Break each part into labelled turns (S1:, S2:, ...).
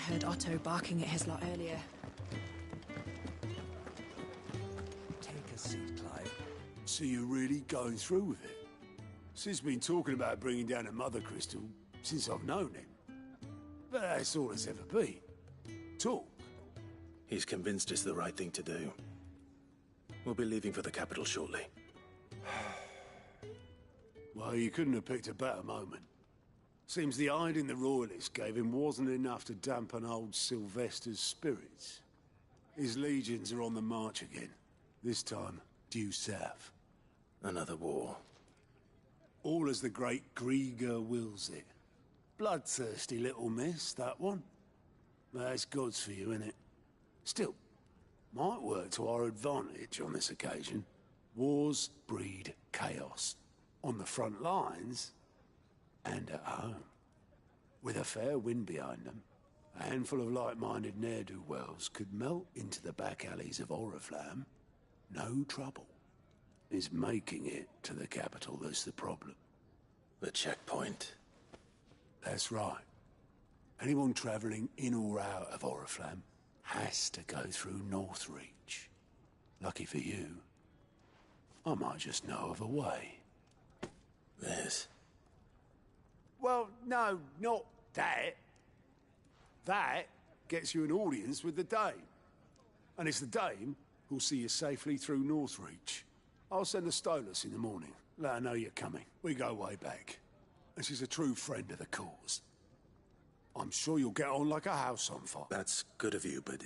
S1: Heard Otto barking at his lot earlier.
S2: Take a seat, Clive.
S3: So you're really going through with it? Sid's been talking about bringing down a mother crystal since I've known him. But that's all it's ever been. Talk.
S4: He's convinced it's the right thing to do. We'll be leaving for the capital shortly.
S3: Well, you couldn't have picked a better moment. Seems the hiding the Royalists gave him wasn't enough to dampen old Sylvester's spirits. His legions are on the march again. This time, due south.
S4: Another war.
S3: All as the great Grieger wills it. Bloodthirsty little miss, that one. That's God's for you, innit? Still, might work to our advantage on this occasion. Wars breed chaos. On the front lines, and at home. With a fair wind behind them, a handful of like-minded ne'er-do-wells could melt into the back alleys of Oriflamme. No trouble. It's making it to the capital that's the problem.
S4: The checkpoint.
S3: That's right. Anyone travelling in or out of Oriflamme has to go through Northreach. Lucky for you, I might just know of a way.
S4: This.
S3: Well, no, not that. That gets you an audience with the Dame. And it's the Dame who'll see you safely through Northreach. I'll send the Stolas in the morning. Let her know you're coming. We go way back. And she's a true friend of the cause. I'm sure you'll get on like a house on fire.
S4: That's good of you, but...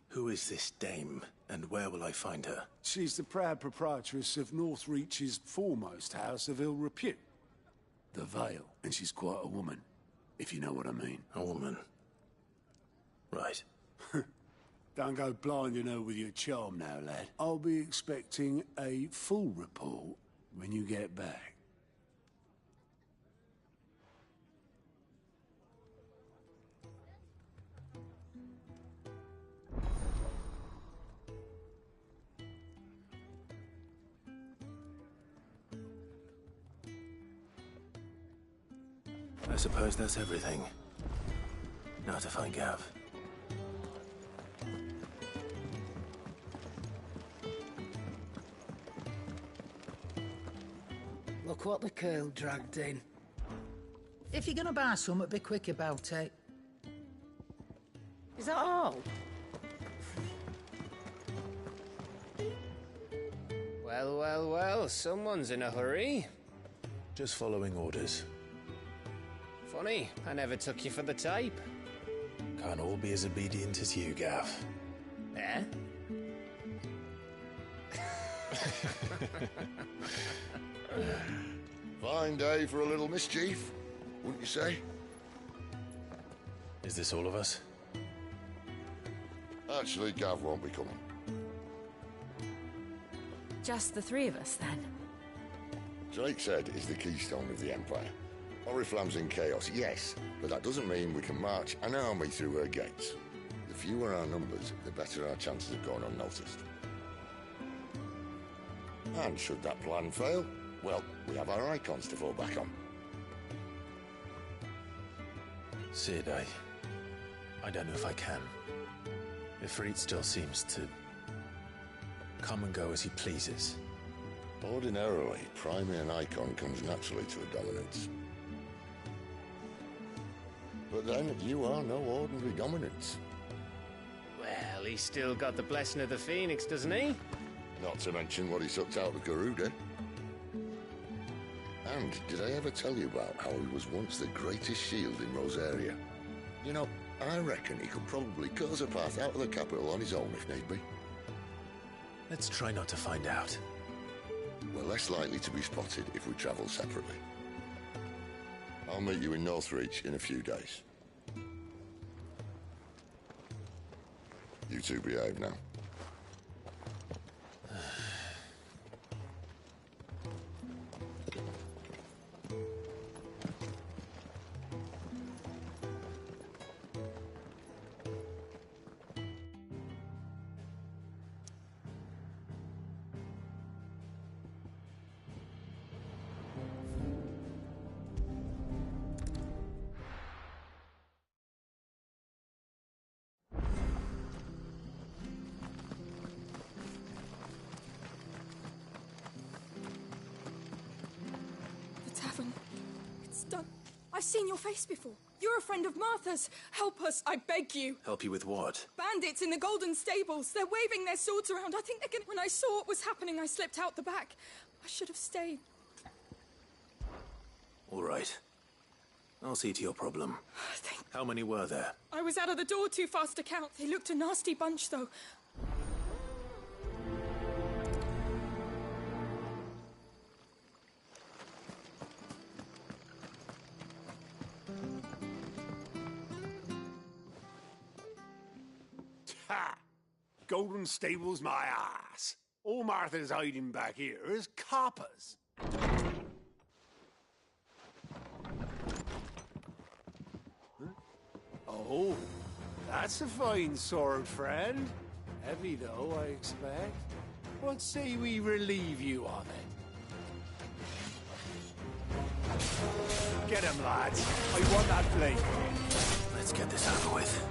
S4: who is this dame, and where will I find her?
S3: She's the proud proprietress of Northreach's foremost house of ill repute. The Vale, and she's quite a woman, if you know what I mean.
S4: A woman. Right.
S3: Don't go blinding her with your charm now, lad. I'll be expecting a full report when you get back.
S4: I suppose that's everything. Now to find Gav.
S5: Look what the curl dragged in.
S6: If you're gonna buy some, be quick about it.
S5: Is that all?
S7: Well, well, well, someone's in a hurry.
S4: Just following orders.
S7: Funny, I never took you for the type.
S4: Can't all be as obedient as you, Gav.
S7: Eh?
S8: Fine day for a little mischief, wouldn't you say?
S4: Is this all of us?
S8: Actually, Gav won't be coming.
S1: Just the three of us, then?
S8: Drake's Head is the keystone of the Empire. Oriflamme's in chaos, yes, but that doesn't mean we can march an army through her gates. The fewer our numbers, the better our chances of going unnoticed. And should that plan fail, well, we have our icons to fall back on.
S4: Sid, I don't know if I can. Ifrit still seems to come and go as he pleases.
S8: Ordinarily, priming an icon comes naturally to a dominance. But then, you are no ordinary dominance.
S7: Well, he's still got the blessing of the Phoenix, doesn't he?
S8: Not to mention what he sucked out of Garuda. And did I ever tell you about how he was once the greatest shield in Rosaria? You know, I reckon he could probably cut us a path out of the capital on his own if need be.
S4: Let's try not to find out.
S8: We're less likely to be spotted if we travel separately. I'll meet you in Northreach in a few days. You two behave now.
S9: I've seen your face before. You're a friend of Martha's. Help us, I beg you.
S4: Help you with what?
S9: Bandits in the Golden Stables. They're waving their swords around. I think they're gonna... When I saw what was happening, I slipped out the back. I should have stayed.
S4: All right. I'll see to your problem. How many were there?
S9: I was out of the door too fast to count. They looked a nasty bunch, though.
S3: Ha! Golden Stables, my ass. All Martha's hiding back here is coppers. Oh, that's a fine sword, friend. Heavy, though, I expect. What say we relieve you of it? Get him, lads. I want that blade.
S4: Let's get this over with.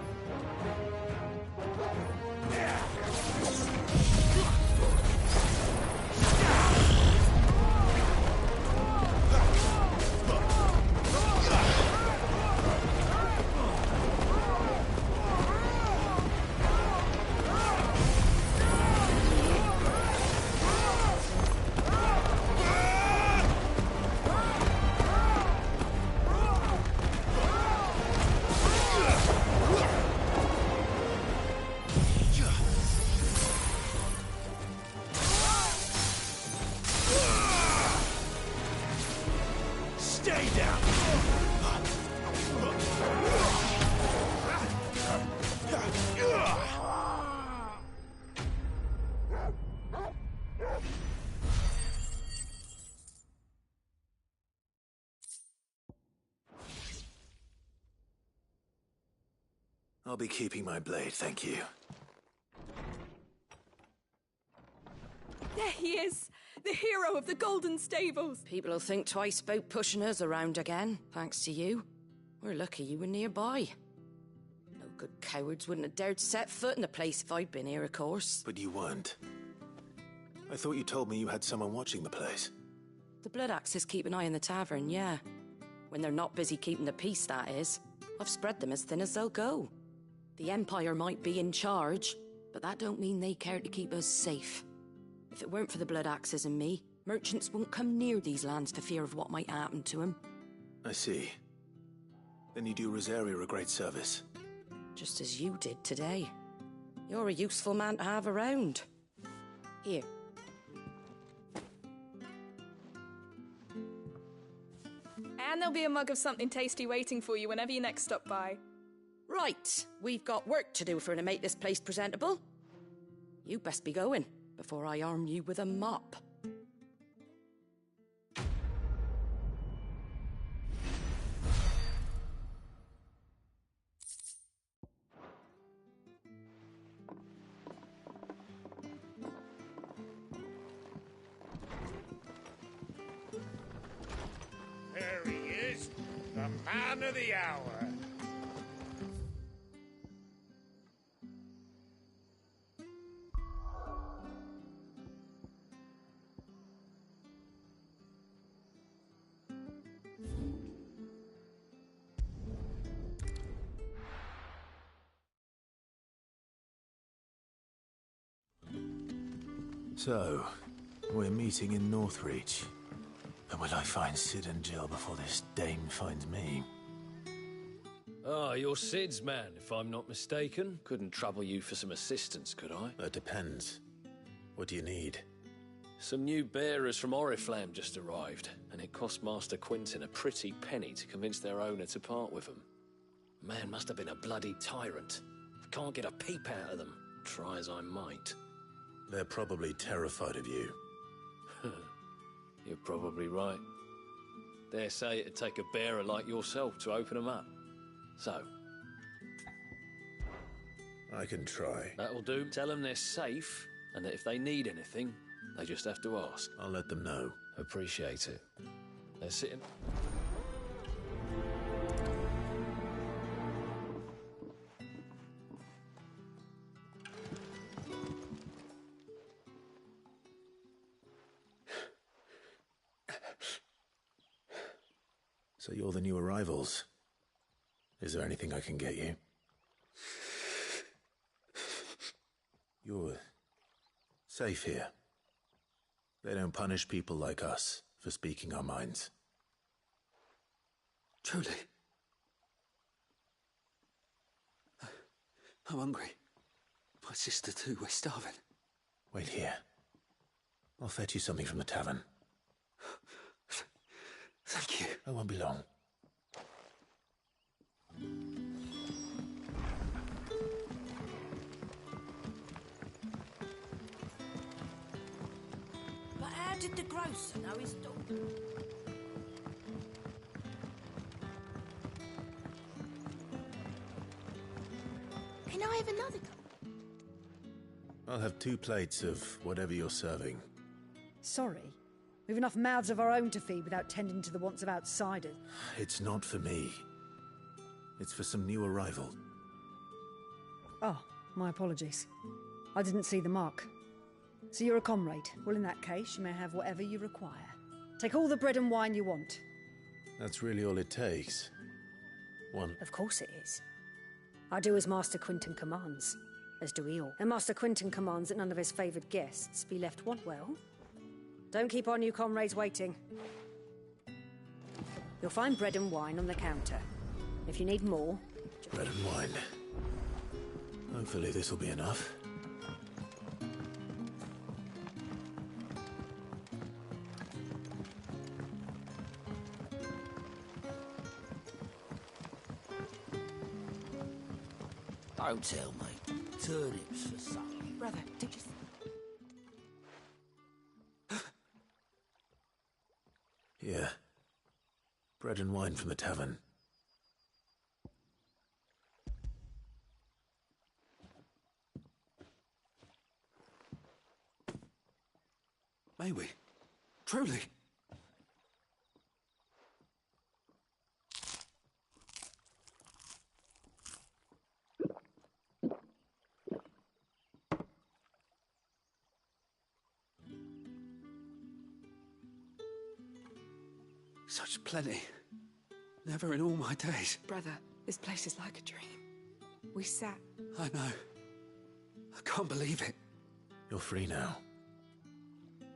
S4: I'll be keeping my blade, thank you.
S9: There he is! The hero of the Golden Stables!
S1: People will think twice about pushing us around again, thanks to you. We're lucky you were nearby. No good cowards wouldn't have dared set foot in the place if I'd been here, of course.
S4: But you weren't. I thought you told me you had someone watching the place.
S1: The Blood Axes keep an eye on the tavern, yeah. When they're not busy keeping the peace, that is. I've spread them as thin as they'll go. The Empire might be in charge, but that don't mean they care to keep us safe. If it weren't for the Blood Axes and me, merchants won't come near these lands for fear of what might happen to them.
S4: I see. Then you do Rosaria a great service.
S1: Just as you did today. You're a useful man to have around. Here.
S9: And there'll be a mug of something tasty waiting for you whenever you next stop by.
S1: Right, we've got work to do for to make this place presentable. You best be going, before I arm you with a mop.
S10: There he is, the man of the hour.
S4: So, we're meeting in Northreach. And will I find Sid and Jill before this dame finds me?
S11: Ah, you're Sid's man, if I'm not mistaken. Couldn't trouble you for some assistance, could I?
S4: That depends. What do you need?
S11: Some new bearers from Oriflamme just arrived, and it cost Master Quinton a pretty penny to convince their owner to part with them. Man must have been a bloody tyrant. Can't get a peep out of them, try as I might.
S4: They're probably terrified of you.
S11: You're probably right. Dare say it'd take a bearer like yourself to open them up. So,
S4: I can try.
S11: that'll do. Tell them they're safe, and that if they need anything, they just have to ask.
S4: I'll let them know.
S11: Appreciate it. They're sitting...
S4: So you're the new arrivals. Is there anything I can get you? You're safe here. They don't punish people like us for speaking our minds.
S12: Truly. I'm hungry. My sister too, we're starving.
S4: Wait here. I'll fetch you something from the tavern.
S12: Thank you.
S4: I won't be long.
S13: But how did the grocer know his daughter?
S14: Can I have another cup?
S4: I'll have 2 plates of whatever you're serving.
S15: Sorry. We've enough mouths of our own to feed without tending to the wants of outsiders.
S4: It's not for me. It's for some new arrival.
S15: Oh, my apologies. I didn't see the mark. So you're a comrade. Well, in that case, you may have whatever you require. Take all the bread and wine you want.
S4: That's really all it takes. One.
S15: Of course it is. I do as Master Quinton commands, as do we all. And Master Quinton commands that none of his favoured guests be left want well. Don't keep our new comrades waiting. You'll find bread and wine on the counter. If you need more...
S4: Bread and wine. Hopefully this'll be enough.
S12: Don't tell me. Turnips for supper.
S13: Brother, did you...
S4: Here. Bread and wine from the tavern.
S12: May we? Truly? Such plenty. Never in all my days.
S9: Brother, this place is like a dream. We sat...
S12: I know. I can't believe it.
S4: You're free now.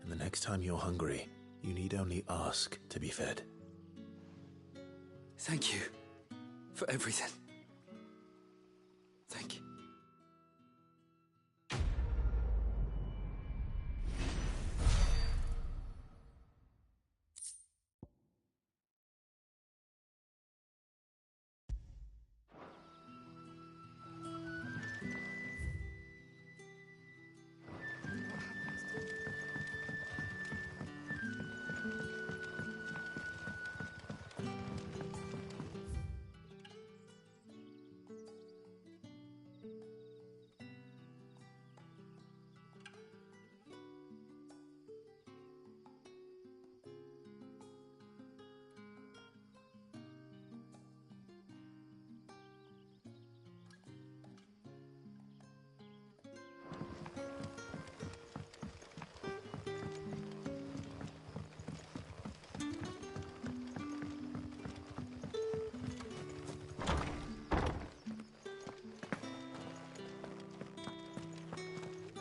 S4: And the next time you're hungry, you need only ask to be fed.
S12: Thank you for everything. Thank you.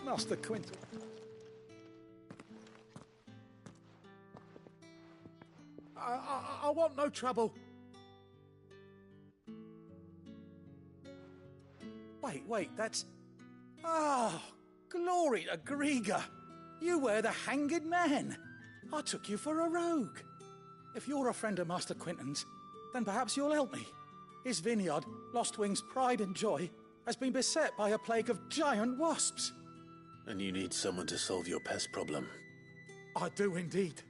S6: Master Quinton. I want no trouble. Wait, that's... Ah, glory to Griga. You were the hanged man. I took you for a rogue. If you're a friend of Master Quinton's, then perhaps you'll help me. His vineyard, Lostwing's pride and joy, has been beset by a plague of giant wasps.
S4: And you need someone to solve your pest problem.
S6: I do indeed.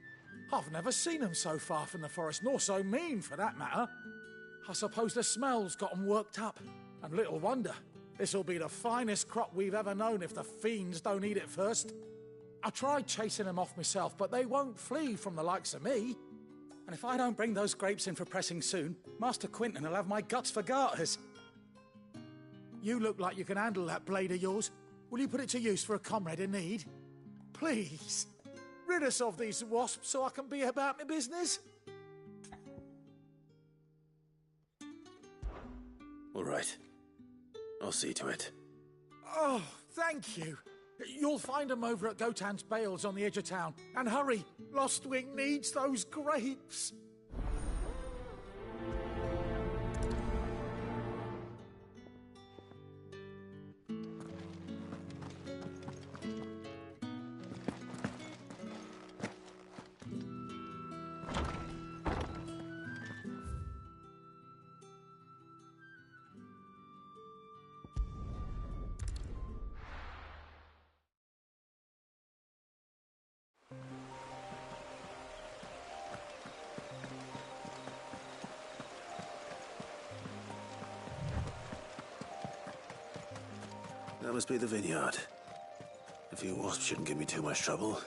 S6: I've never seen them so far from the forest, nor so mean, for that matter. I suppose the smell's got them worked up. And little wonder. This'll be the finest crop we've ever known if the fiends don't eat it first. I tried chasing them off myself, but they won't flee from the likes of me. And if I don't bring those grapes in for pressing soon, Master Quinton will have my guts for garters. You look like you can handle that blade of yours. Will you put it to use for a comrade in need? Please, rid us of these wasps so I can be about my business.
S4: right. I'll see to it.
S6: Oh, thank you. You'll find them over at Gotan's Bales on the edge of town. And hurry, Lostwing needs those grapes.
S12: That must be the vineyard. A few wasps shouldn't give me too much trouble.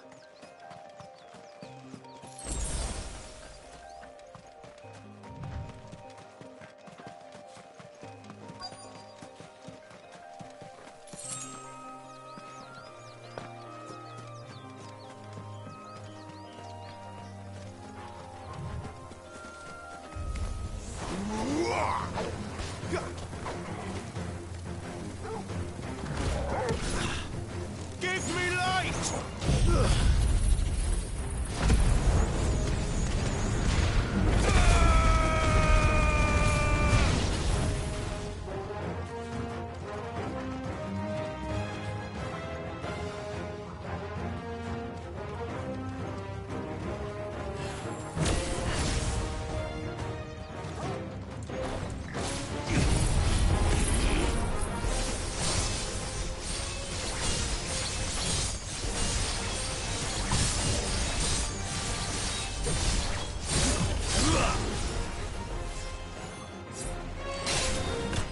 S10: Give me light!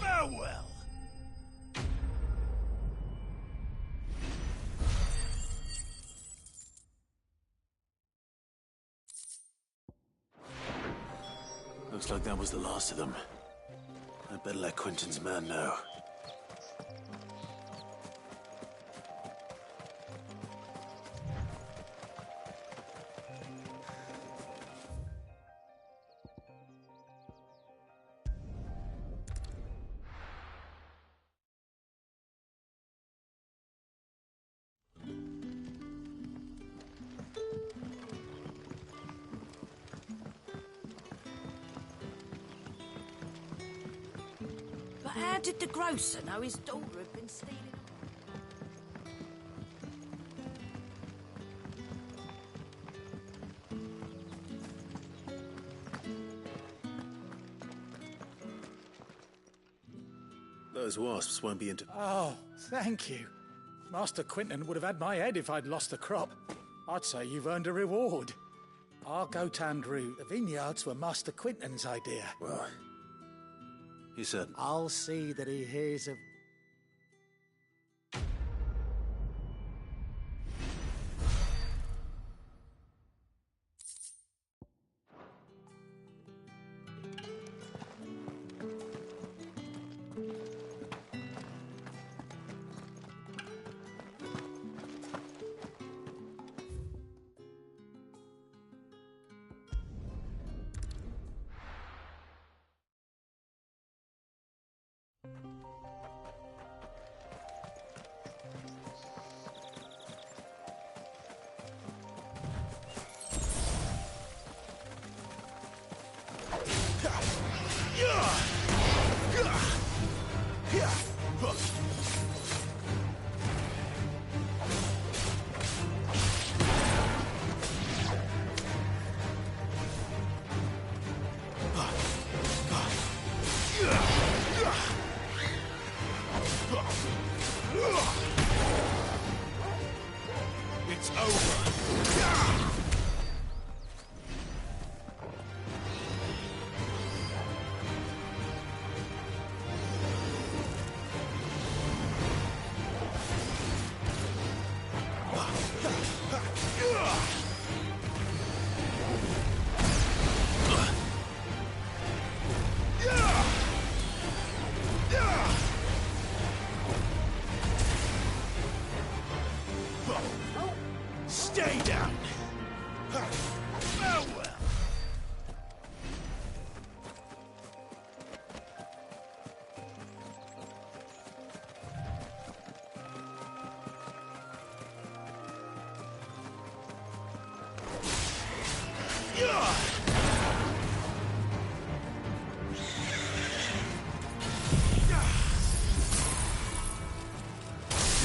S10: Farewell!
S12: Looks like that was the last of them. I'd better let Quentin's man know.
S13: But how did the grocer know his daughter had been stealing?
S12: Those wasps won't be into...
S6: Oh, thank you. Master Quentin would have had my head if I'd lost the crop. I'd say you've earned a reward. Our Gotan drew the vineyards were Master Quentin's idea.
S12: Well, he said...
S6: I'll see that he hears of...
S10: It's over. Stay down!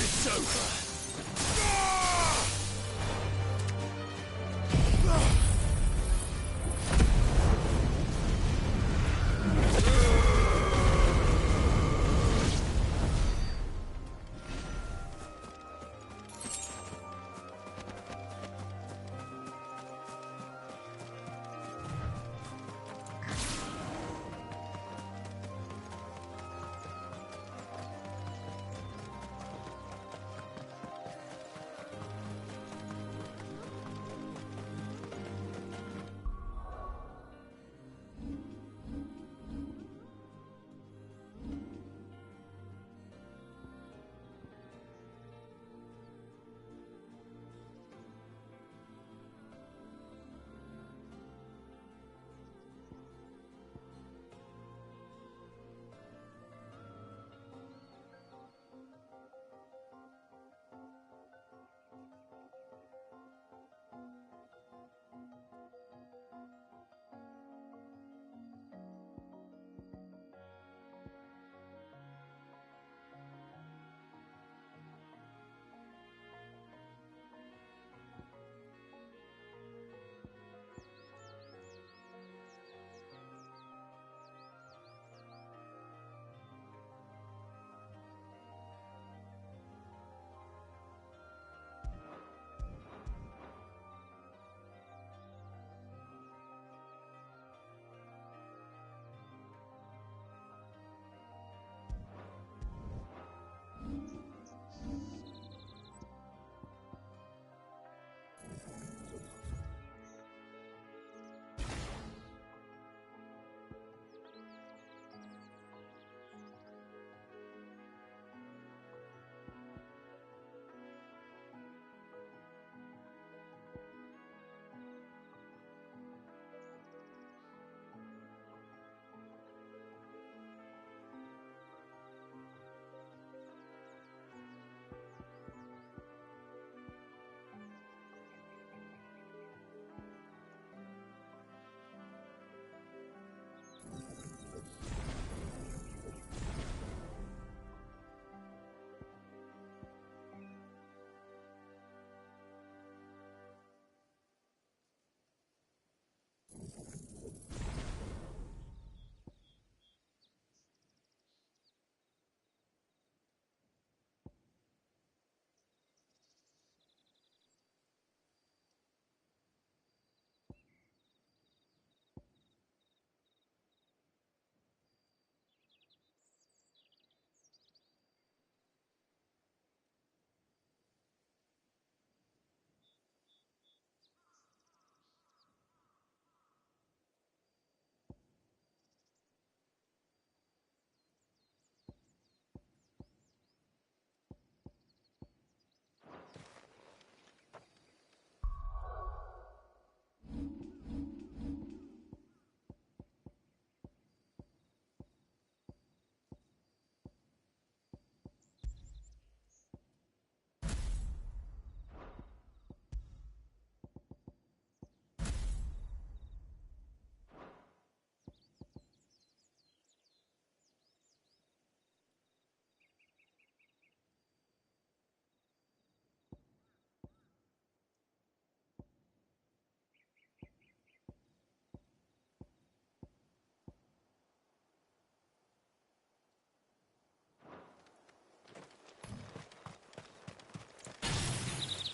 S10: It's over.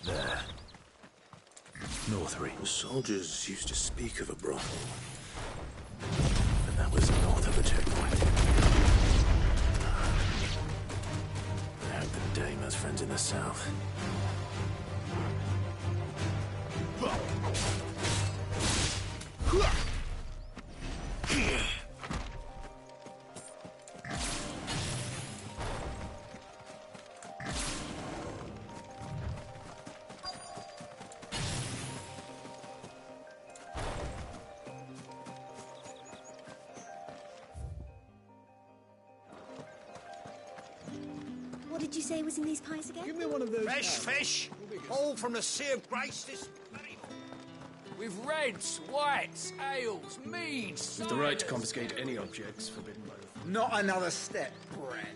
S12: There. Northery. The soldiers used to speak of a brothel. But that was north of the checkpoint. I hope the dame has friends in the south.
S14: What did you say was in these pies again?
S10: Give me one of those. Fresh fish, all from the Sea of Grace this very
S16: With reds, whites, ales, meads.
S17: With the right to confiscate any objects forbidden by the...
S18: Not another step, Branded.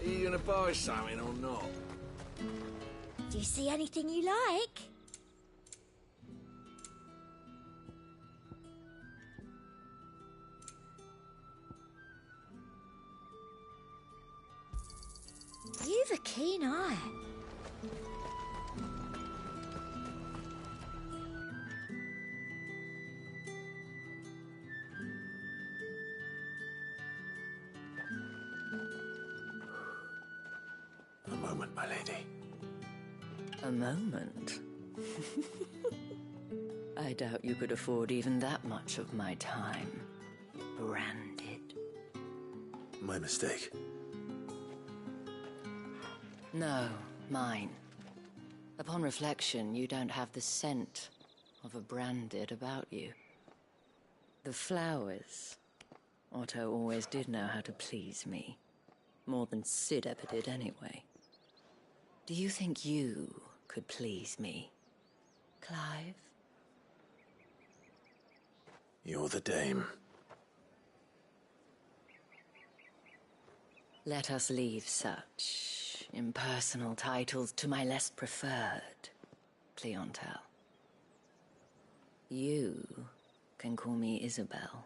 S16: Are you gonna buy something or not?
S14: Do you see anything you like? You've a keen eye.
S12: A moment, my lady.
S1: A moment? I doubt you could afford even that much of my time. Branded.
S12: My mistake.
S1: No, mine. Upon reflection, you don't have the scent of a Branded about you. The flowers. Otto always did know how to please me. More than Sid ever did anyway. Do you think you could please me, Clive?
S12: You're the dame.
S1: Let us leave such impersonal titles to my less preferred clientele. You can call me Isabel.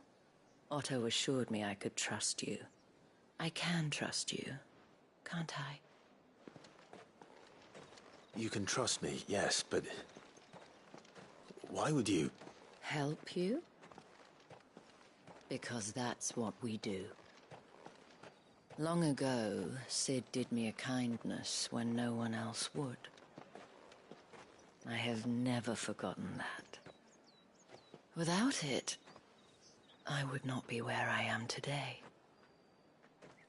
S1: Otto assured me I could trust you. I can trust you, can't I?
S12: You can trust me, yes, but... why would you...
S1: Help you? Because that's what we do. Long ago, Sid did me a kindness when no one else would. I have never forgotten that. Without it, I would not be where I am today.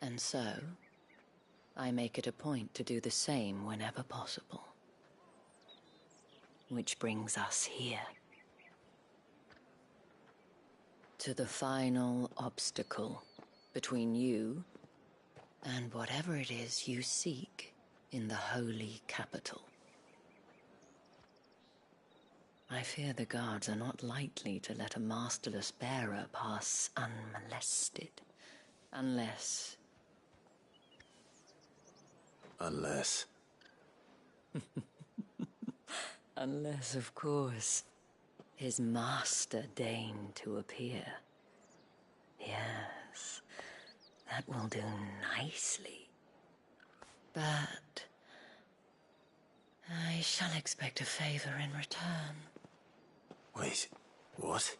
S1: And so, I make it a point to do the same whenever possible. Which brings us here. To the final obstacle between you and whatever it is you seek in the holy capital. I fear the guards are not likely to let a masterless bearer pass unmolested. Unless...
S12: Unless...
S1: Unless, of course, his master deigned to appear. Yes, that will do nicely. But... I shall expect a favor in return.
S12: Wait, what?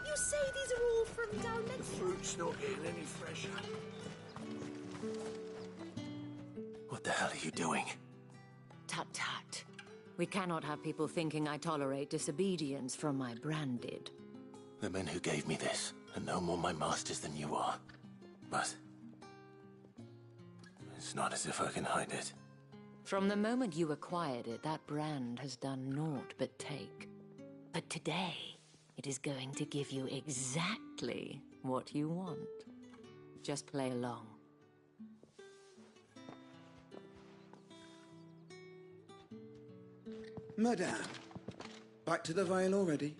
S14: You say these are all from down
S16: The fruit's not getting any fresher.
S12: What the hell are you doing?
S1: Tut-tut. We cannot have people thinking I tolerate disobedience from my Branded.
S12: The men who gave me this are no more my masters than you are. But... it's not as if I can hide it.
S1: From the moment you acquired it, that brand has done naught but take. But today, it is going to give you exactly what you want. Just play along.
S18: Madame, back to the Vale already?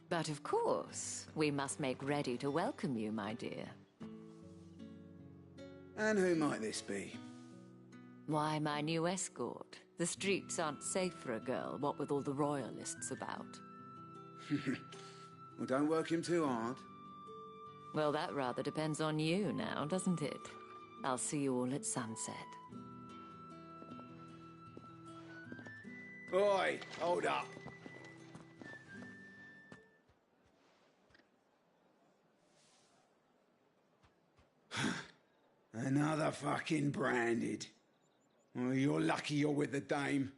S1: But of course, we must make ready to welcome you, my dear.
S18: And who might this be?
S1: Why, my new escort. The streets aren't safe for a girl, what with all the royalists about.
S18: Well, don't work him too hard.
S1: Well, that rather depends on you now, doesn't it? I'll see you all at sunset.
S18: Oi, hold up. Another fucking Branded. Oh, you're lucky you're with the dame.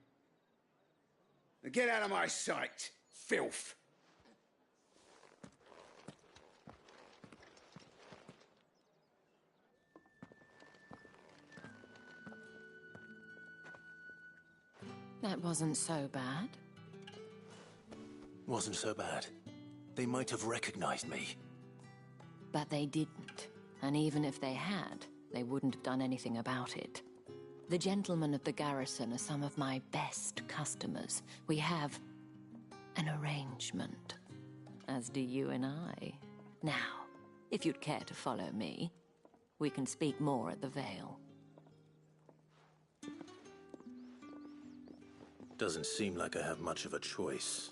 S18: Now get out of my sight, filth.
S19: That wasn't so bad.
S12: Wasn't so bad. They might have recognized me.
S19: But they didn't. And even if they had, they wouldn't have done anything about it. The gentlemen of the garrison are some of my best customers. We have an arrangement, as do you and I. Now, if you'd care to follow me, we can speak more at the Vale.
S12: Doesn't seem like I have much of a choice.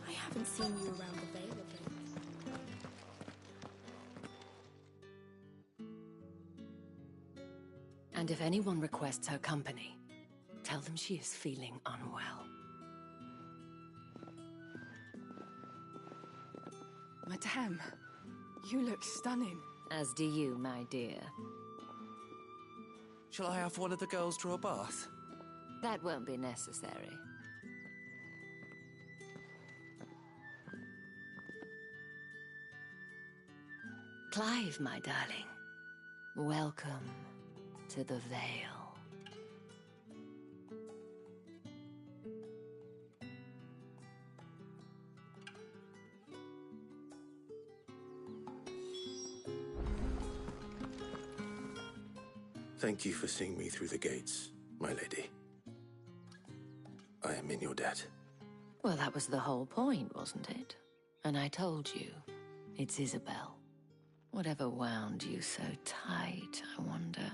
S9: I haven't seen you around the Vale of late.
S1: And if anyone requests her company, tell them she is feeling unwell.
S9: Madame, you look stunning.
S19: As do you, my dear.
S2: Shall I have one of the girls draw a bath?
S19: That won't be necessary.
S1: Clive, my darling.
S19: Welcome to the Vale.
S12: Thank you for seeing me through the gates, my lady. I am in your debt.
S19: Well, that was the whole point, wasn't it? And I told you, it's Isabel. Whatever wound you so tight, I wonder.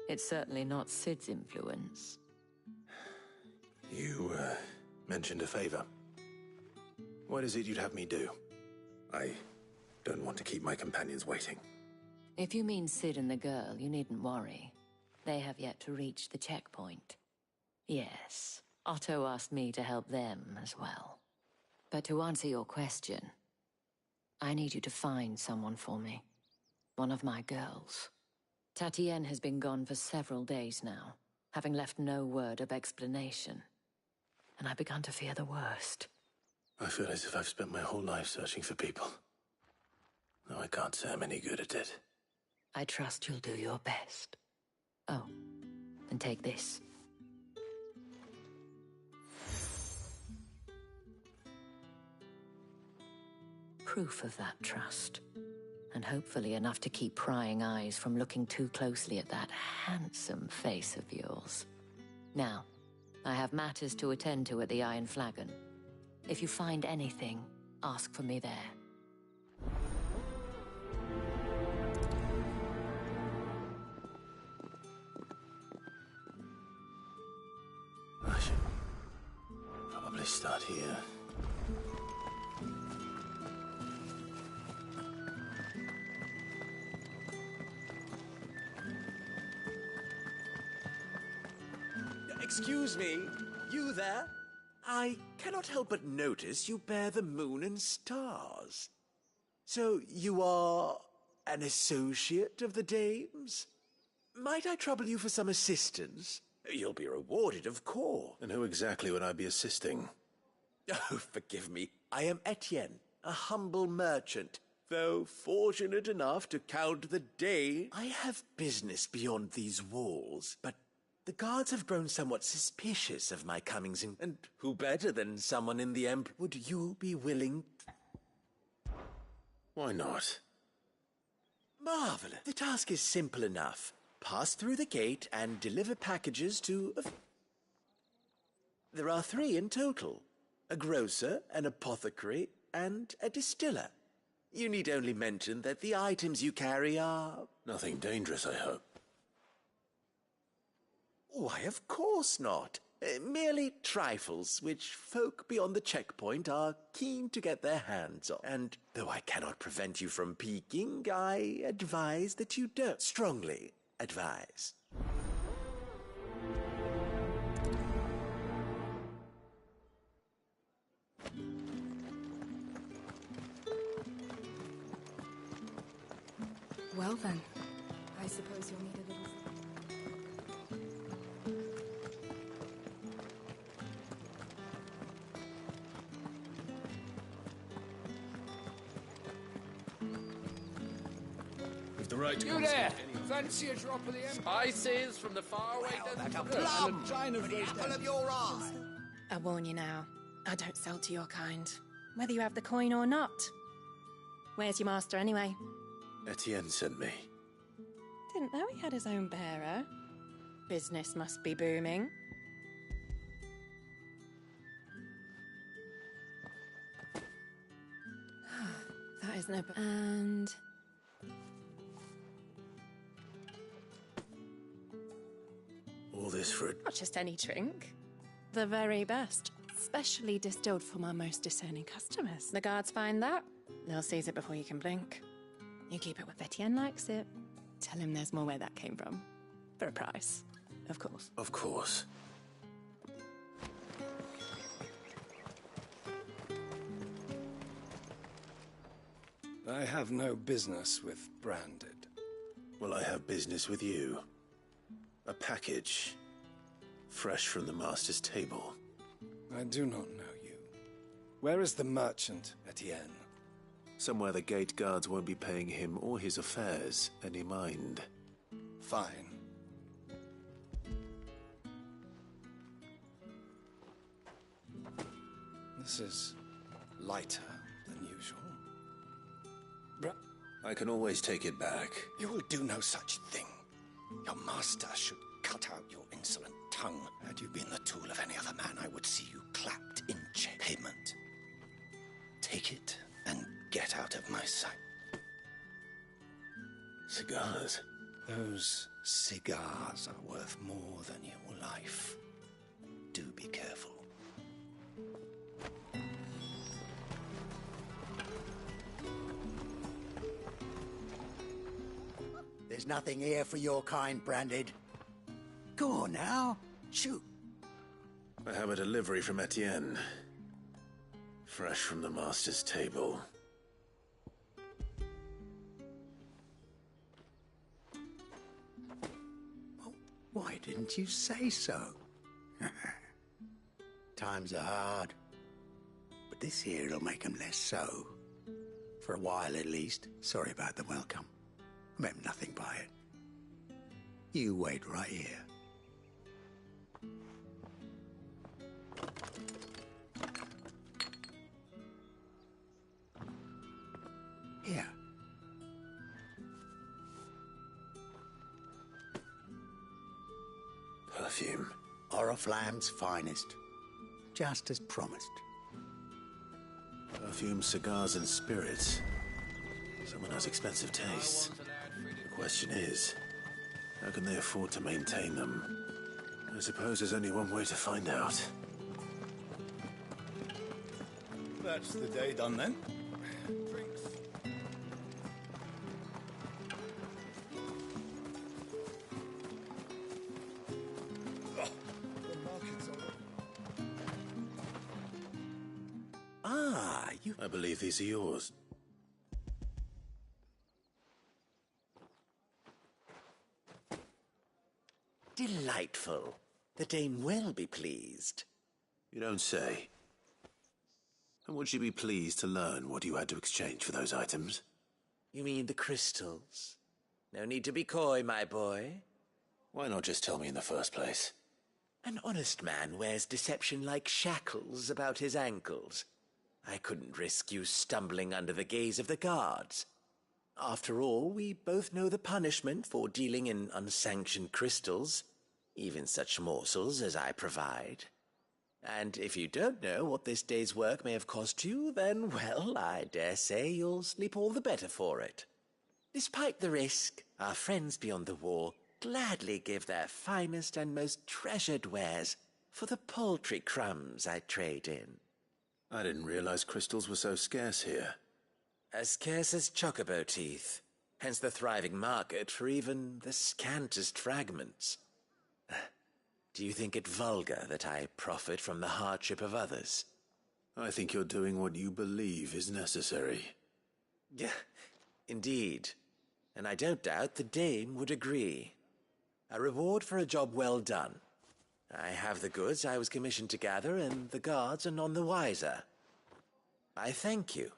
S19: It's certainly not Sid's influence.
S12: You, mentioned a favor. What is it you'd have me do? I don't want to keep my companions waiting.
S19: If you mean Sid and the girl, you needn't worry. They have yet to reach the checkpoint. Yes, Otto asked me to help them as well. But to answer your question, I need you to find someone for me. One of my girls. Tatienne has been gone for several days now, having left no word of explanation. And I've begun to fear the worst.
S12: I feel as if I've spent my whole life searching for people. No, I can't say I'm any good at it.
S19: I trust you'll do your best. Oh, and take this. Proof of that trust. And hopefully enough to keep prying eyes from looking too closely at that handsome face of yours. Now, I have matters to attend to at the Iron Flagon. If you find anything, ask for me there.
S12: I should probably start here.
S20: Excuse me, you there? I cannot help but notice you bear the moon and stars. So you are an associate of the dames? Might I trouble you for some assistance? You'll be rewarded, of course.
S12: And who exactly would I be assisting?
S20: Oh, forgive me. I am Etienne, a humble merchant. Though fortunate enough to count the day, I have business beyond these walls. But the guards have grown somewhat suspicious of my comings in, and who better than someone in the Empire? Would you be willing?
S12: Why not?
S20: Marvelous. The task is simple enough. Pass through the gate and deliver packages to... There are 3 in total. A grocer, an apothecary, and a distiller. You need only mention that the items you carry are...
S12: Nothing dangerous, I hope.
S20: Why, of course not. Merely trifles, which folk beyond the checkpoint are keen to get their hands on. And though I cannot prevent you from peeking, I advise that you don't. Strongly advise.
S9: Well then, I suppose you'll need a little...
S17: the right to
S16: You there! Fancy a drop of the Empire? Spices from the faraway desert.
S21: A plum! For the apple of your eye!
S9: I warn you now, I don't sell to your kind, whether you have the coin or not. Where's your master anyway?
S4: Etienne sent me.
S9: Didn't know he had his own bearer. Business must be booming. That is no... And...
S4: All this for a...
S9: Not just any drink. The very best. Specially distilled for my most discerning customers. The guards find that, they'll seize it before you can blink. You keep it where Etienne likes it. Tell him there's more where that came from. For a price, of course.
S4: Of course.
S17: I have no business with Branded.
S4: Well, I have business with you. A package. Fresh from the Master's table.
S17: I do not know you. Where is the merchant, Etienne?
S4: Somewhere the gate guards won't be paying him or his affairs any mind.
S17: Fine. This is lighter than usual.
S4: I can always take it back.
S21: You will do no such thing. Your master should cut out your insolent tongue. Had you been the tool of any other man, I would see you clapped in payment. Take it and get out of my sight.
S4: Cigars?
S21: Those cigars are worth more than your life. Do be careful.
S22: There's nothing here for your kind, Branded. Go on now, shoot.
S4: I have a delivery from Etienne. Fresh from the Master's table.
S22: Why didn't you say so? Times are hard. But this here'll make 'em less so. For a while at least. Sorry about the welcome. I meant nothing by it. You wait right here. Here.
S4: Perfume.
S22: Oriflamme's finest. Just as promised.
S4: Perfume, cigars, and spirits. Someone has expensive tastes. The question is, how can they afford to maintain them? I suppose there's only one way to find out.
S17: That's the day done then. Drinks.
S22: Ah, you...
S4: I believe these are yours.
S20: Delightful. The dame will be pleased.
S4: You don't say. And would she be pleased to learn what you had to exchange for those items?
S20: You mean the crystals? No need to be coy, my boy.
S4: Why not just tell me in the first place?
S20: An honest man wears deception like shackles about his ankles. I couldn't risk you stumbling under the gaze of the guards. After all, we both know the punishment for dealing in unsanctioned crystals, even such morsels as I provide. And if you don't know what this day's work may have cost you, then, well, I dare say you'll sleep all the better for it. Despite the risk, our friends beyond the wall gladly give their finest and most treasured wares for the paltry crumbs I trade in.
S4: I didn't realize crystals were so scarce here.
S20: As scarce as chocobo teeth, hence the thriving market for even the scantest fragments. Do you think it vulgar that I profit from the hardship of others?
S4: I think you're doing what you believe is necessary.
S20: Yeah, indeed. And I don't doubt the dame would agree. A reward for a job well done. I have the goods I was commissioned to gather, and the guards are none the wiser. I thank you.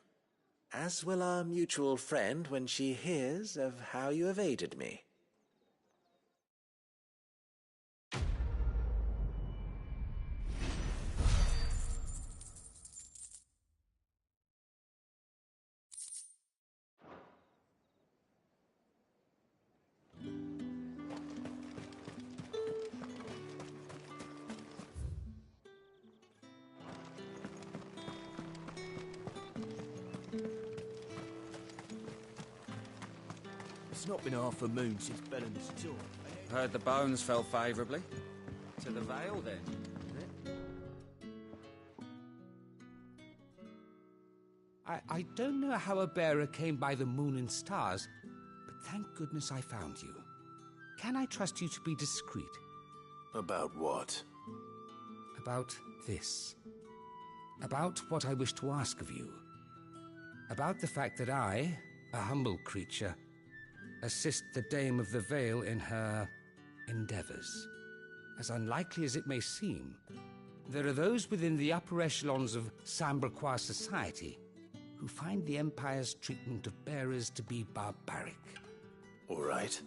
S20: As will our mutual friend when she hears of how you have aided me.
S5: It's not been half a moon since Bellen's tour.
S7: Heard the bones fell favourably. To the Vale, then, isn't
S23: it? I don't know how a bearer came by the moon and stars, but thank goodness I found you. Can I trust you to be discreet?
S12: About what?
S23: About this. About what I wish to ask of you. About the fact that I, a humble creature, assist the Dame of the Vale in her endeavours. As unlikely as it may seem, there are those within the upper echelons of Sambraquois society who find the Empire's treatment of bearers to be barbaric.
S12: All right.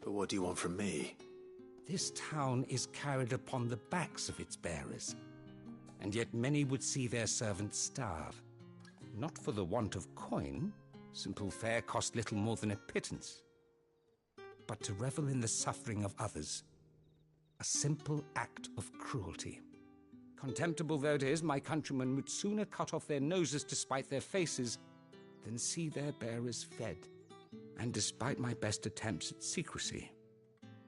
S12: But what do you want from me?
S23: This town is carried upon the backs of its bearers, and yet many would see their servants starve. Not for the want of coin. Simple fare cost little more than a pittance. But to revel in the suffering of others, a simple act of cruelty. Contemptible though it is, my countrymen would sooner cut off their noses to spite their faces than see their bearers fed. And despite my best attempts at secrecy,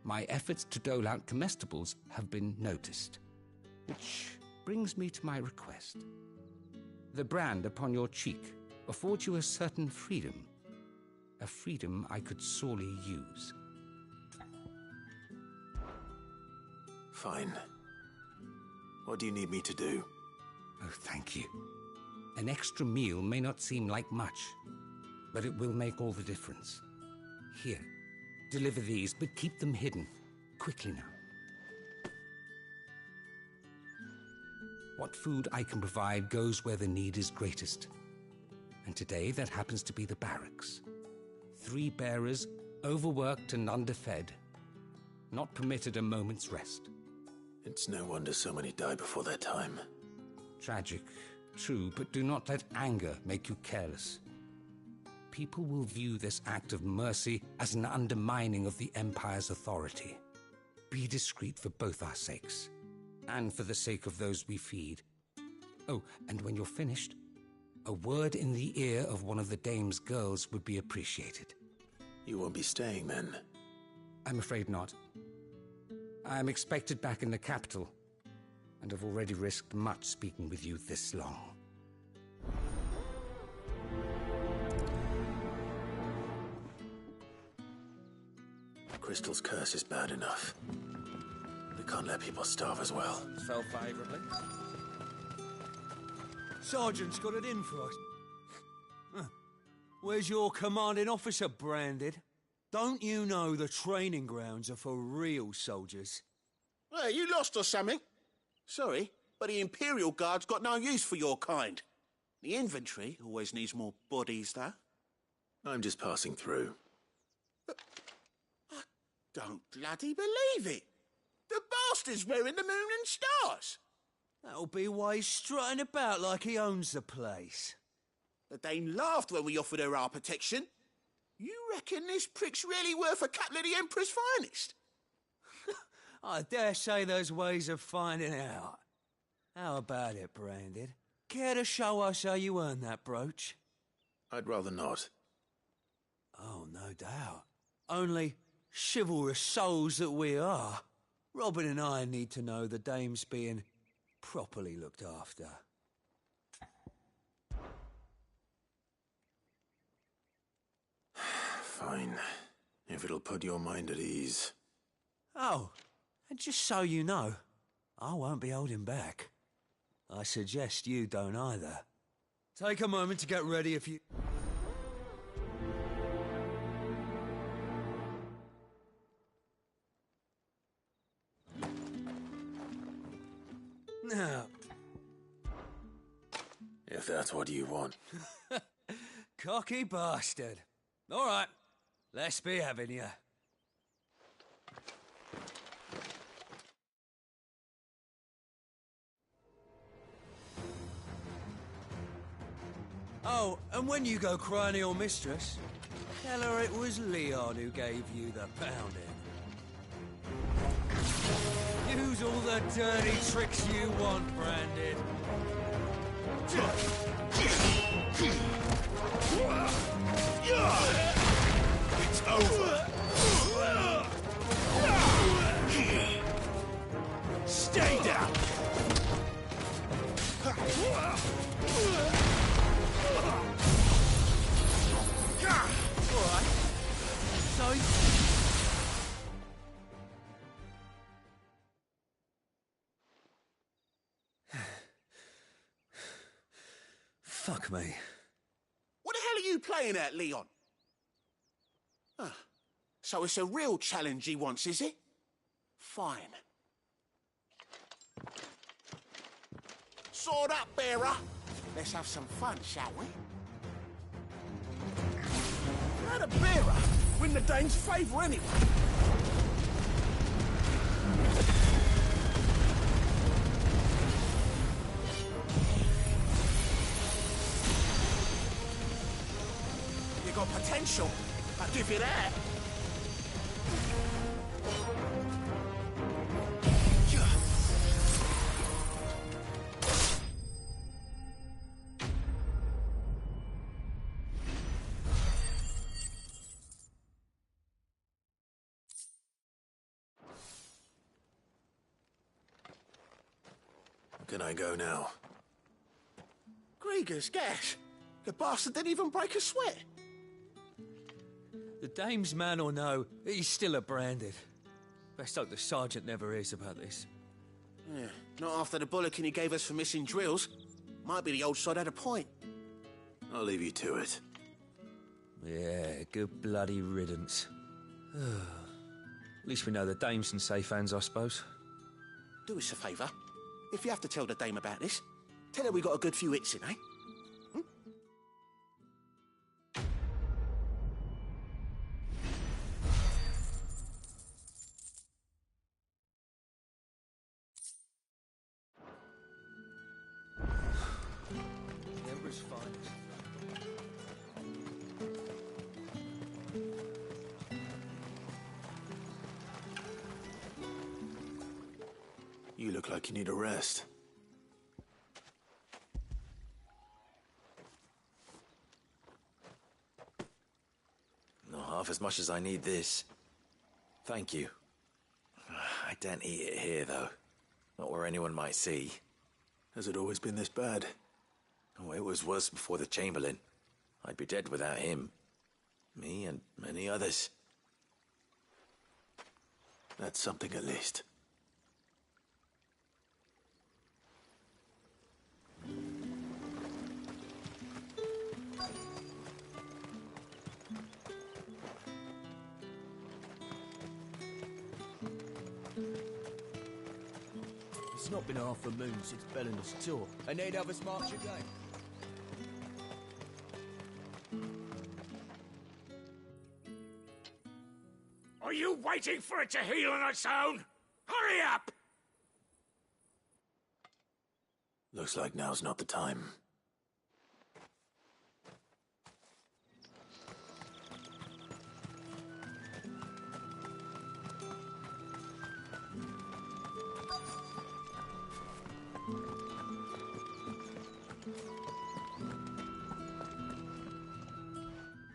S23: my efforts to dole out comestibles have been noticed. Which brings me to my request. The brand upon your cheek affords you a certain freedom. A freedom I could sorely use.
S12: Fine. What do you need me to do?
S23: Oh, thank you. An extra meal may not seem like much, but it will make all the difference. Here, deliver these, but keep them hidden. Quickly now. What food I can provide goes where the need is greatest. And today that happens to be the barracks. 3 bearers, overworked and underfed, not permitted a moment's rest.
S12: It's no wonder so many die before their time.
S23: Tragic, true, but do not let anger make you careless. People will view this act of mercy as an undermining of the Empire's authority. Be discreet for both our sakes, and for the sake of those we feed. Oh, and when you're finished, a word in the ear of one of the Dame's girls would be appreciated.
S12: You won't be staying, then?
S23: I'm afraid not. I am expected back in the capital, and have already risked much speaking with you this long.
S12: Crystal's curse is bad enough. We can't let people starve as well.
S7: Fell favourably.
S5: Sergeant's got it in for us. Where's your commanding officer branded? Don't you know the training grounds are for real soldiers?
S24: Hey, you lost or something? Sorry, but the Imperial Guard's got no use for your kind. The infantry always needs more bodies, though.
S12: I'm just passing through.
S24: I don't bloody believe it. The bastard's wearing the moon and stars.
S5: That'll be why he's strutting about like he owns the place.
S24: The Dame laughed when we offered her our protection. You reckon this prick's really worth a couple of the Emperor's finest?
S5: I dare say there's ways of finding out. How about it, Branded? Care to show us how you earned that brooch?
S12: I'd rather not.
S5: Oh, no doubt. Only chivalrous souls that we are, Robin and I need to know the Dame's being properly looked after.
S12: Fine. If it'll put your mind at ease.
S5: Oh, and just so you know, I won't be holding back. I suggest you don't either. Take a moment to get ready if you... Now...
S12: If that's what you want.
S5: Cocky bastard. All right, let's be having you. Oh, and when you go crying to your mistress, tell her it was Leon who gave you the pounding. Use all the dirty tricks you want, Brandon.
S10: It's over. Stay down.
S5: Alright. So... Fuck me.
S24: What the hell are you playing at, Leon? Ah, so it's a real challenge he wants, is it? Fine. Sword up, bearer. Let's have some fun, shall we? You're the bearer. Win the dame's favour anyway. You got potential. I'll give you that.
S4: Can I go now?
S24: Grieger's gas. The bastard didn't even break a sweat.
S5: The dame's man or no, he's still a Branded. Best hope the sergeant never hears about this.
S24: Yeah, not after the bollocking he gave us for missing drills. Might be the old sod had a point.
S4: I'll leave you to it.
S5: Yeah, good bloody riddance. At least we know the dame's in safe hands, I suppose.
S24: Do us a favour. If you have to tell the dame about this, tell her we got a good few hits in, eh?
S5: The Emperor's finest.
S4: You look like you need a rest.
S3: Not half as much as I need this. Thank you. I daren't eat it here, though. Not where anyone might see.
S4: Has it always been this bad?
S3: Oh, it was worse before the Chamberlain. I'd be dead without him. Me and many others.
S4: That's something at least.
S8: It's not been half a moon since Bellinger's tour, and they'd have us march again.
S10: Are you waiting for it to heal on its own? Hurry up!
S4: Looks like now's not the time.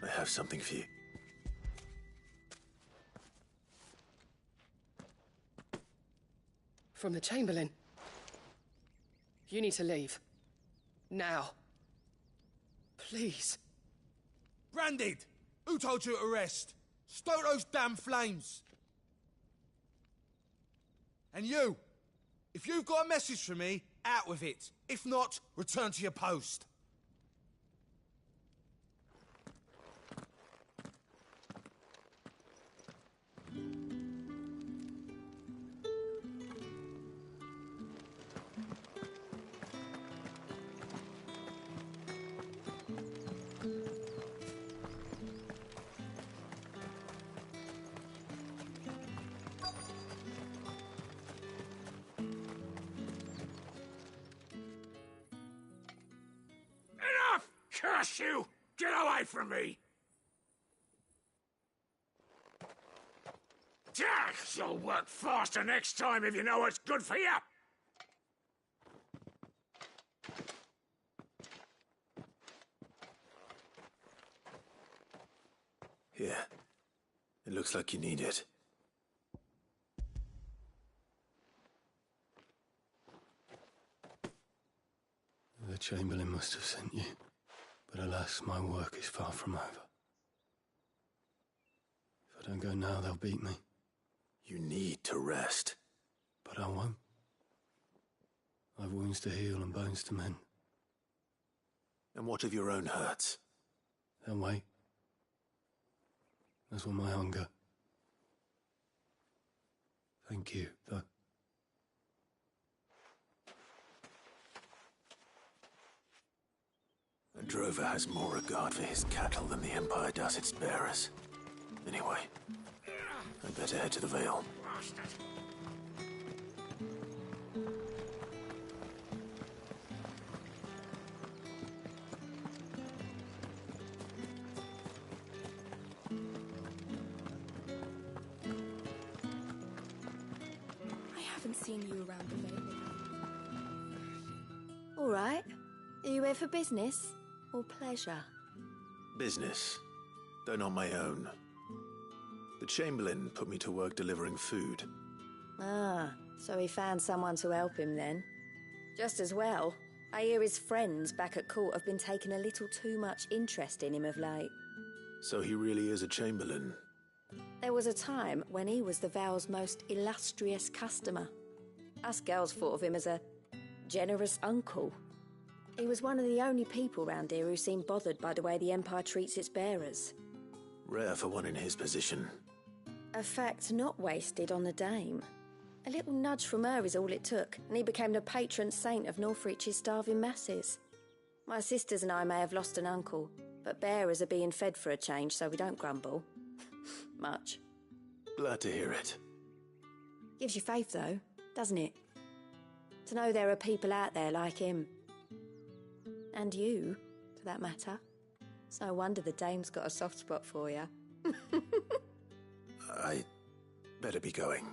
S4: I have something for you.
S11: From the Chamberlain. You need to leave. Now. Please.
S15: Branded! Who told you to rest? Stoke those damn flames! And you! If you've got a message for me, out with it. If not, return to your post.
S10: trust you! Get away from me! You'll work faster next time if you know what's good for you!
S4: Here. It looks like you need it.
S17: The Chamberlain must have sent you, but alas, my work is far from over. If I don't go now, they'll beat me.
S4: You need to rest.
S17: But I won't. I've wounds to heal and bones to mend.
S4: And what of your own hurts?
S17: They'll wait. As will my hunger. Thank you, though.
S4: A drover has more regard for his cattle than the Empire does its bearers. Anyway, I'd better head to the Vale.
S6: I haven't seen you around the Vale.
S13: All right. Are you here for business or pleasure?
S4: Business, though not my own. The Chamberlain put me to work delivering food.
S13: Ah, so he found someone to help him then. Just as well. I hear his friends back at court have been taking a little too much interest in him of late.
S4: So he really is a Chamberlain.
S13: There was a time when he was the Vale's most illustrious customer. Us girls thought of him as a generous uncle. He was one of the only people round here who seemed bothered by the way the Empire treats its bearers.
S4: Rare for one in his position.
S13: A fact not wasted on the Dame. A little nudge from her is all it took, and he became the patron saint of Northreach's starving masses. My sisters and I may have lost an uncle, but bearers are being fed for a change, so we don't grumble. Much.
S4: Glad to hear it.
S13: Gives you faith, though, doesn't it? To know there are people out there like him. And you, for that matter. It's no wonder the Dame's got a soft spot for you.
S4: I better be going.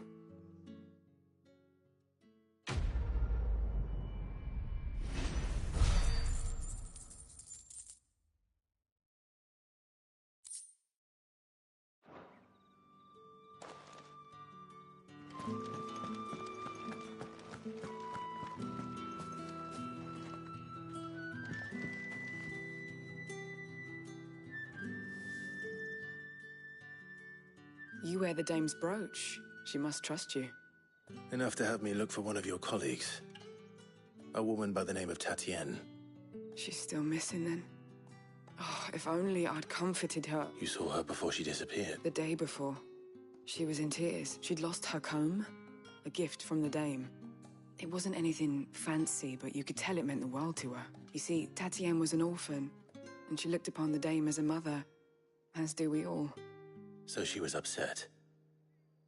S11: You wear the Dame's brooch. She must trust you.
S4: Enough to have me look for one of your colleagues. A woman by the name of Tatienne.
S11: She's still missing then. Oh, if only I'd comforted her.
S4: You saw her before she disappeared?
S11: The day before. She was in tears. She'd lost her comb. A gift from the Dame. It wasn't anything fancy, but you could tell it meant the world to her. You see, Tatienne was an orphan, and she looked upon the Dame as a mother, as do we all.
S4: So she was upset.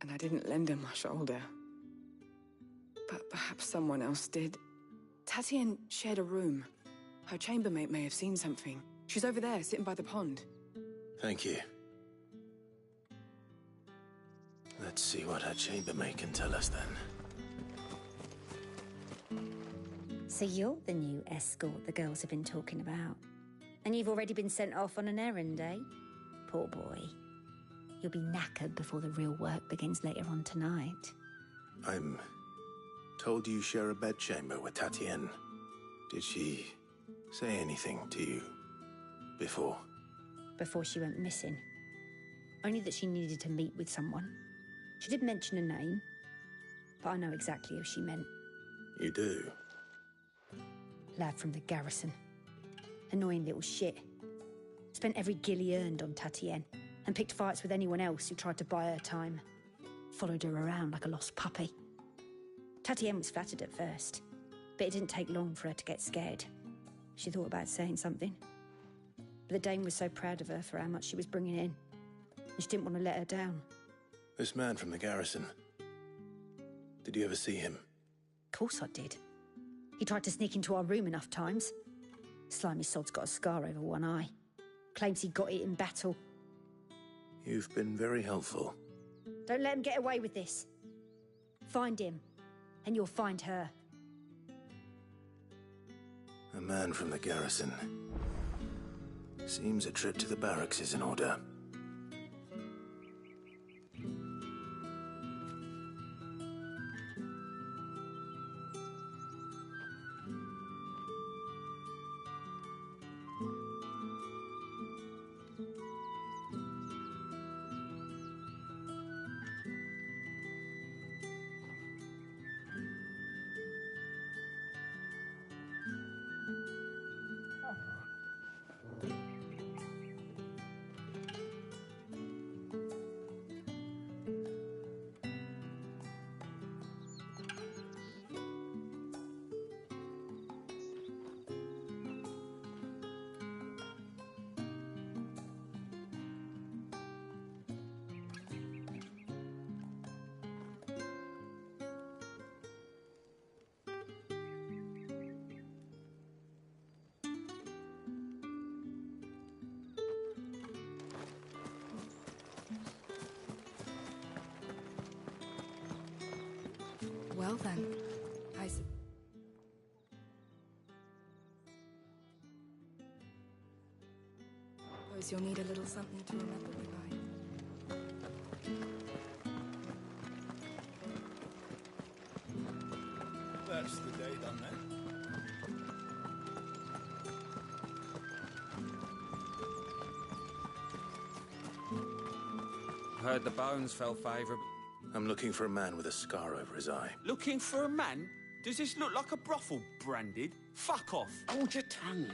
S11: And I didn't lend her my shoulder. But perhaps someone else did. Tatienne shared a room. Her chambermaid may have seen something. She's over there, sitting by the pond.
S4: Thank you. Let's see what her chambermaid can tell us then.
S13: So you're the new escort the girls have been talking about. And you've already been sent off on an errand, eh? Poor boy. You'll be knackered before the real work begins later on tonight.
S4: I'm told you share a bedchamber with Tatienne. Did she say anything to you before?
S13: Before she went missing. Only that she needed to meet with someone. She did mention a name, but I know exactly who she meant.
S4: You do?
S13: Lad from the garrison. Annoying little shit. Spent every guil he earned on Tatienne, and picked fights with anyone else who tried to buy her time. Followed her around like a lost puppy. Tatienne was flattered at first, but it didn't take long for her to get scared. She thought about saying something. But the Dame was so proud of her for how much she was bringing in, and she didn't want to let her down.
S4: This man from the garrison. Did you ever see him?
S13: Of course I did. He tried to sneak into our room enough times. Slimy sod's got a scar over one eye. Claims he got it in battle.
S12: You've been very helpful.
S13: Don't let him get away with this. Find him, and you'll find her.
S12: A man from the garrison. Seems a trip to the barracks is in order.
S6: Well then, suppose you'll need a little something to remember me by.
S8: That's the day done then.
S7: Heard the bones fell favourably.
S12: I'm looking for a man with a scar over his eye.
S7: Looking for a man? Does this look like a brothel branded? Fuck off.
S21: Hold your tongue.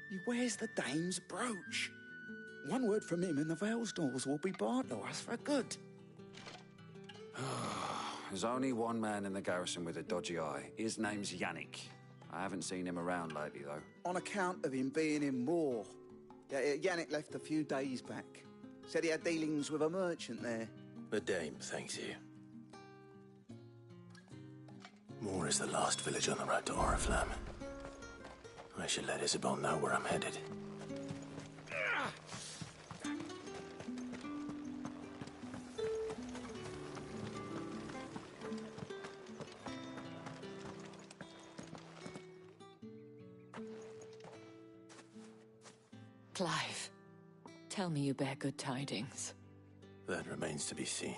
S21: He wears the dame's brooch. One word from him and the Vale's doors will be barred to us for good.
S7: There's only one man in the garrison with a dodgy eye. His name's Yannick. I haven't seen him around lately, though.
S1: On account of him being in Moor. Yannick left a few days back. Said he had dealings with a merchant there.
S12: The dame thanks you. Moor is the last village on the road to Oriflamme. I should let Isabel know where I'm headed.
S19: Clive, tell me you bear good tidings.
S12: That remains to be seen.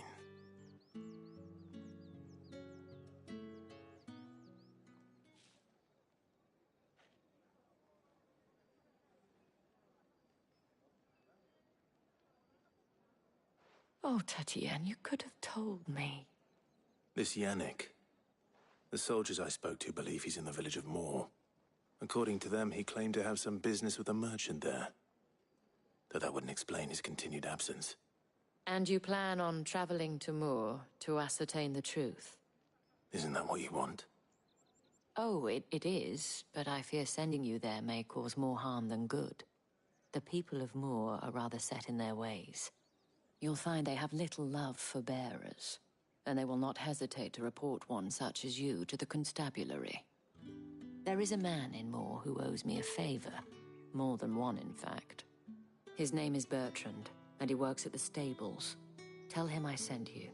S19: Oh, Tatienne, you could have told me.
S12: This Yannick. The soldiers I spoke to believe he's in the village of Moor. According to them, he claimed to have some business with a merchant there. Though that wouldn't explain his continued absence.
S19: And you plan on traveling to Moor to ascertain the truth?
S12: Isn't that what you want?
S19: Oh, it is, but I fear sending you there may cause more harm than good. The people of Moor are rather set in their ways. You'll find they have little love for bearers, and they will not hesitate to report one such as you to the constabulary. There is a man in Moor who owes me a favor. More than one, in fact. His name is Bertrand, and he works at the stables. Tell him I sent you.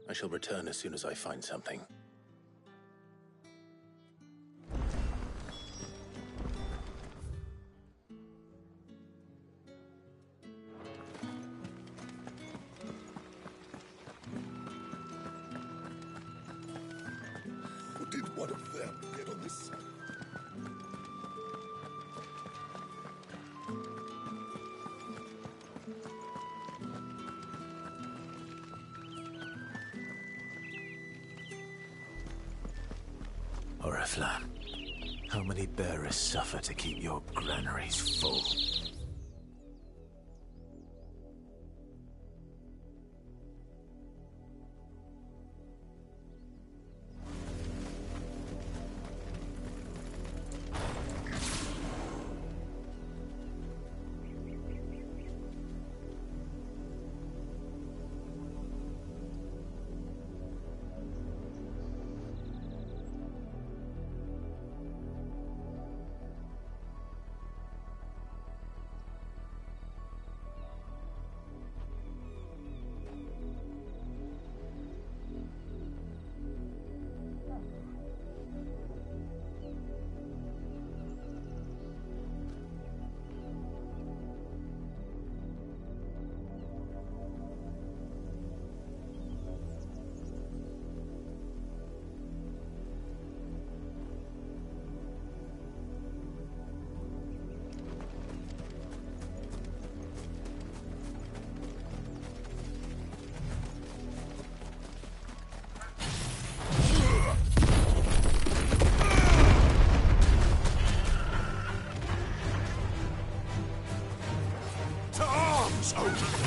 S12: I shall return as soon as I find something.
S21: How did one of them get on this side?
S12: Oriflamme, how many bearers suffer to keep your granaries full?
S10: battle's over.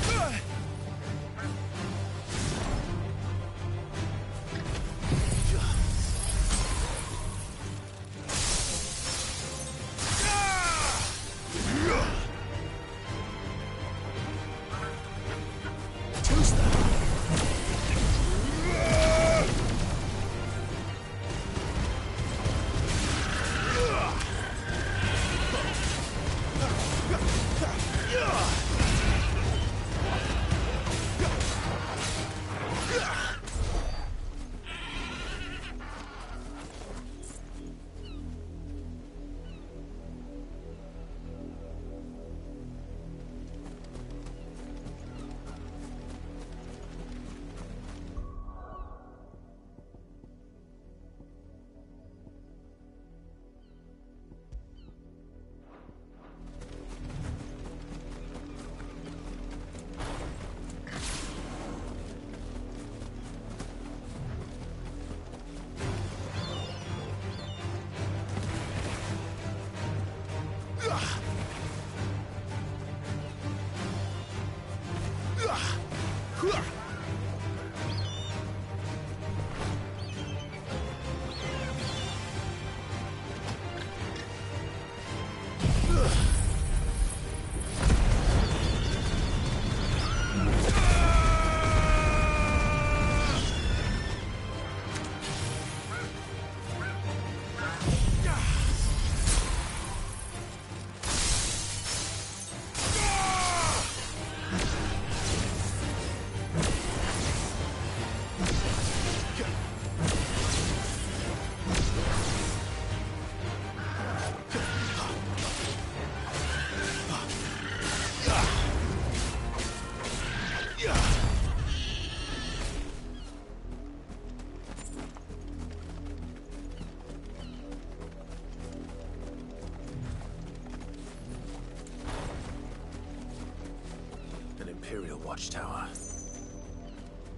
S12: Imperial watchtower.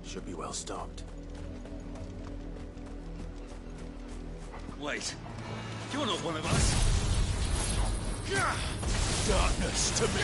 S12: Should be well stocked.
S10: Wait. You're not one of us. Darkness to me.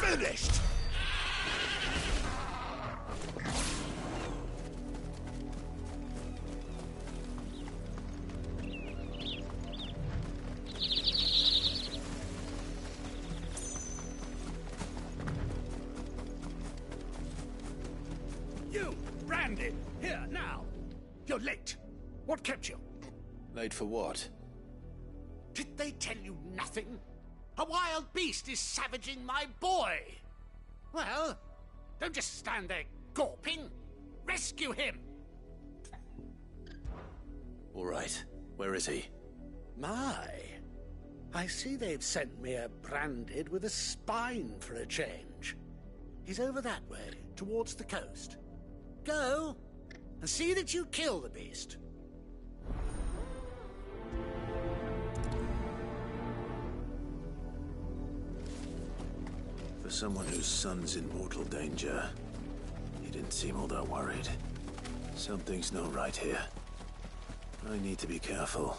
S10: Finished! You, Brandon, here, now. You're late. What kept you?
S12: Late for what?
S10: Did they tell you nothing? A wild beast is savaging my boy. Well, don't just stand there gawping. Rescue him.
S12: All right. Where is he?
S10: My. I see they've sent me a branded with a spine for a change. He's over that way, towards the coast. Go, and see that you kill the beast.
S12: For someone whose son's in mortal danger, he didn't seem all that worried. Something's not right here. I need to be careful.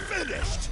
S10: Finished!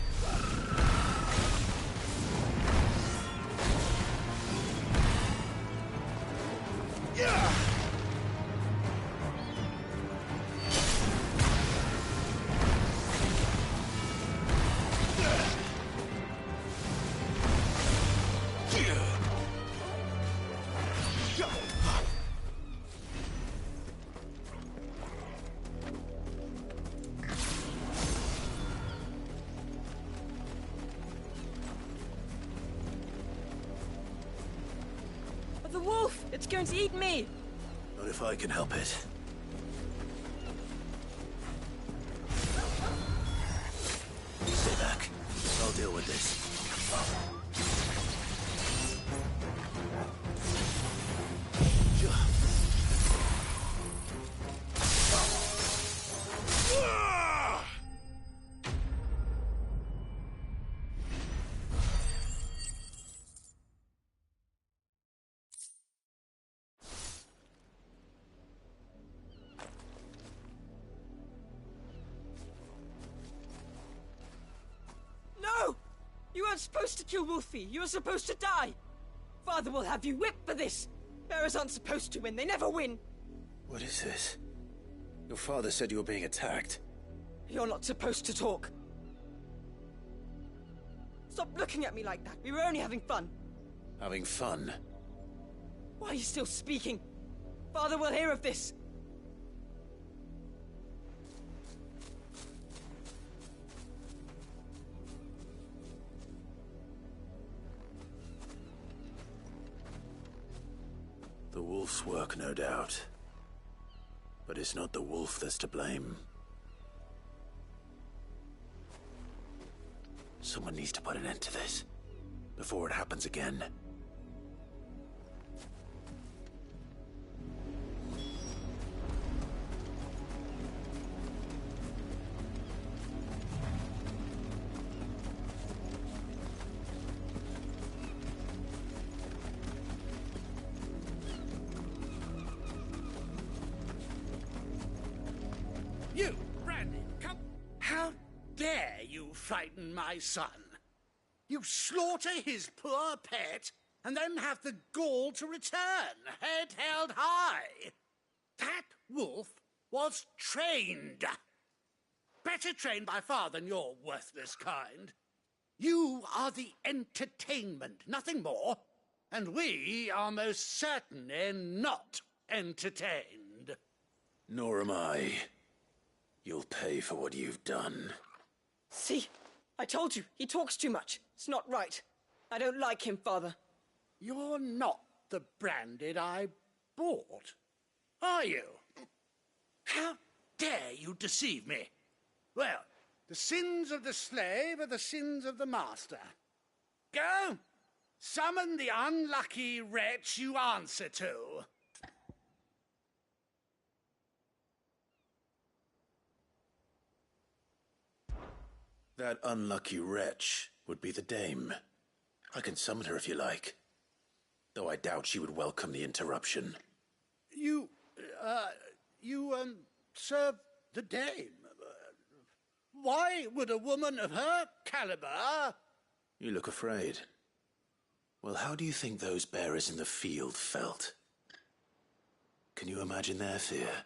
S6: The wolf! It's going to eat me!
S12: Not if I can help it. Stay back. I'll deal with this.
S6: No! You weren't supposed to kill Wolfie. You were supposed to die. Father will have you whipped for this. Bearers aren't supposed to win. They never win.
S12: What is this? Your father said you were being attacked.
S6: You're not supposed to talk. Stop looking at me like that. We were only having fun.
S12: Having fun?
S6: Why are you still speaking? Father will hear of this.
S12: The wolf's work, no doubt. But it's not the wolf that's to blame. Someone needs to put an end to this, before it happens again.
S10: You, Brandon, come. How dare you frighten my son? You slaughter his poor pet, and then have the gall to return, head held high. That wolf was trained. Better trained by far than your worthless kind. You are the entertainment, nothing more. And we are most certainly not entertained.
S4: Nor am I. You'll pay for what you've done.
S6: See? I told you, he talks too much. It's not right. I don't like him, Father.
S10: You're not the Branded I bought, are you? How dare you deceive me? Well, the sins of the slave are the sins of the master. Go! Summon the unlucky wretch you answer to.
S4: That unlucky wretch would be the dame. I can summon her if you like. Though I doubt she would welcome the interruption.
S10: You serve the dame. Why would a woman of her caliber...
S4: You look afraid. Well, how do you think those bearers in the field felt? Can you imagine their fear?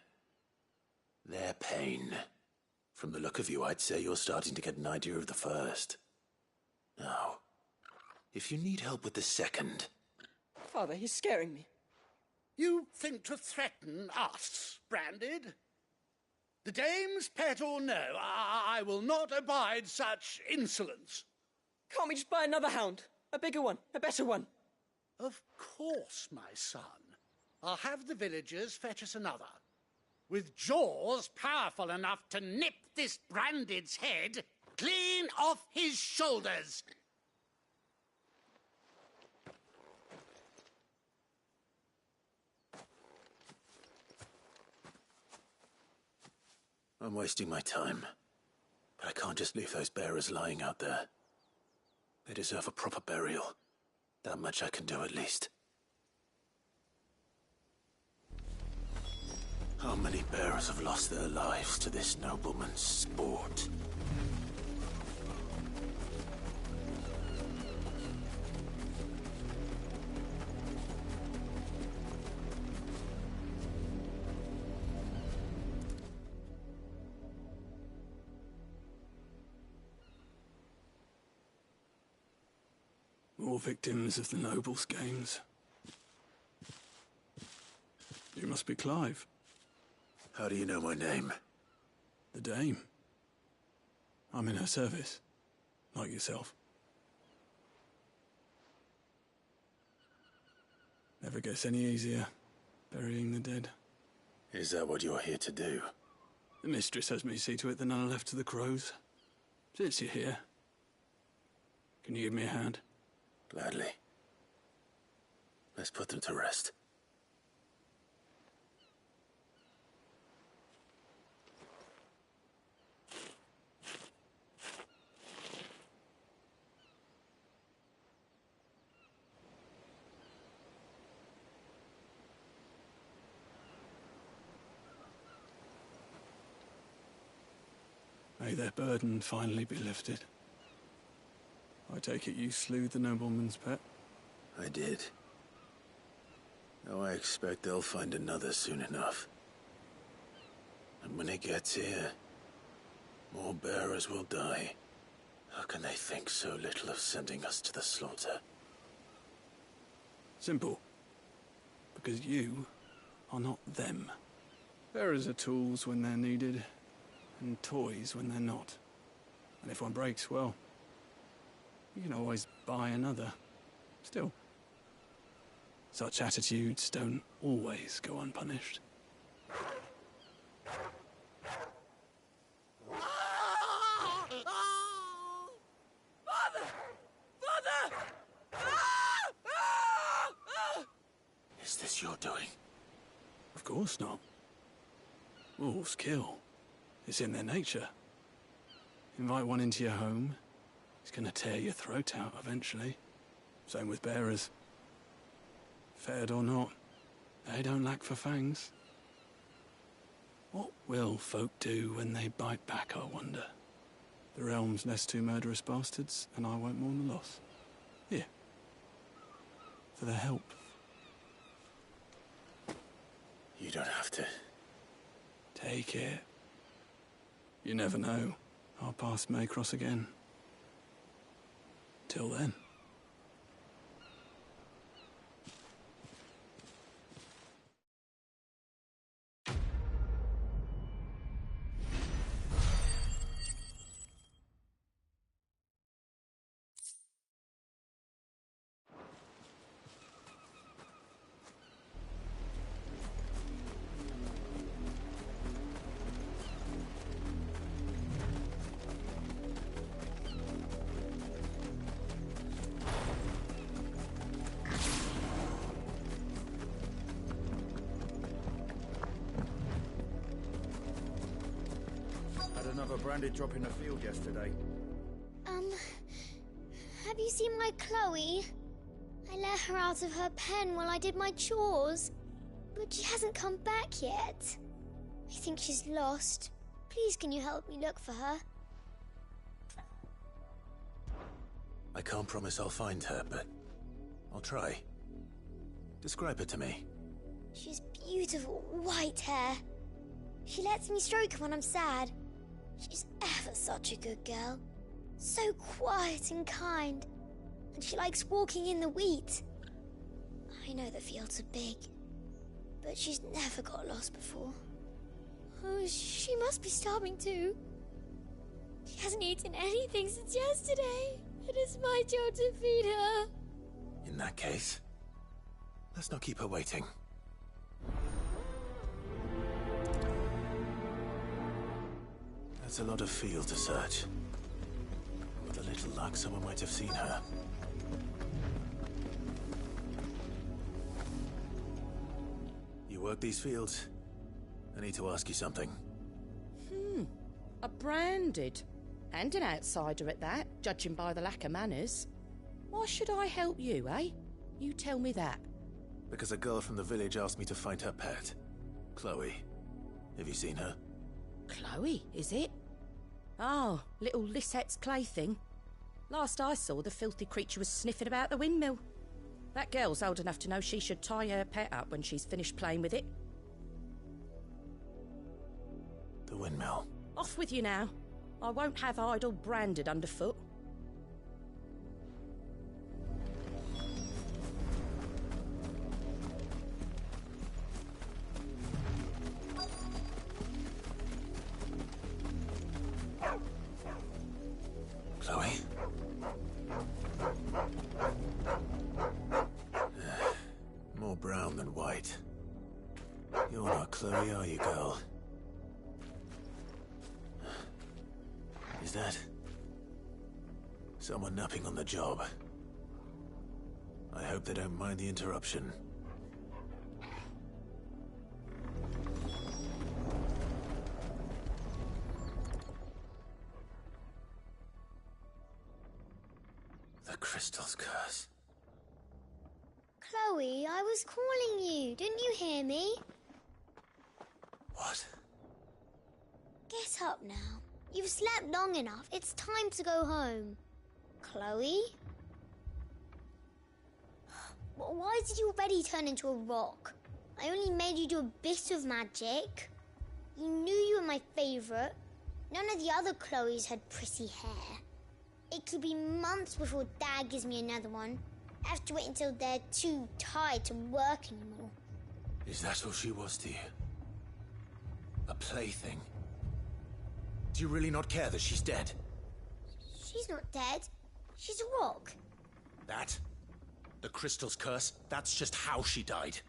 S4: Their pain? From the look of you, I'd say you're starting to get an idea of the first. Now, if you need help with the second...
S6: Father, he's scaring me.
S10: You think to threaten us, Branded? The dame's pet or no, I will not abide such insolence.
S6: Can't we just buy another hound? A bigger one, a better one.
S10: Of course, my son. I'll have the villagers fetch us another. With jaws powerful enough to nip this Branded's head clean off his shoulders.
S4: I'm wasting my time. But I can't just leave those bearers lying out there. They deserve a proper burial. That much I can do at least. How many bearers have lost their lives to this nobleman's sport?
S17: More victims of the nobles' games. You must be Clive.
S4: How do you know my name?
S17: The Dame. I'm in her service, like yourself. Never gets any easier, burying the dead.
S4: Is that what you're here to do?
S17: The mistress has me see to it that none are left to the crows. Since you're here, can you give me a hand?
S4: Gladly. Let's put them to rest.
S17: May their burden finally be lifted. I take it you slew the nobleman's pet?
S4: I did. Now I expect they'll find another soon enough. And when it gets here, more bearers will die. How can they think so little of sending us to the slaughter?
S17: Simple. Because you are not them. Bearers are tools when they're needed, and toys when they're not. And if one breaks, well, you can always buy another. Still, such attitudes don't always go unpunished.
S6: Father! Father!
S4: Is this your doing?
S17: Of course not. Wolves kill. It's in their nature. Invite one into your home, he's gonna tear your throat out eventually. Same with bearers. Fed or not, they don't lack for fangs. What will folk do when they bite back, I wonder? The realm's less two murderous bastards, and I won't mourn the loss. Here. For their help.
S12: You don't have to.
S17: Take it. You never know. Our paths may cross again. Till then.
S1: Another branded drop in the field yesterday.
S2: Have you seen my Chloe? I let her out of her pen while I did my chores, but she hasn't come back yet. I think she's lost. Please, can you help me look for her?
S12: I can't promise I'll find her, but I'll try. Describe her to me.
S2: She's beautiful white hair. She lets me stroke her when I'm sad. She's ever such a good girl. So quiet and kind. And she likes walking in the wheat. I know the fields are big, but she's never got lost before. Oh, she must be starving too. She hasn't eaten anything since yesterday. It is my job to feed her.
S12: In that case, let's not keep her waiting. That's a lot of field to search. With a little luck, someone might have seen her. You work these fields? I need to ask you something.
S14: A branded. And an outsider at that, judging by the lack of manners. Why should I help you, eh? You tell me that.
S12: Because a girl from the village asked me to find her pet. Chloe. Have you seen her?
S14: Chloe, is it? Oh, little Lisette's plaything. Last I saw, the filthy creature was sniffing about the windmill. That girl's old enough to know she should tie her pet up when she's finished playing with it.
S12: The windmill.
S14: Off with you now. I won't have idle branded underfoot.
S12: Chloe? More brown than white. You're not Chloe, are you, girl? Is that someone napping on the job? I hope they don't mind the interruption. The crystal's curse.
S2: Chloe, I was calling you. Didn't you hear me?
S12: What?
S2: Get up now. You've slept long enough. It's time to go home. Chloe? Why did you already turn into a rock? I only made you do a bit of magic. You knew you were my favourite. None of the other Chloes had pretty hair. It could be months before Dad gives me another one. I have to wait until they're too tired to work anymore.
S12: Is that all she was to you? A plaything? Do you really not care that she's dead?
S2: She's not dead. She's a rock.
S12: That? The crystal's curse? That's just how she died.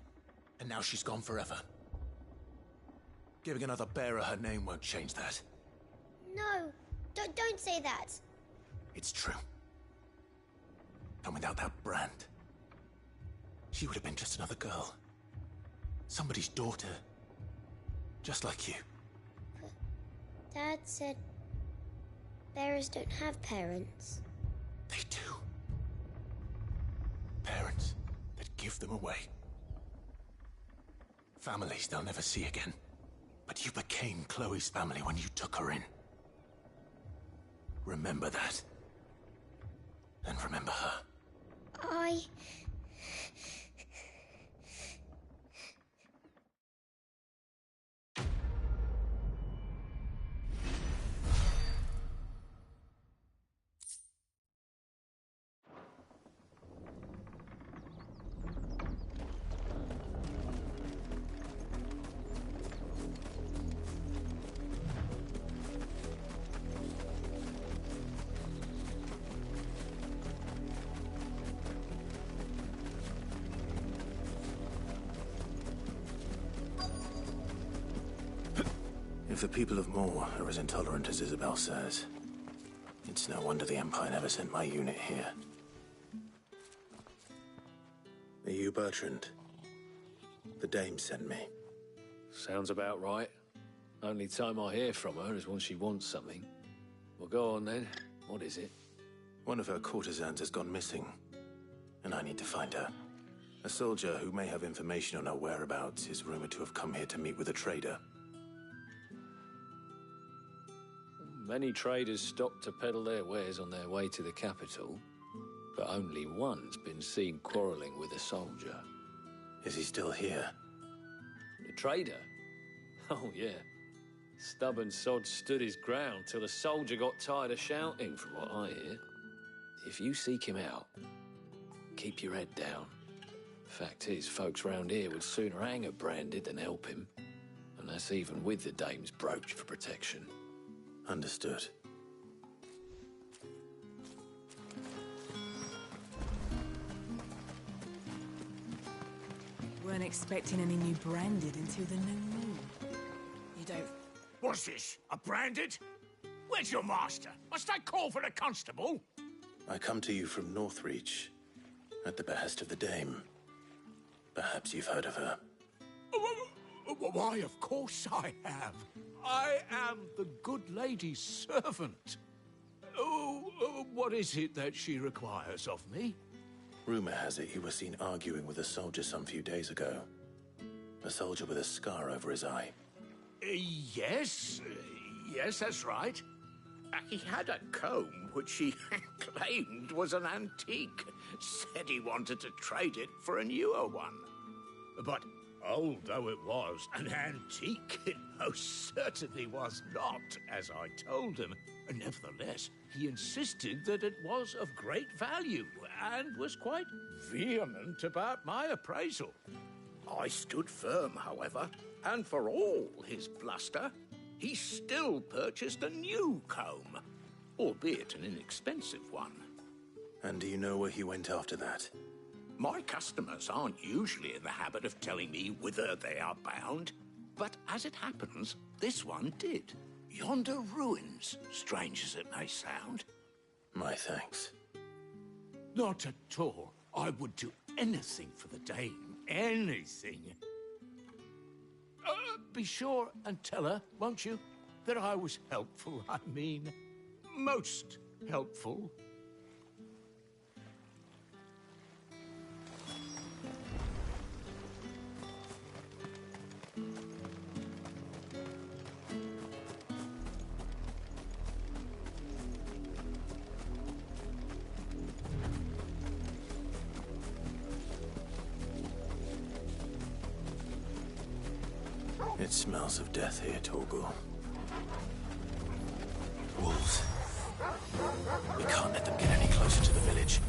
S12: And now she's gone forever. Giving another bearer her name won't change that.
S2: No, don't say that.
S12: It's true. And without that brand, she would have been just another girl. Somebody's daughter. Just like you.
S2: Dad said bearers don't have parents.
S12: They do. Parents that give them away. Families they'll never see again. But you became Chloe's family when you took her in. Remember that. And remember her. If the people of Moor are as intolerant as Isabel says, it's no wonder the Empire never sent my unit here. Are you Bertrand? The Dame sent me.
S9: Sounds about right. Only time I hear from her is when she wants something. Well, go on then. What is it?
S12: One of her courtesans has gone missing, and I need to find her. A soldier who may have information on her whereabouts is rumored to have come here to meet with a trader.
S9: Many traders stop to peddle their wares on their way to the capital, but only one's been seen quarrelling with a soldier.
S12: Is he still here?
S9: The trader? Oh, yeah. Stubborn sod stood his ground till the soldier got tired of shouting, from what I hear. If you seek him out, keep your head down. Fact is, folks round here would sooner hang a branded than help him. And that's even with the Dame's brooch for protection.
S12: Understood.
S11: Weren't expecting any new branded until the new moon.
S10: You don't...
S16: What's this? A branded? Where's your master? Must I call for the constable?
S12: I come to you from Northreach, at the behest of the Dame. Perhaps you've heard of her.
S16: Why, of course I have. I am the good lady's servant. What is it that she requires of me?
S12: Rumor has it you were seen arguing with a soldier some few days ago. A soldier with a scar over his eye.
S16: Yes, that's right. He had a comb which he claimed was an antique. Said he wanted to trade it for a newer one. But old though it was, an antique it most certainly was not, as I told him. Nevertheless, he insisted that it was of great value, and was quite vehement about my appraisal. I stood firm, however, and for all his bluster, he still purchased a new comb, albeit an inexpensive one.
S12: And do you know where he went after that?
S16: My customers aren't usually in the habit of telling me whither they are bound, but as it happens, this one did. Yonder ruins, strange as it may sound.
S12: My thanks.
S16: Not at all. I would do anything for the Dame. Anything. Be sure and tell her, won't you, that I was helpful. I mean, most helpful.
S12: It smells of death here, Torgal. Wolves. We can't let them get any closer to the village.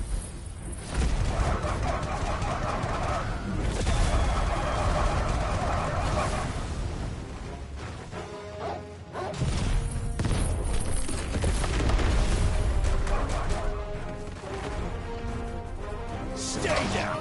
S16: Stay down!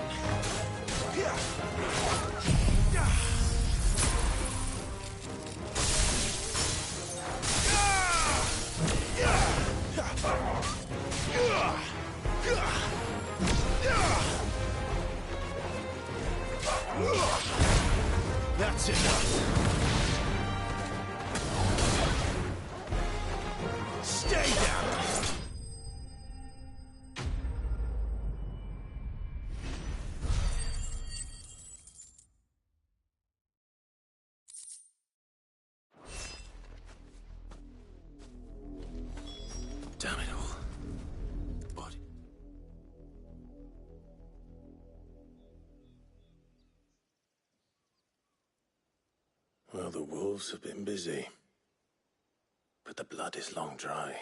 S12: the wolves have been busy. But the blood is long dry.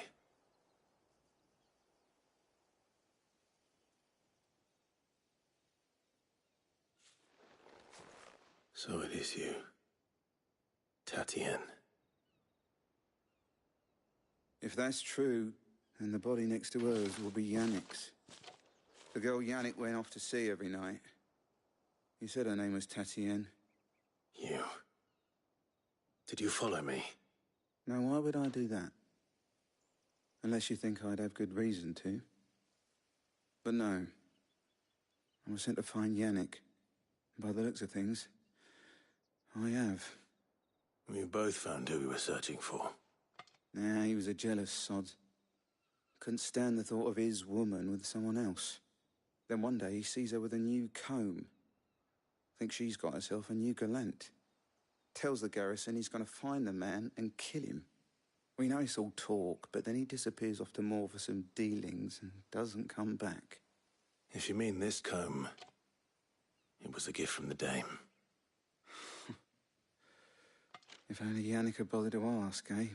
S12: So it is you, Tatien.
S1: If that's true, then the body next to hers will be Yannick's. The girl Yannick went off to sea every night. He said her name was Tatien.
S12: You... Did you follow me?
S1: Now, why would I do that? Unless you think I'd have good reason to. But no. I was sent to find Yannick. By the looks of things, I have.
S12: We both found who we were searching for.
S1: Nah, he was a jealous sod. Couldn't stand the thought of his woman with someone else. Then one day he sees her with a new comb. Thinks she's got herself a new gallant. Tells the garrison he's going to find the man and kill him. We know it's all talk, but then he disappears off to Moor for some dealings and doesn't come back.
S12: If you mean this comb, it was a gift from the Dame.
S1: If only Yannick had bothered to ask, eh?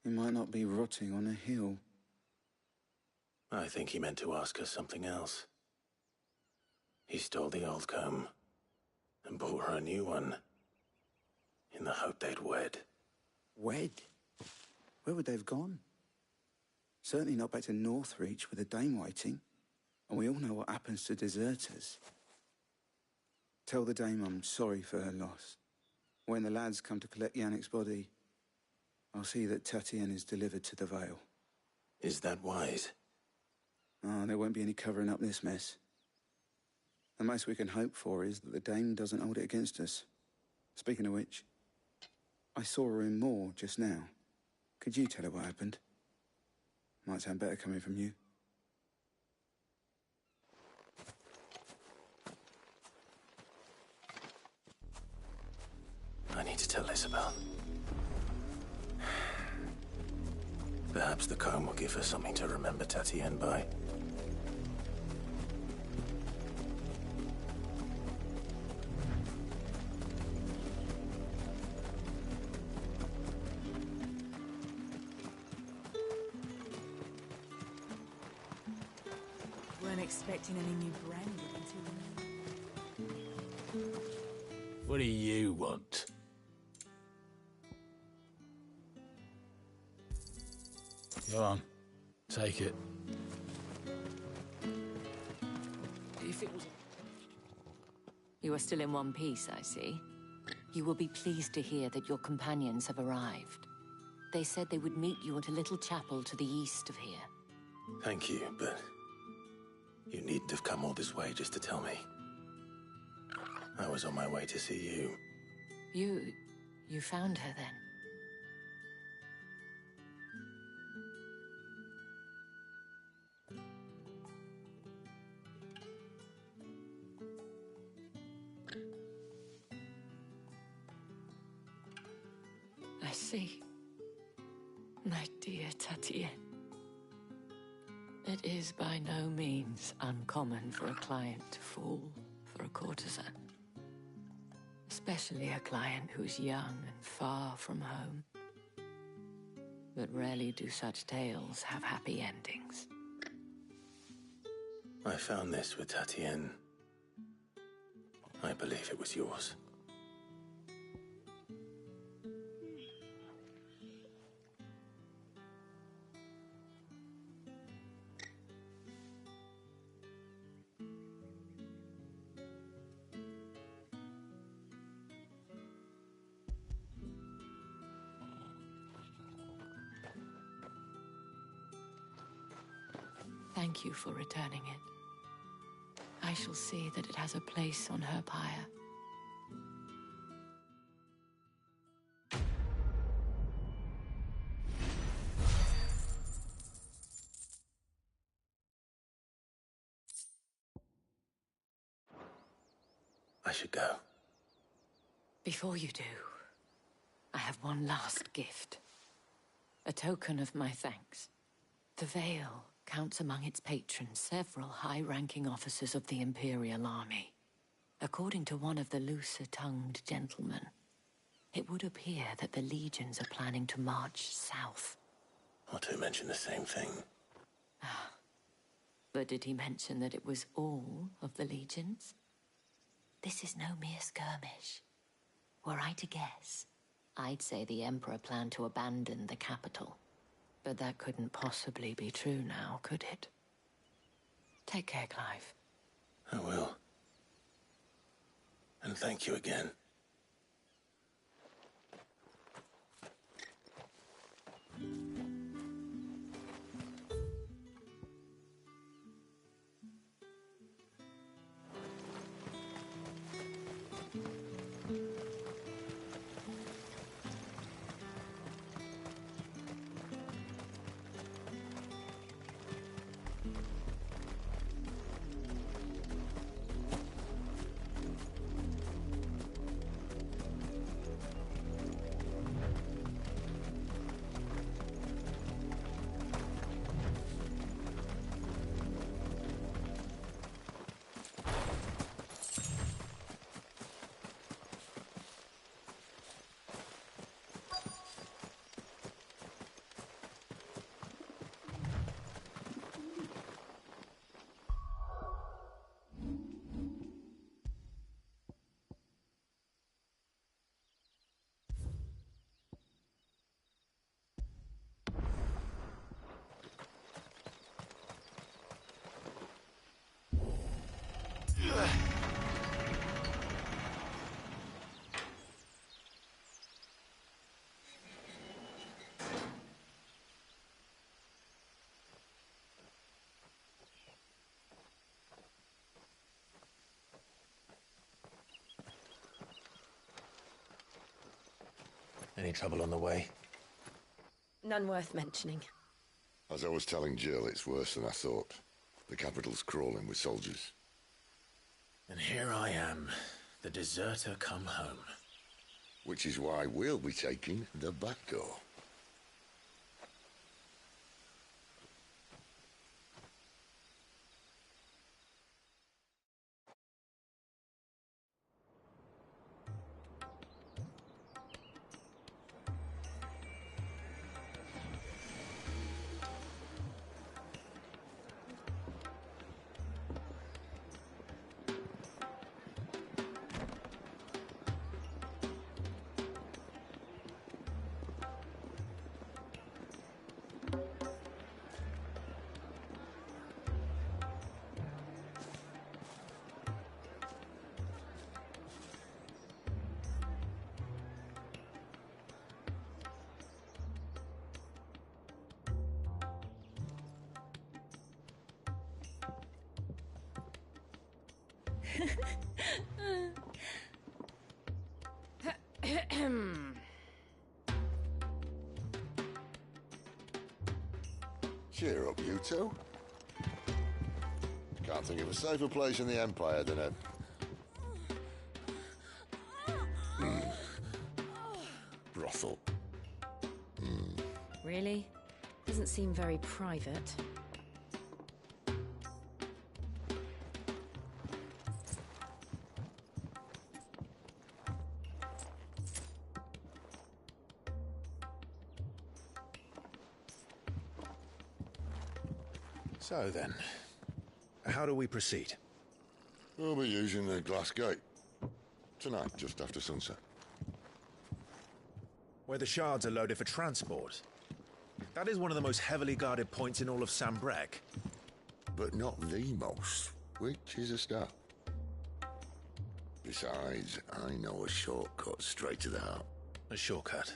S1: He might not be rotting on a hill.
S12: I think he meant to ask her something else. He stole the old comb and bought her a new one in the hope they'd wed.
S1: Wed? Where would they have gone? Certainly not back to Northreach with the Dame waiting. And we all know what happens to deserters. Tell the Dame I'm sorry for her loss. When the lads come to collect Yannick's body, I'll see that Tatien is delivered to the Vale.
S12: Is that wise?
S1: Oh, there won't be any covering up this mess. The most we can hope for is that the Dame doesn't hold it against us. Speaking of which, I saw her in Moor just now. Could you tell her what happened? Might sound better coming from you.
S12: I need to tell Isabel. Perhaps the comb will give her something to remember Tatien by.
S11: Weren't expecting any new brand until...
S16: What do you want?
S17: Go on. Take it.
S11: If it was...
S19: You are still in one piece, I see. You will be pleased to hear that your companions have arrived. They said they would meet you at a little chapel to the east of here.
S12: Thank you, but you needn't have come all this way just to tell me. I was on my way to see you.
S19: You found her then? I see. My dear Tatien. It is by no means uncommon for a client to fall for a courtesan. Especially a client who's young and far from home. But rarely do such tales have happy endings.
S12: I found this with Tatien. I believe it was yours.
S19: Thank you for returning it. I shall see that it has a place on her pyre.
S12: I should go.
S19: Before you do, I have one last gift. A token of my thanks. The Vale counts among its patrons several high-ranking officers of the Imperial Army. According to one of the looser-tongued gentlemen, it would appear that the legions are planning to march south.
S12: Otto mentioned the same thing.
S19: But did he mention that it was all of the legions? This is no mere skirmish. Were I to guess, I'd say the Emperor planned to abandon the capital. But that couldn't possibly be true now, could it? Take care, Clive.
S12: I will. And thank you again. Any trouble on the way?
S14: None worth mentioning.
S18: As I was telling Jill, it's worse than I thought. The capital's crawling with soldiers.
S12: And here I am, the deserter come home.
S18: Which is why we'll be taking the back door. Cheer up, you two. Can't think of a safer place in the Empire than a... brothel.
S13: Really? Doesn't seem very private.
S12: So then, how do we proceed?
S18: We'll be using the glass gate. Tonight, just after sunset.
S12: Where the shards are loaded for transport. That is one of the most heavily guarded points in all of Sanbreque.
S18: But not the most, which is a start. Besides, I know a shortcut straight to the heart.
S12: A shortcut?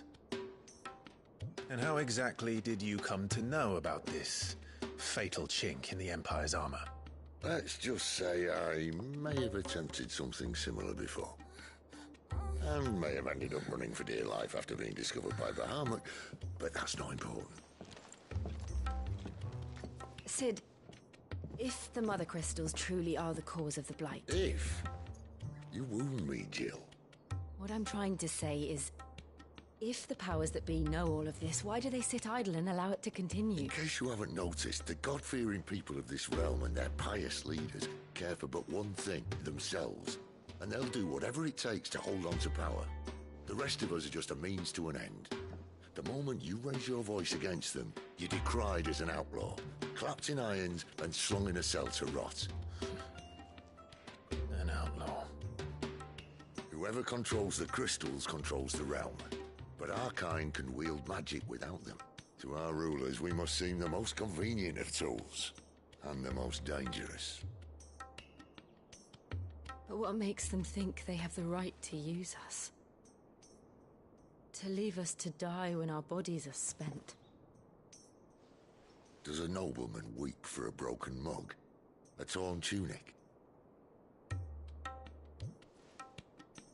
S12: And how exactly did you come to know about this fatal chink in the Empire's armor?
S18: Let's just say I may have attempted something similar before. And may have ended up running for dear life after being discovered by Bahamut, but that's not important.
S13: Sid, if the Mother Crystals truly are the cause of the Blight...
S18: If? You wound me, Jill.
S13: What I'm trying to say is, if the powers that be know all of this, why do they sit idle and allow it to continue?
S18: In case you haven't noticed, the God-fearing people of this realm and their pious leaders care for but one thing, themselves. And they'll do whatever it takes to hold on to power. The The rest of us are just a means to an end. The moment you raise your voice against them, you're decried as an outlaw, clapped in irons and slung in a cell to rot.
S12: An outlaw.
S18: Whoever controls the crystals controls the realm. But our kind can wield magic without them. To our rulers, we must seem the most convenient of tools. And the most dangerous.
S20: But what makes them think they have the right to use us? To leave us to die when our bodies are spent?
S18: Does a nobleman weep for a broken mug? A torn tunic?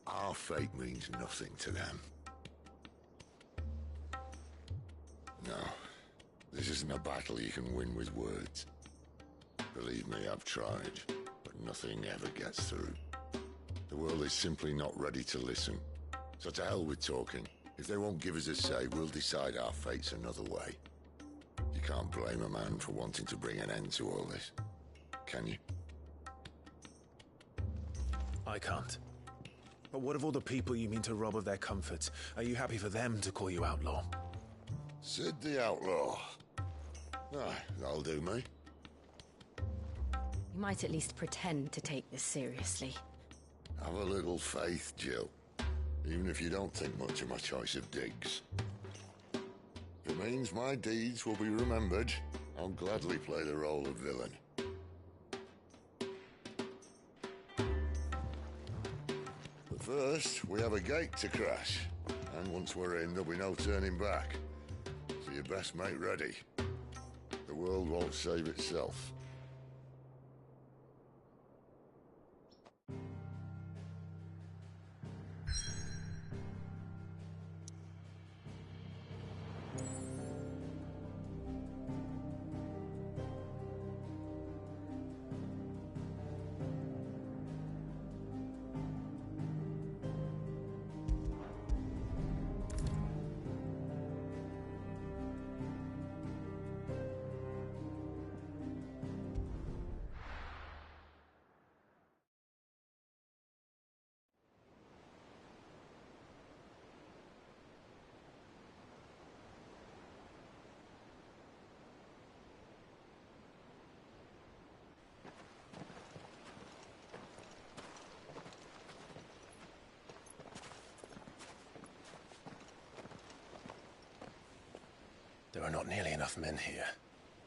S18: Our fate means nothing to them. No, this isn't a battle you can win with words. Believe me, I've tried, but nothing ever gets through. The world is simply not ready to listen. So to hell with talking. If they won't give us a say, we'll decide our fates another way. You can't blame a man for wanting to bring an end to all this, can you?
S12: I can't. But what of all the people you mean to rob of their comforts? Are you happy for them to call you outlaw?
S18: Sid the Outlaw. That'll do me.
S20: You might at least pretend to take this seriously.
S18: Have a little faith, Jill. Even if you don't think much of my choice of digs. If it means my deeds will be remembered, I'll gladly play the role of villain. But first, we have a gate to crash. And once we're in, there'll be no turning back. So you best make ready. The world won't save itself.
S12: There are not nearly enough men here.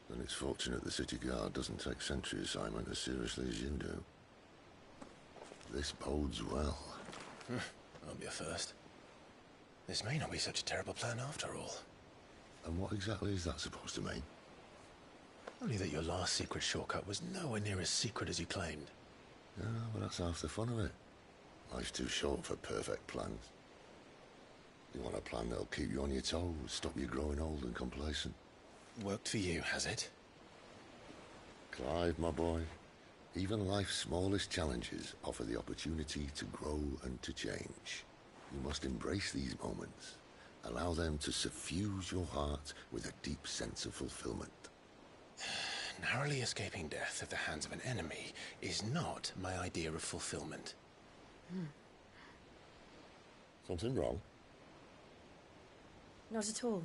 S18: Then it's fortunate the city guard doesn't take sentry assignment as seriously as you do. This bodes well.
S12: Won't be a first. This may not be such a terrible plan after all.
S18: And what exactly is that supposed to mean?
S12: Only that your last secret shortcut was nowhere near as secret as you claimed.
S18: Yeah, but that's half the fun of it. Life's too short for perfect plans. You want a plan that'll keep you on your toes, stop you growing old and complacent.
S12: Worked for you, has it?
S18: Clive, my boy, even life's smallest challenges offer the opportunity to grow and to change. You must embrace these moments. Allow them to suffuse your heart with a deep sense of fulfillment.
S12: Narrowly escaping death at the hands of an enemy is not my idea of fulfillment.
S18: Something wrong?
S20: Not at all.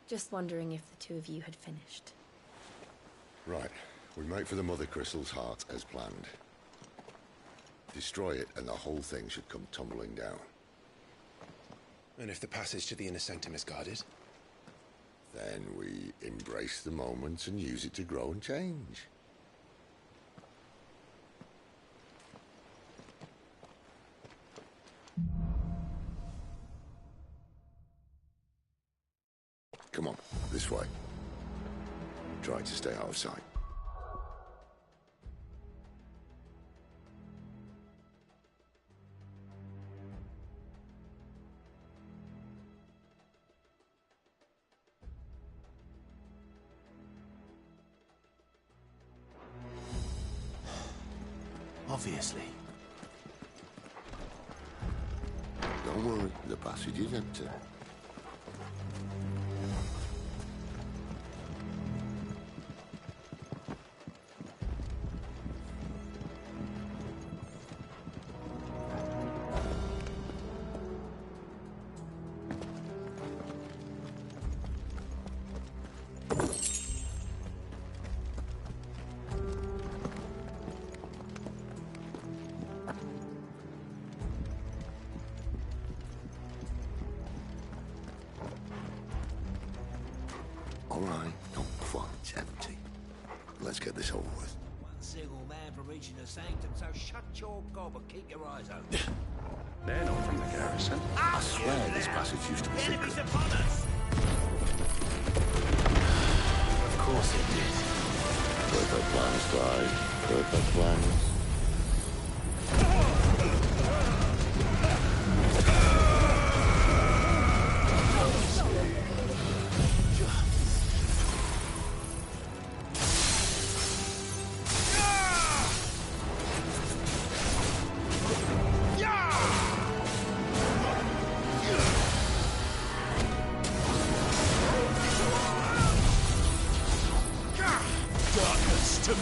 S20: Just wondering if the two of you had finished.
S18: Right. We make for the Mother Crystal's heart as planned. Destroy it and the whole thing should come tumbling down.
S12: And if the passage to the inner sanctum is guarded?
S18: Then we embrace the moment and use it to grow and change. Come on, this way. Try to stay out of sight.
S12: Obviously.
S18: Don't worry, the passage is empty. All right, not quite empty. Let's get this over with.
S16: One single man from reaching the sanctum, so shut your gob and keep your eyes open.
S4: They're not from the garrison. I swear this passage used to be secret.
S16: Enemies upon us!
S4: Of course it did.
S18: Perfect plans, Clive. Perfect plans.
S15: Darkness to me!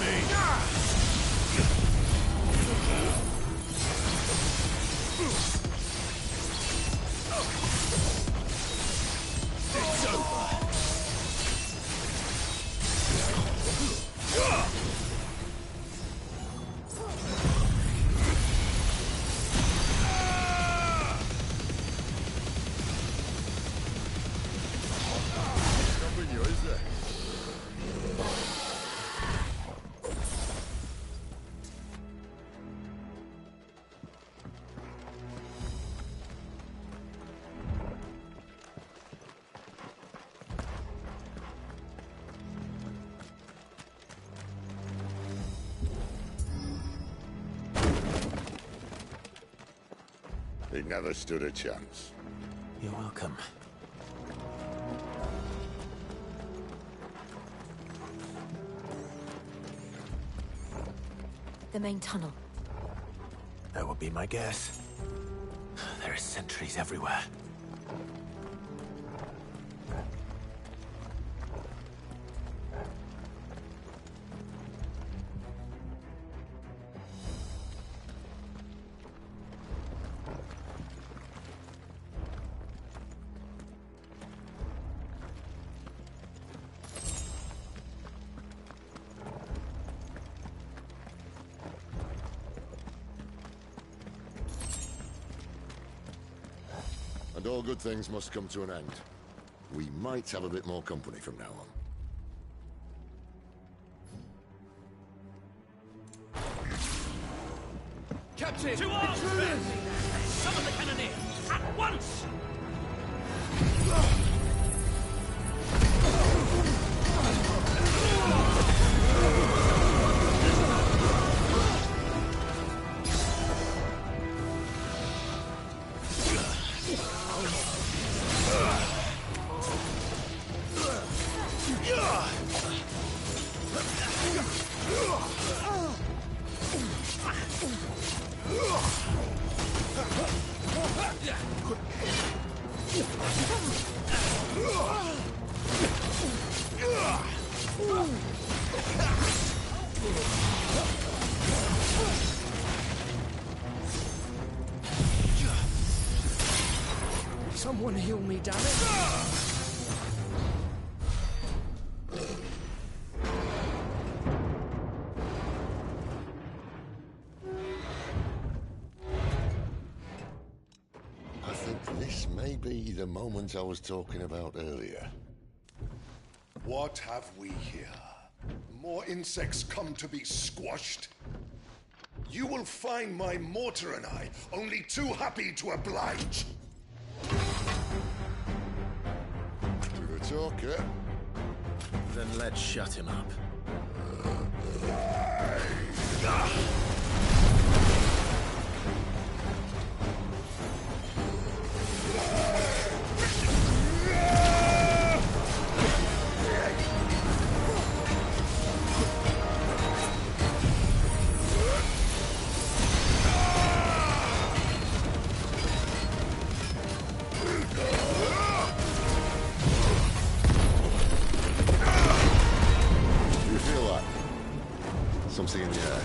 S15: It's over!
S18: Stopping you, is there? He never stood a chance.
S12: You're welcome.
S20: The main tunnel.
S12: That would be my guess. There are sentries everywhere.
S18: And all good things must come to an end. We might have a bit more company from now on.
S15: Captain!
S16: To arms, men! Summon the cannoneer! At once!
S6: Someone heal me, damn it!
S18: I think this may be the moment I was talking about earlier.
S5: What have we here? More insects come to be squashed? You will find my mortar and I only too happy to oblige.
S18: To the talker.
S12: Then let's shut him up.
S18: Do you feel that? Something in the air.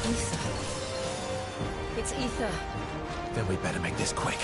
S20: Ether. It's ether.
S12: Then we better make this quick.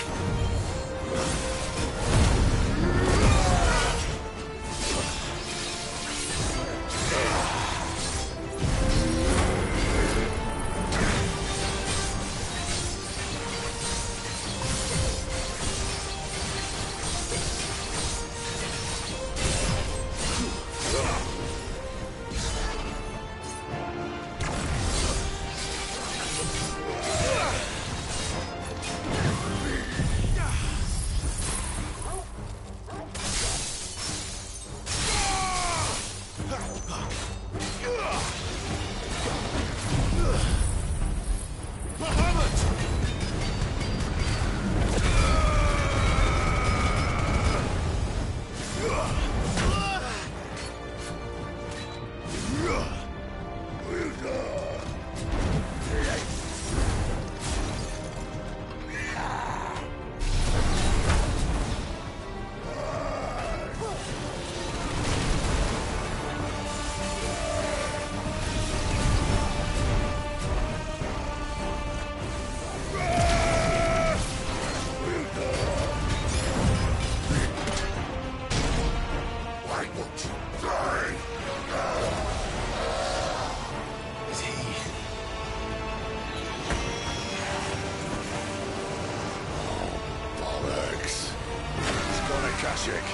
S18: Kashyyyk.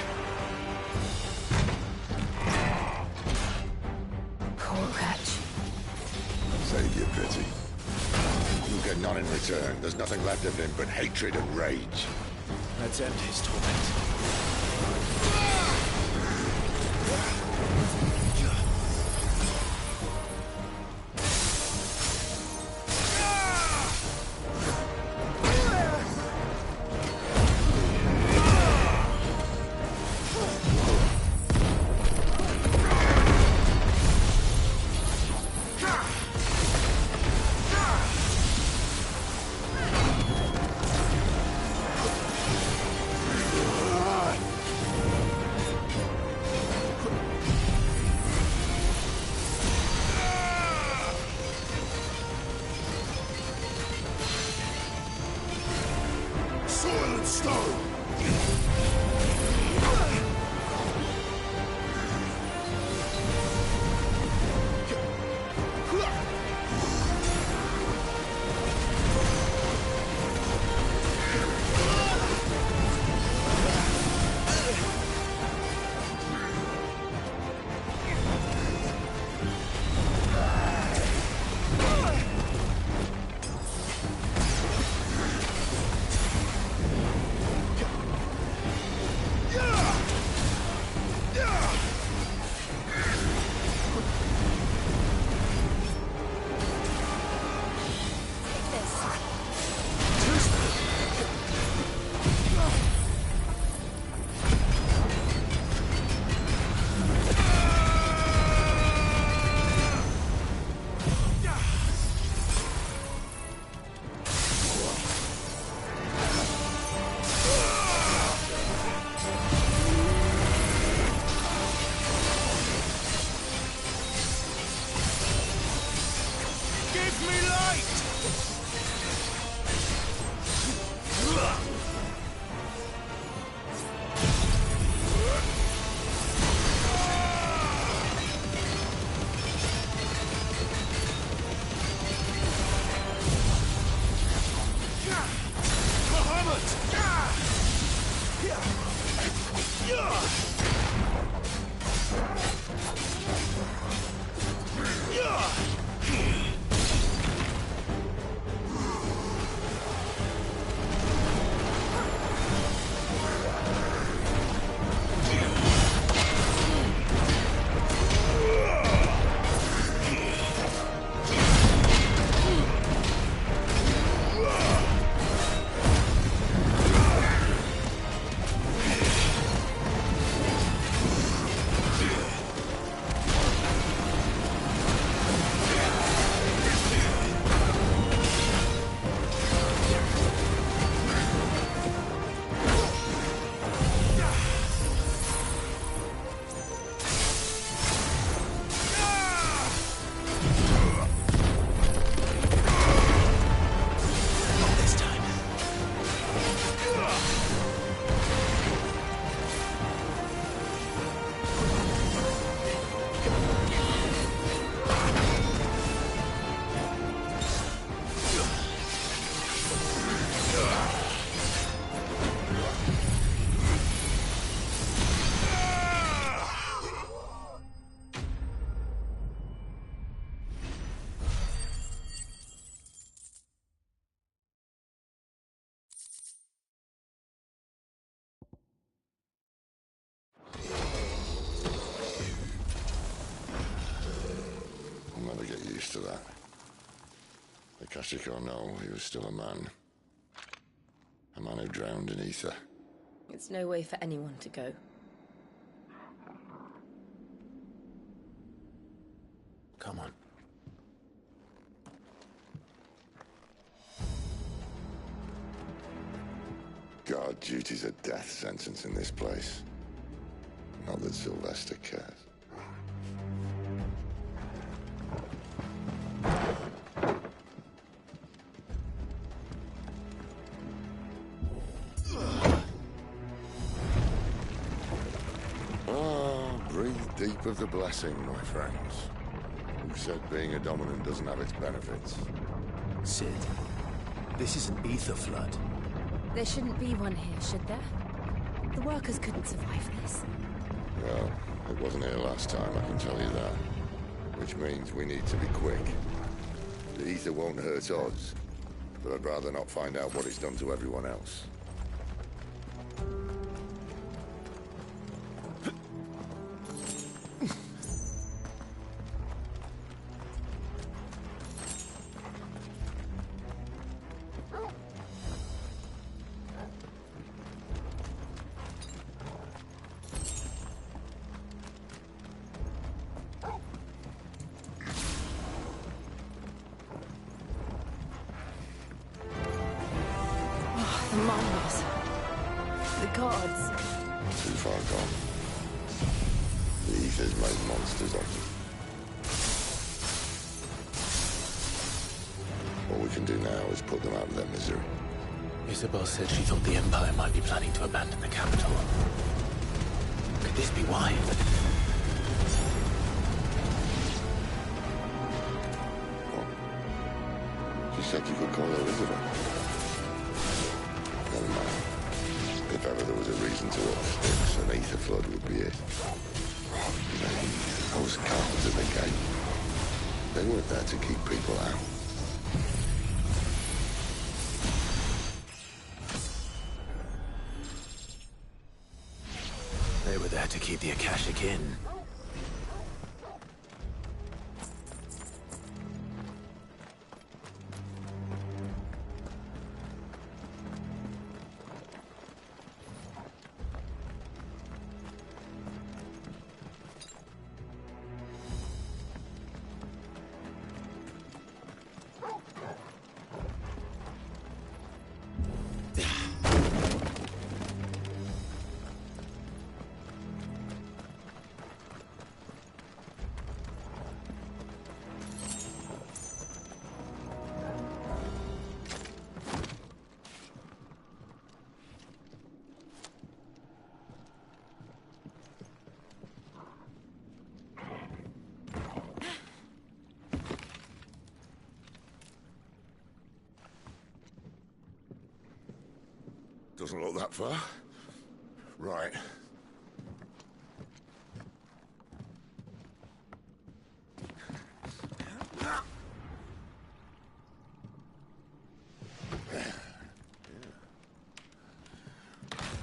S11: Poor wretch.
S18: Save your pity. You'll get none in return. There's nothing left of him but hatred and rage.
S4: Let's end his torment.
S18: To that. The Kashyyyk or no, he was still a man. A man who drowned in ether.
S20: It's no way for anyone to go.
S4: Come on.
S18: Guard duty's a death sentence in this place. Not that Sylvester cares. Deep of the blessing, my friends. Who said being a dominant doesn't have its benefits?
S4: Cid, this is an ether flood.
S20: There shouldn't be one here, should there? The workers couldn't survive this.
S18: Well, it wasn't here last time, I can tell you that. Which means we need to be quick. The ether won't hurt Oz, but I'd rather not find out what it's done to everyone else.
S20: The Mongols. The gods.
S18: Too far gone. The ether's made monsters of them. All we can do now is put them out of their misery.
S12: Isabel said she thought the Empire might be planning to abandon the capital. Could this be why?
S18: She said you could call her Isabel. Never mind. If ever there was a reason to up sticks, an ether flood would be it. Those guards at the gate. They weren't there to keep people out.
S12: They were there to keep the Akashic in.
S18: Doesn't look that far. Right.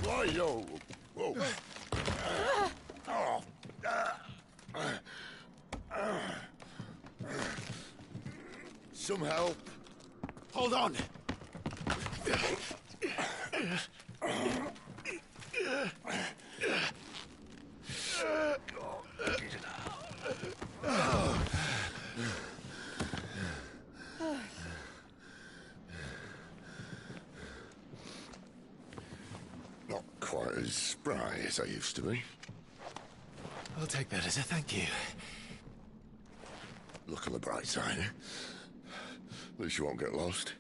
S18: Why, yo? Whoa. Some help.
S16: Hold on.
S18: Not quite as spry as I used to be.
S12: I'll take that as a thank you.
S18: Look on the bright side, eh? At least you won't get lost.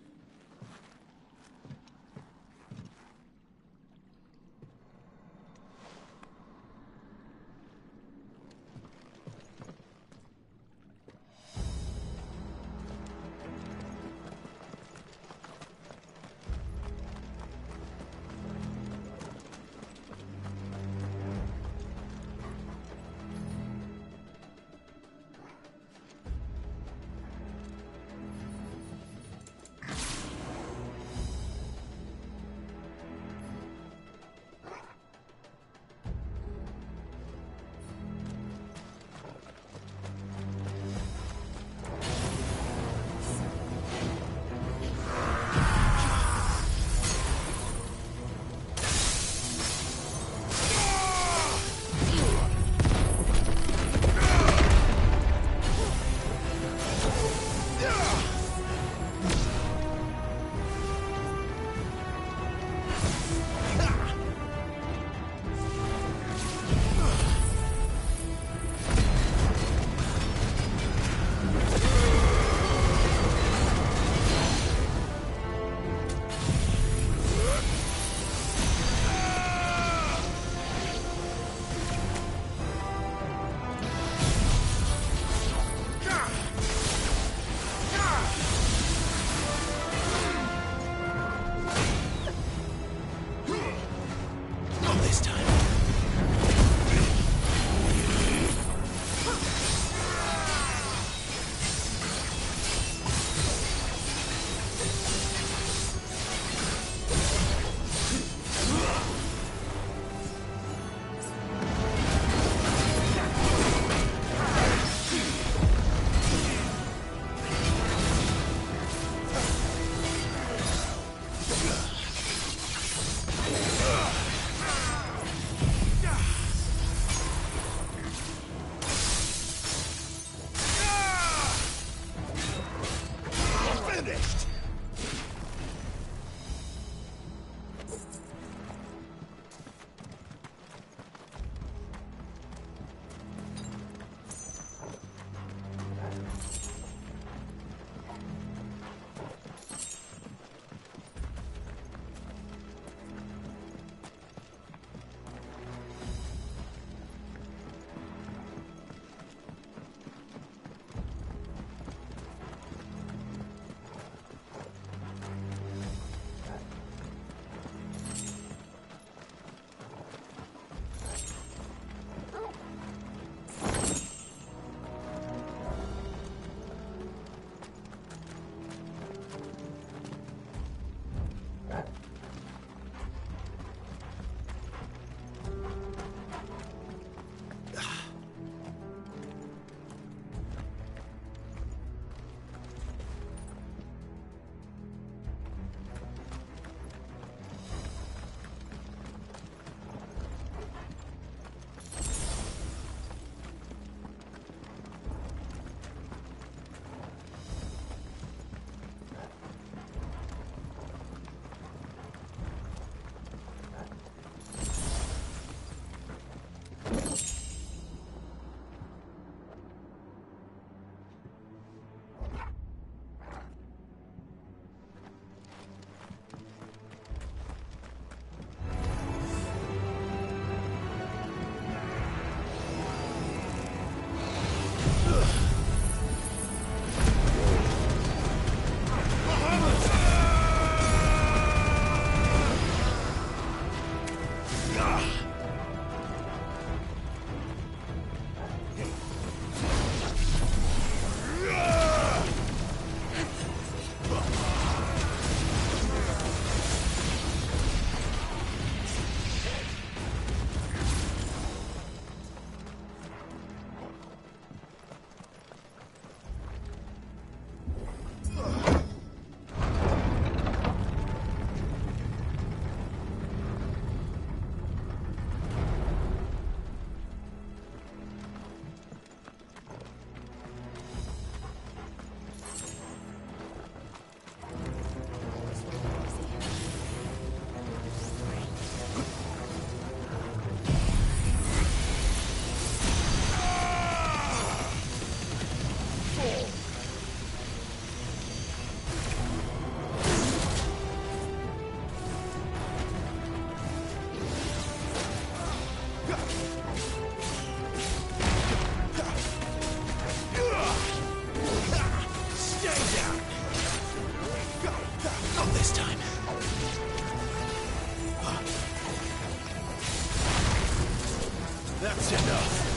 S15: That's enough.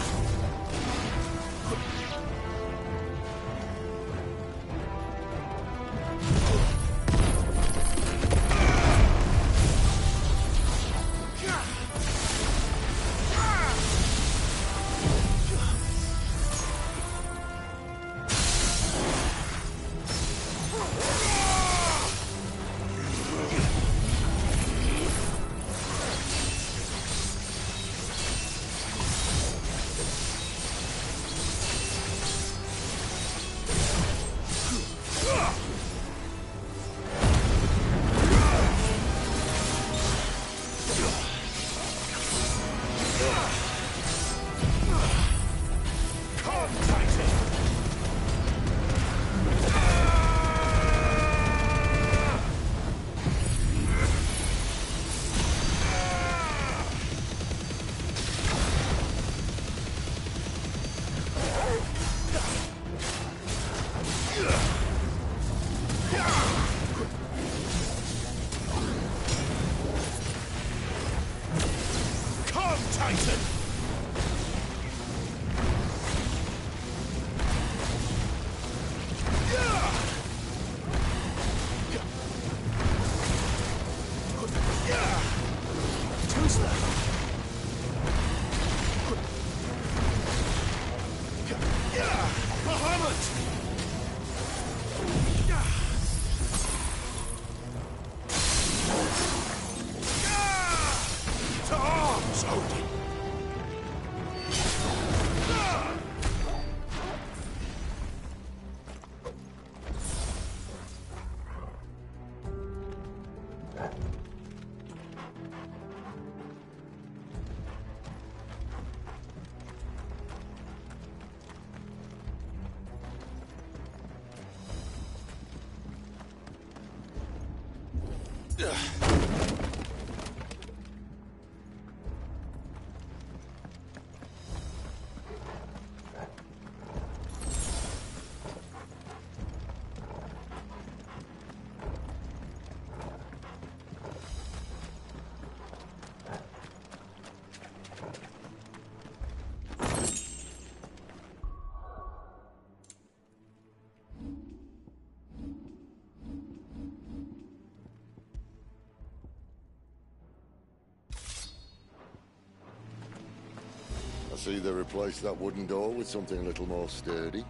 S18: see they replaced that wooden door with something a little more sturdy.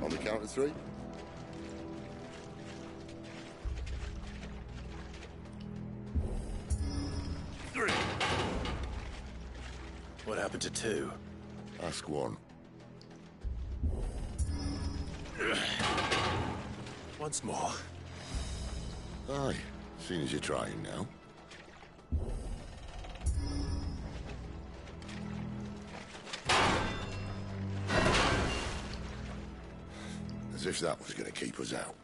S18: On the count of 3.
S12: What happened to 2?
S18: Ask 1.
S12: Once more.
S18: Aye, seeing as you're trying now. As if that was going to keep us out.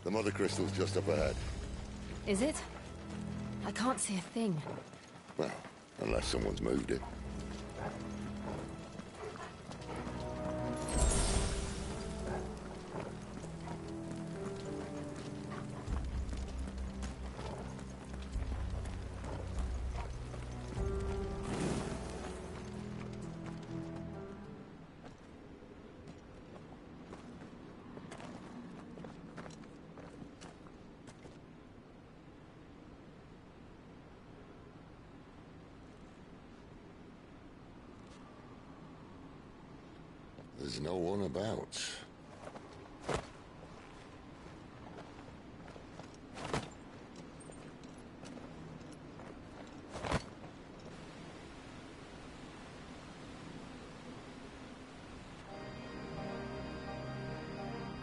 S18: The mother crystal's just up ahead.
S20: Is it? I can't see a thing.
S18: Well, unless someone's moved it. There's no one about.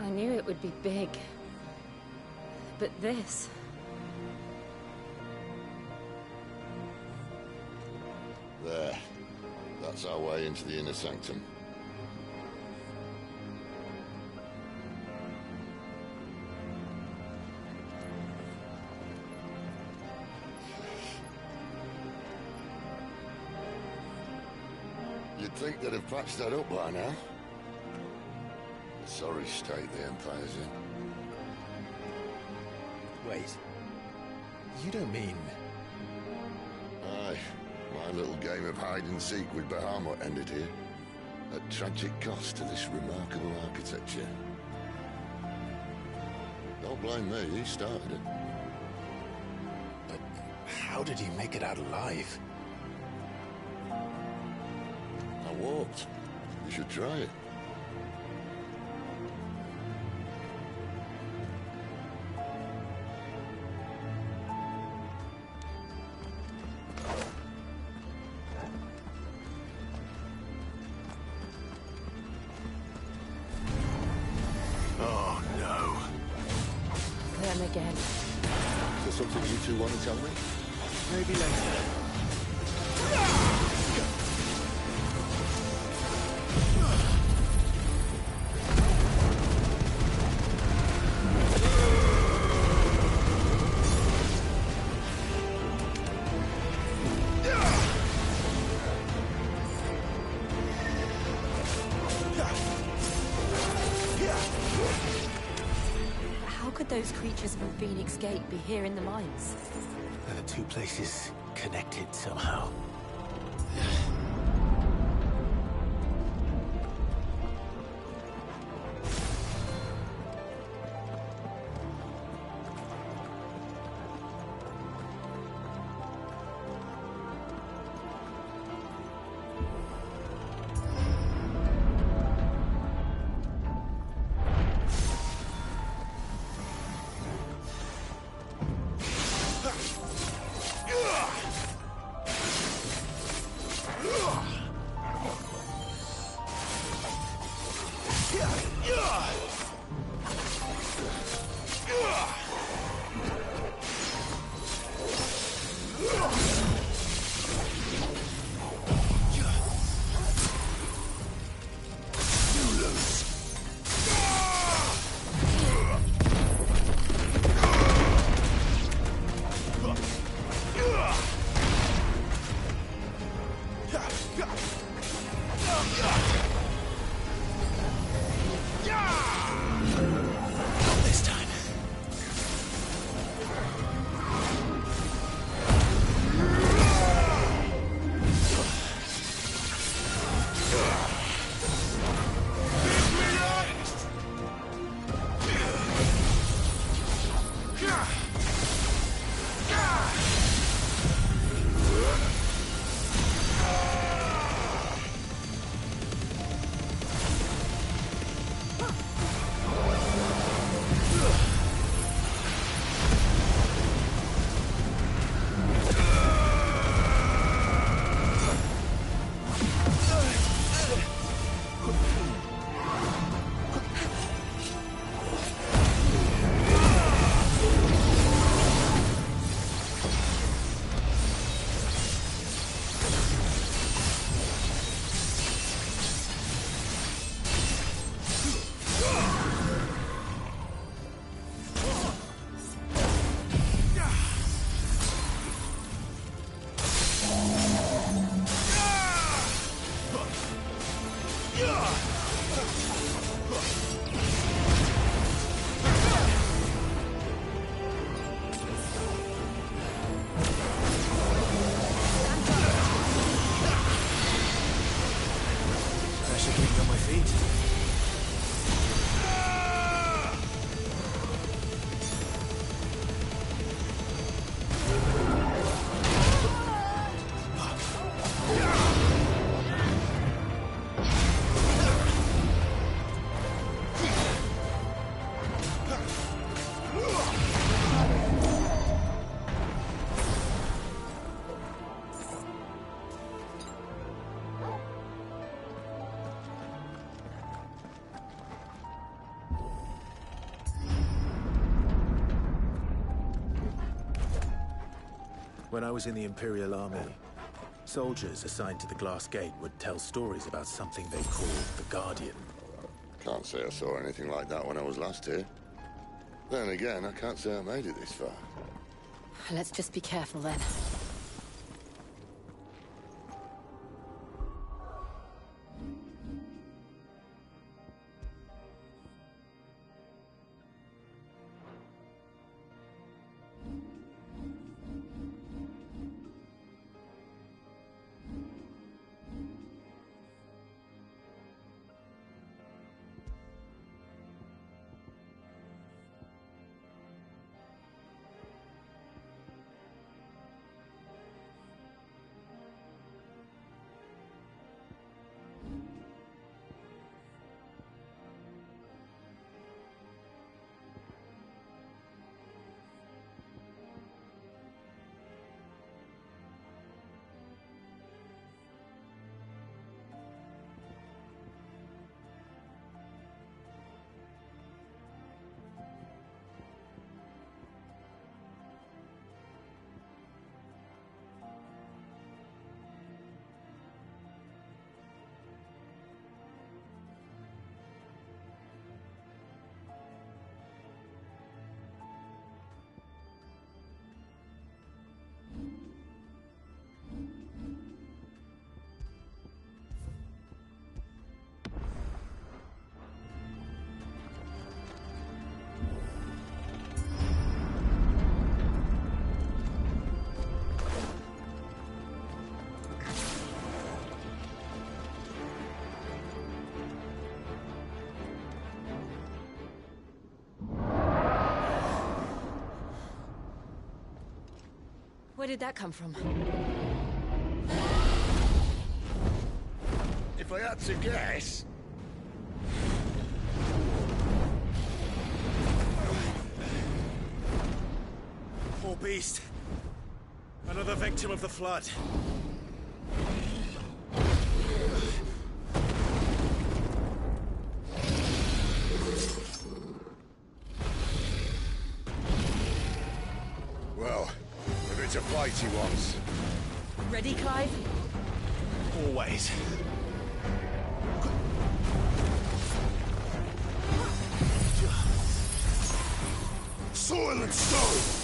S20: I knew it would be big. But this...
S18: There. That's our way into the inner sanctum. You'd think they'd have patched that up by now. Sorry state the Empire's in.
S21: Wait. You don't mean...
S18: Aye. My little game of hide-and-seek with Bahamut ended here. At tragic cost to this remarkable architecture. Don't blame me, he started it.
S21: But how did he make it out alive?
S18: I walked. You should try it.
S12: Oh, no.
S20: Them again.
S18: Is there something you two want to tell me?
S21: Maybe later.
S20: How could those creatures from Phoenix Gate be here in the mines?
S4: Are the two places connected somehow?
S5: Ugh!
S12: When I was in the Imperial Army, soldiers assigned to the Glass Gate would tell stories about something they called the Guardian.
S18: Can't say I saw anything like that when I was last here. Then again, I can't say I made it this far.
S20: Let's just be careful then. Where did that come from?
S18: If I had to guess...
S12: Poor beast. Another victim of the Flood.
S18: Well, if it's a fight he wants.
S20: Ready, Clive?
S12: Always.
S18: Soil and stone!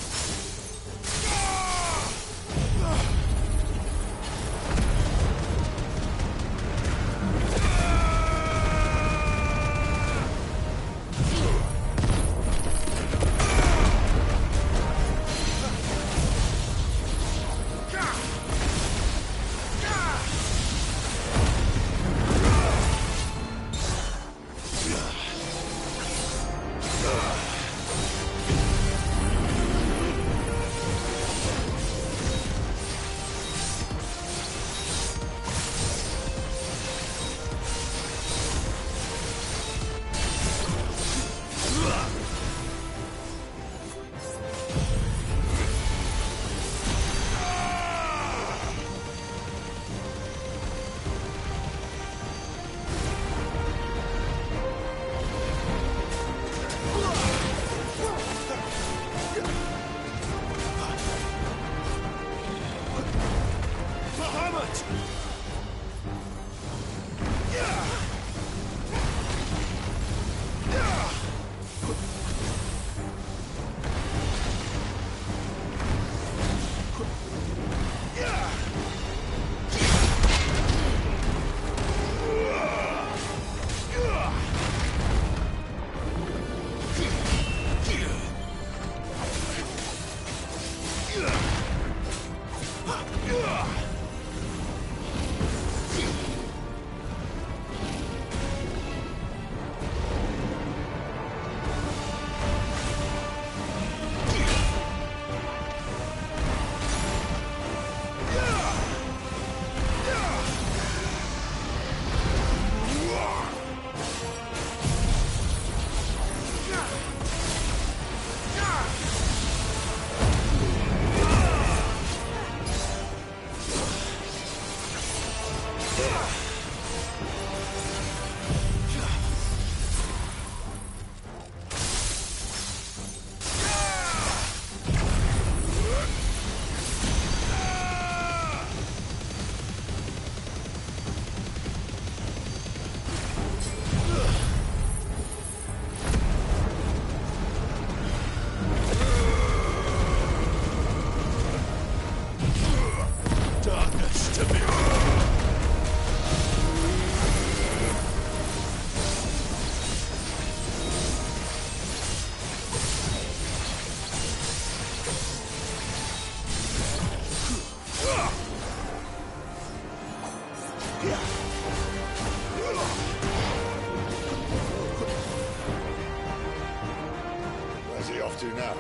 S18: Where's he off to now?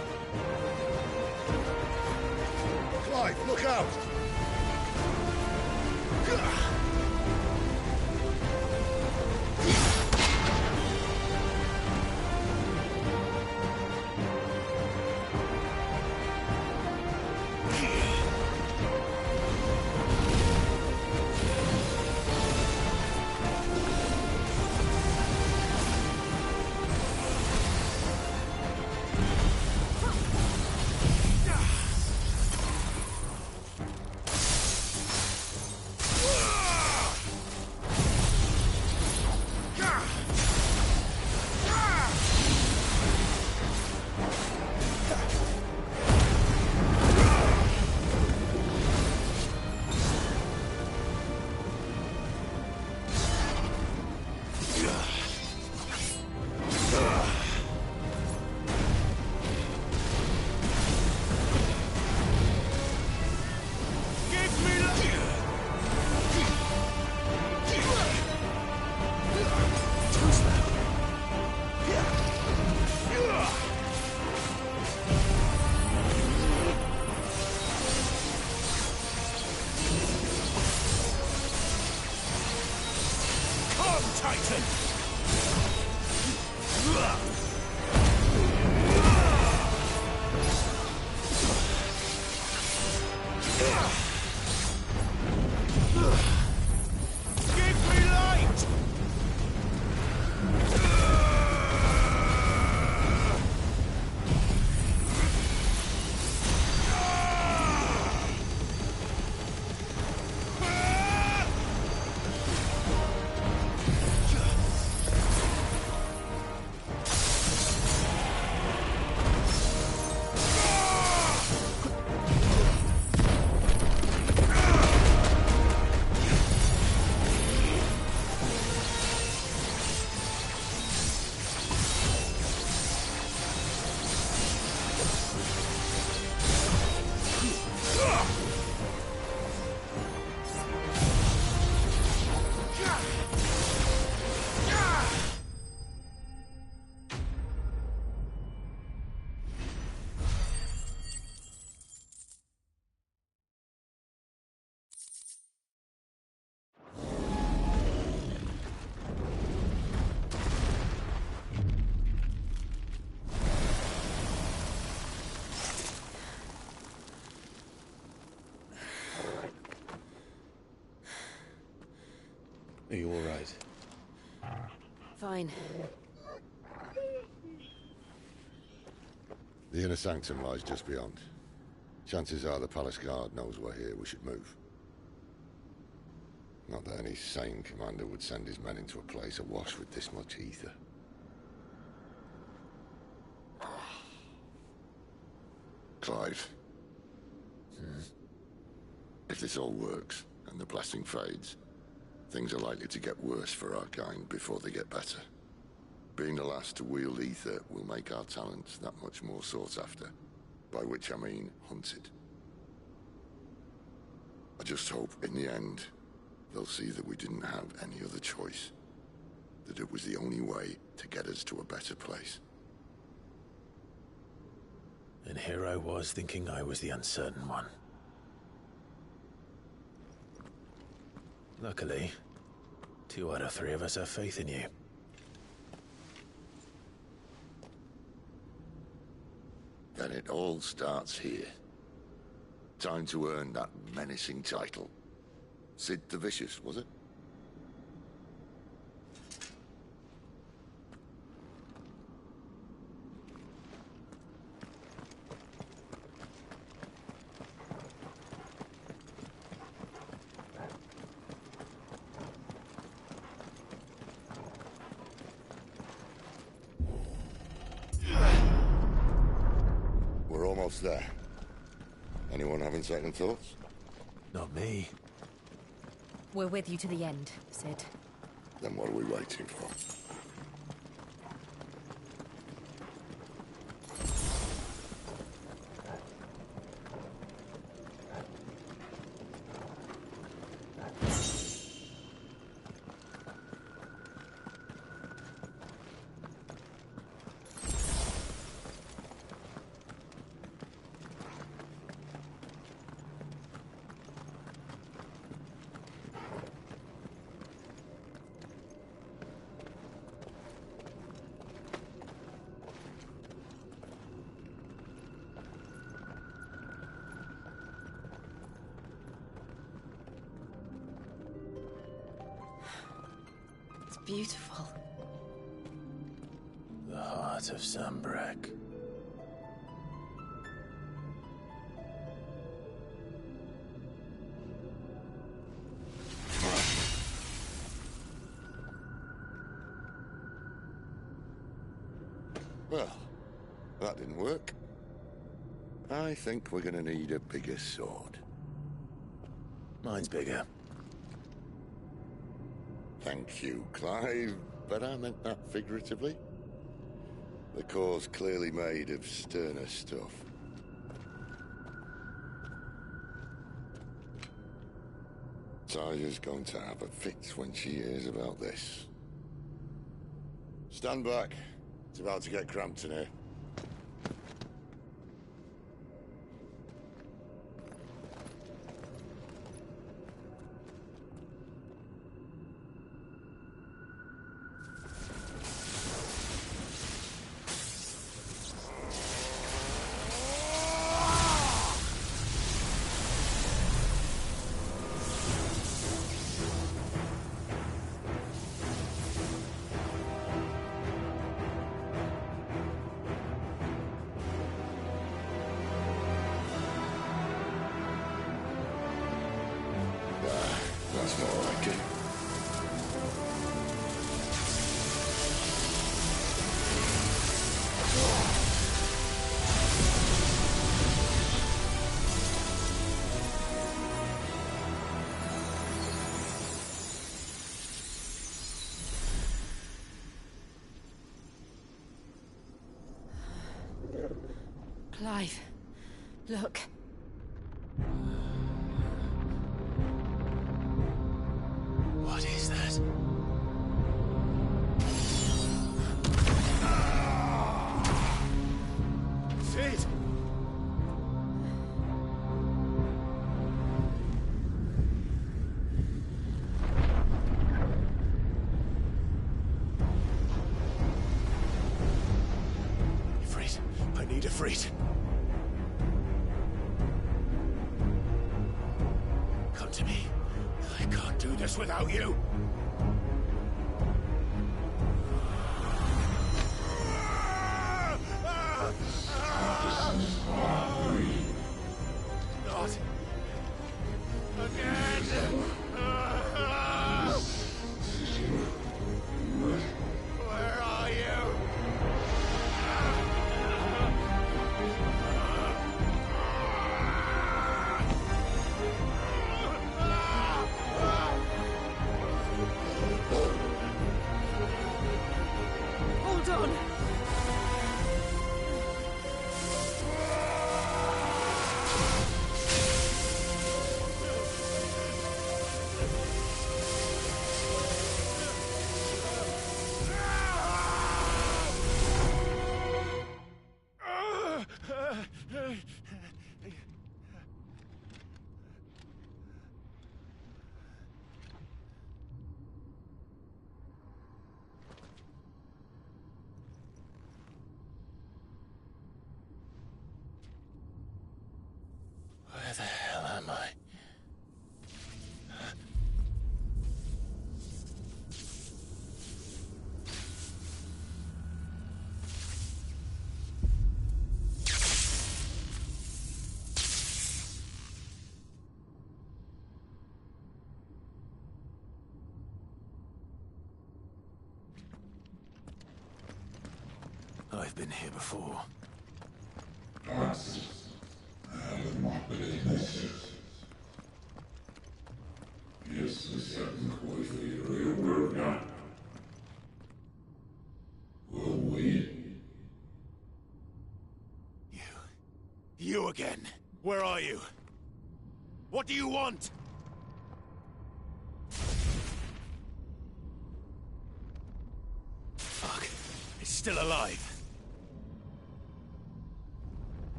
S18: Clive, look out!
S4: Are you all right?
S20: Fine.
S18: The inner sanctum lies just beyond. Chances are the palace guard knows we're here. We should move. Not that any sane commander would send his men into a place awash with this much ether. Clive. If this all works, and the blessing fades, things are likely to get worse for our kind before they get better. Being the last to wield ether will make our talents that much more sought after. By which I mean hunted. I just hope, in the end, they'll see that we didn't have any other choice. That it was the only way to get us to a better place.
S4: And here I was thinking I was the uncertain one. Luckily, 2 out of 3 of us have faith in you.
S18: Then it all starts here. Time to earn that menacing title. Sid the Vicious, was it? We're almost there. Anyone having second thoughts?
S4: Not me.
S20: We're with you to the end, Sid.
S18: Then what are we waiting for?
S20: beautiful.
S12: The heart of Sanbreque.
S18: Well, that didn't work. I think we're gonna need a bigger sword.
S12: Mine's bigger.
S18: Thank you, Clive, but I meant that figuratively. The core's clearly made of sterner stuff. Taya's going to have a fit when she hears about this. Stand back. It's about to get cramped in here.
S5: That's more like it.
S20: Clive, look.
S12: What is that?
S15: Sid!
S12: Ifrit, I need Ifrit. Come to me. I can't do this without you. Not again. Where are you?
S6: Hold on!
S12: Where the hell am I? I've been here before. You again. Where are you? What do you want? Fuck. It's still alive.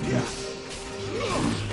S12: Yeah.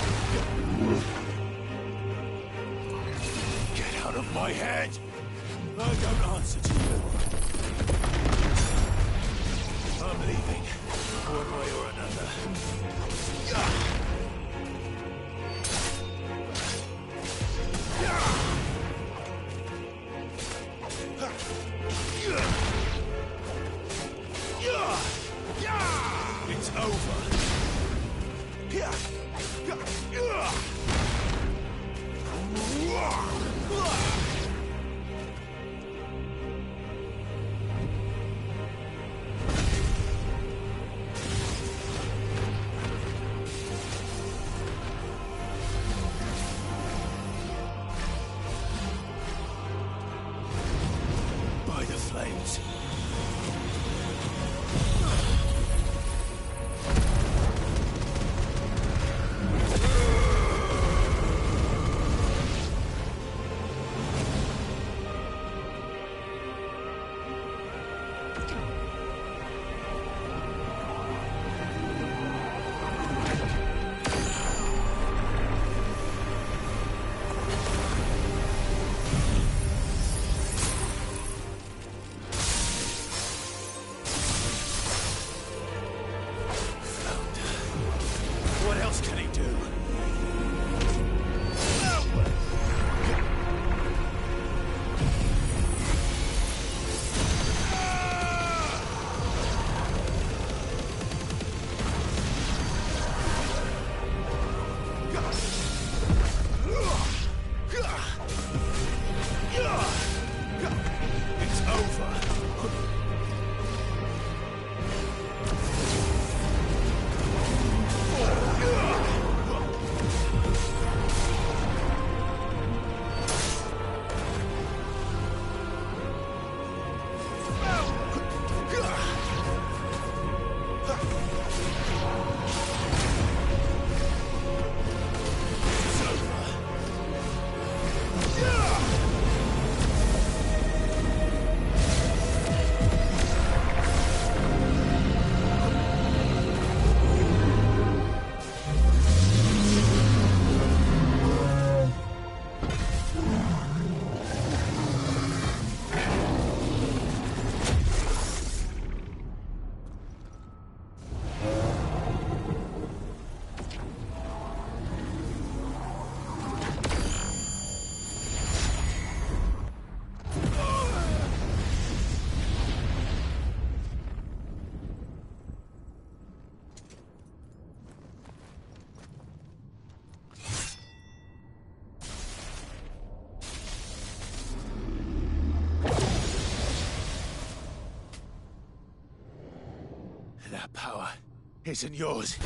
S15: That power isn't yours.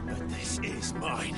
S15: But this is mine.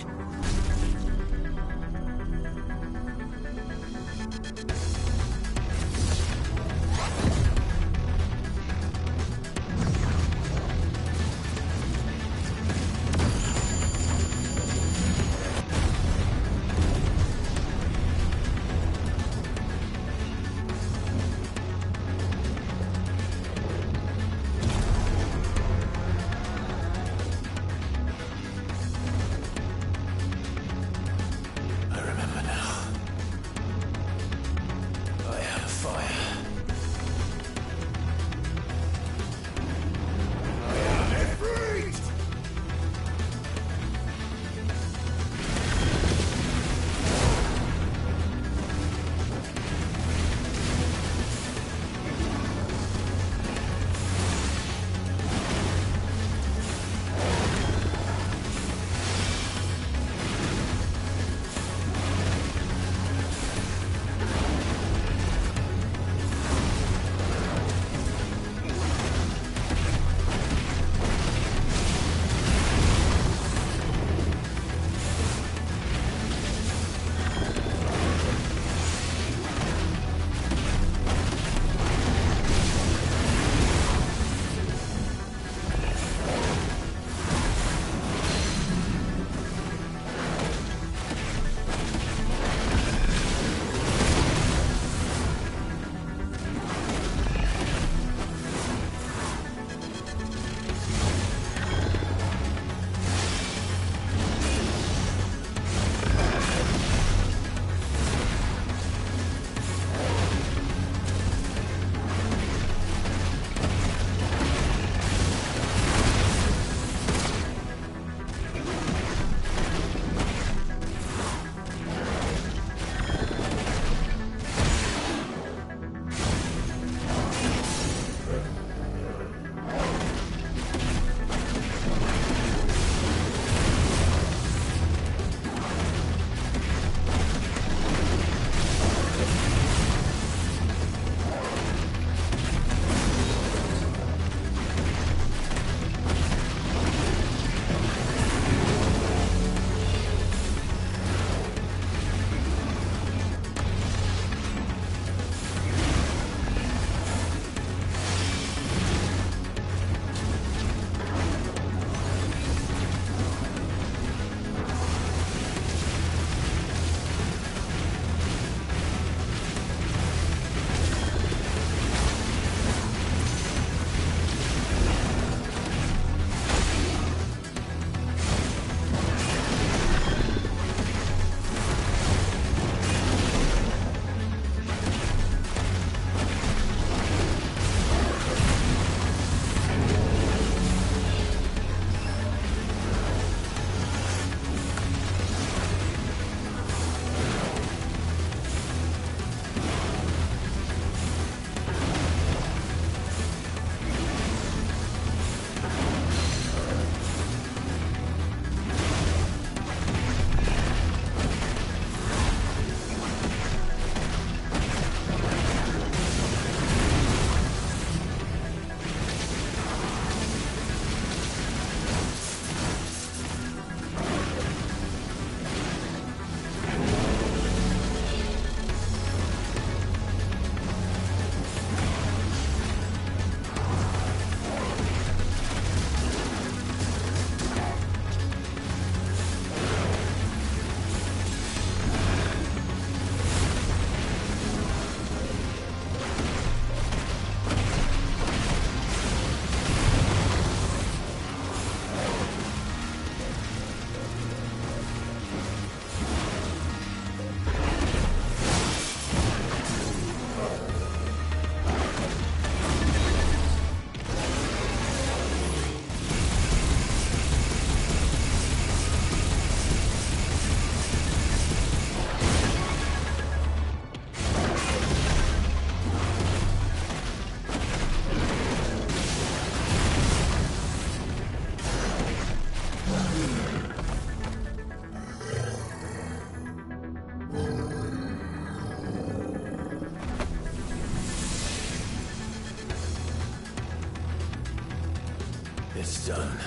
S4: it's done.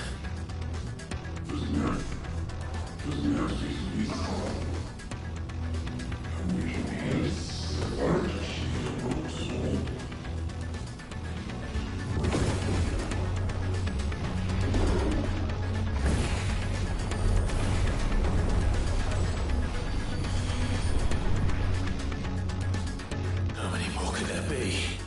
S4: How many more could there be?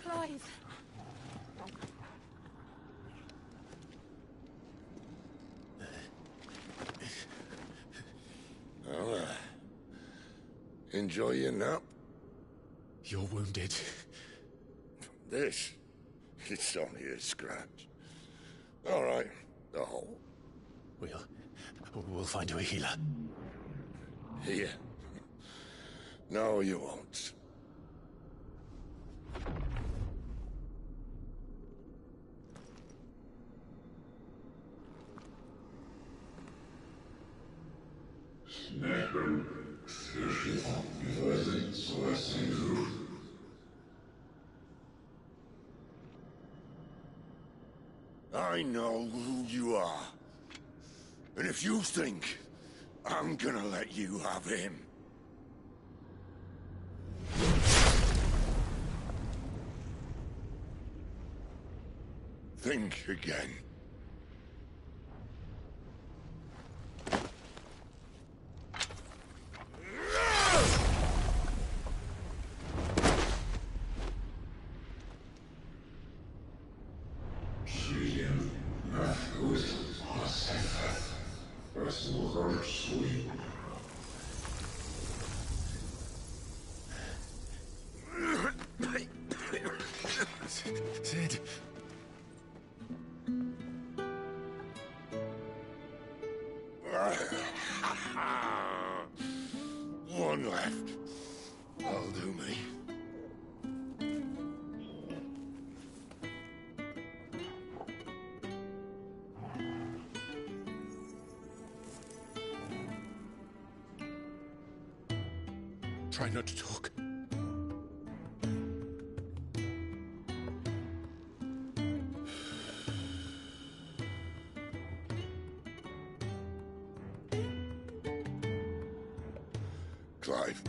S14: Clive.
S18: Well, enjoy your nap.
S21: You're wounded.
S18: This? It's only a scratch. All right, the hole.
S21: We'll find you a healer.
S18: Here. No, you won't. I know who you are. And if you think I'm gonna let you have him... think again.
S21: Sid.
S18: One left. That'll do me.
S21: Try not to talk.
S18: Clive.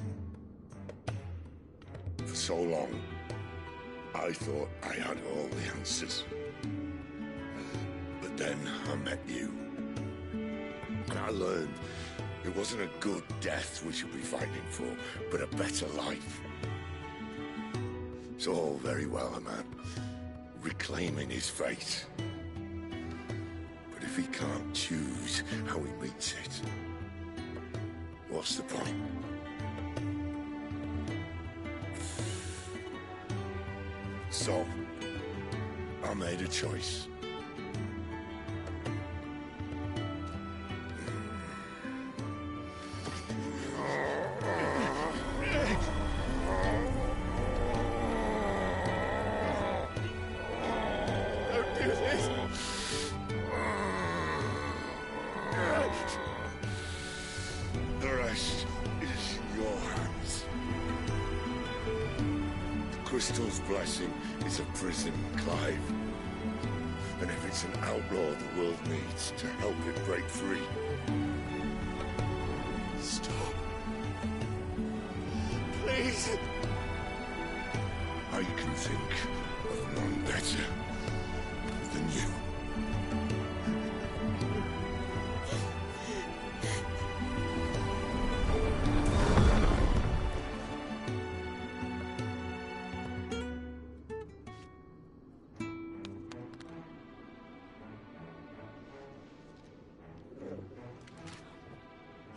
S18: For so long, I thought I had all the answers. But then I met you. And I learned it wasn't a good death we should be fighting for, but a better life. It's all very well, a man reclaiming his fate. But if he can't choose how he meets it, what's the point? So, I made a choice.
S21: Don't do this!
S18: The rest is in your hands. The Crystal's blessing is a prison, Clive. And if it's an outlaw the world needs to help it break free... Stop. Please. I can think of none better than you.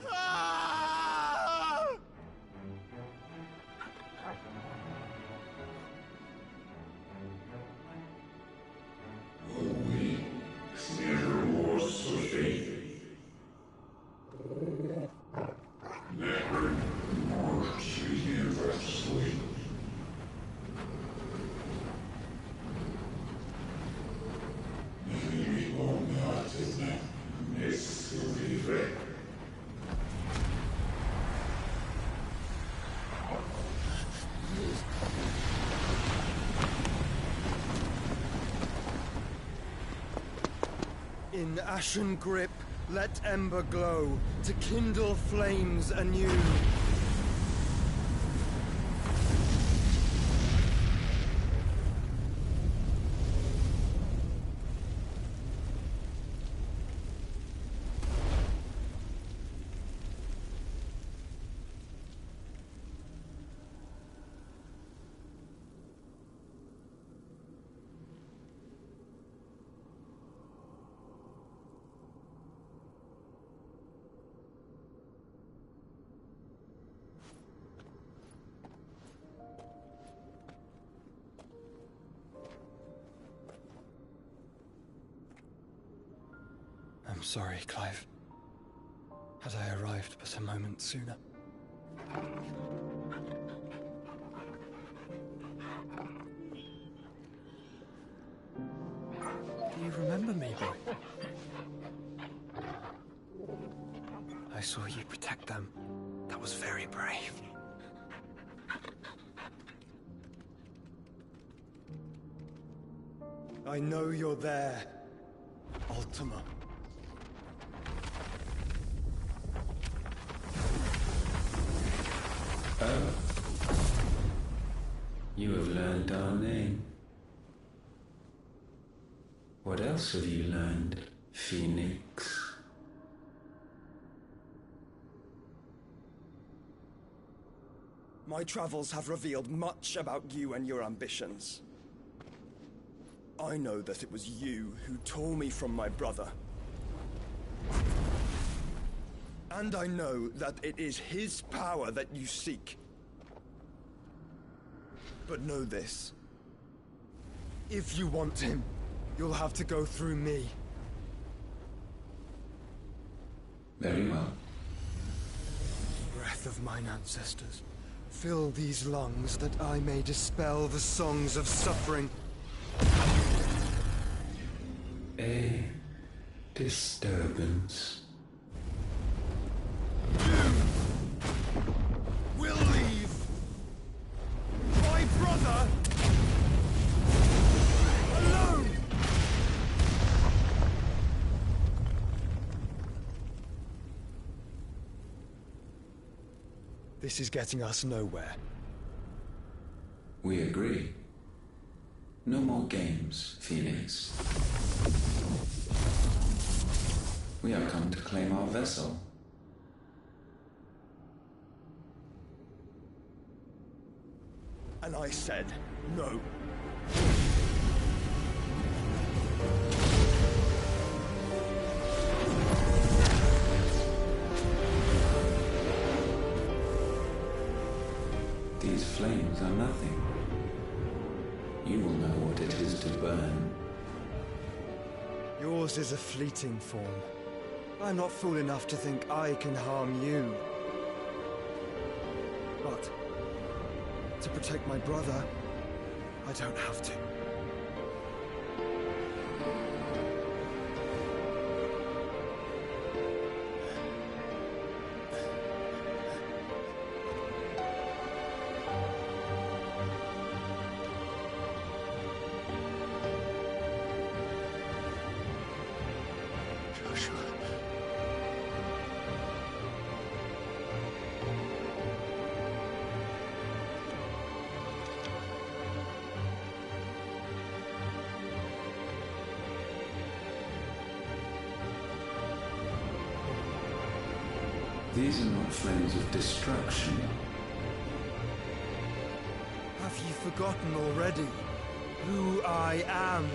S21: Ah!
S3: In ashen grip, let ember glow, to kindle flames anew. I'm sorry, Clive. Had I arrived but a moment sooner. Do you remember me, boy? I saw you protect them. That was very brave. I know you're there, Ultima.
S1: Oh. You have learned our name. What else have you learned, Phoenix?
S3: My travels have revealed much about you and your ambitions. I know that it was you who tore me from my brother. And I know that it is his power that you seek. But know this. If you want him, you'll have to go through me.
S1: Very well.
S3: Breath of mine ancestors, fill these lungs that I may dispel the songs of suffering.
S1: A disturbance.
S3: Will leave my brother alone. This is getting us nowhere.
S1: We agree. No more games, Phoenix. We have come to claim our vessel.
S3: And I said no.
S1: These flames are nothing. You will know what it is to burn.
S3: Yours is a fleeting form. I'm not fool enough to think I can harm you. But to protect my brother, I don't have to.
S1: These are not flames of destruction.
S3: Have you forgotten already who I am?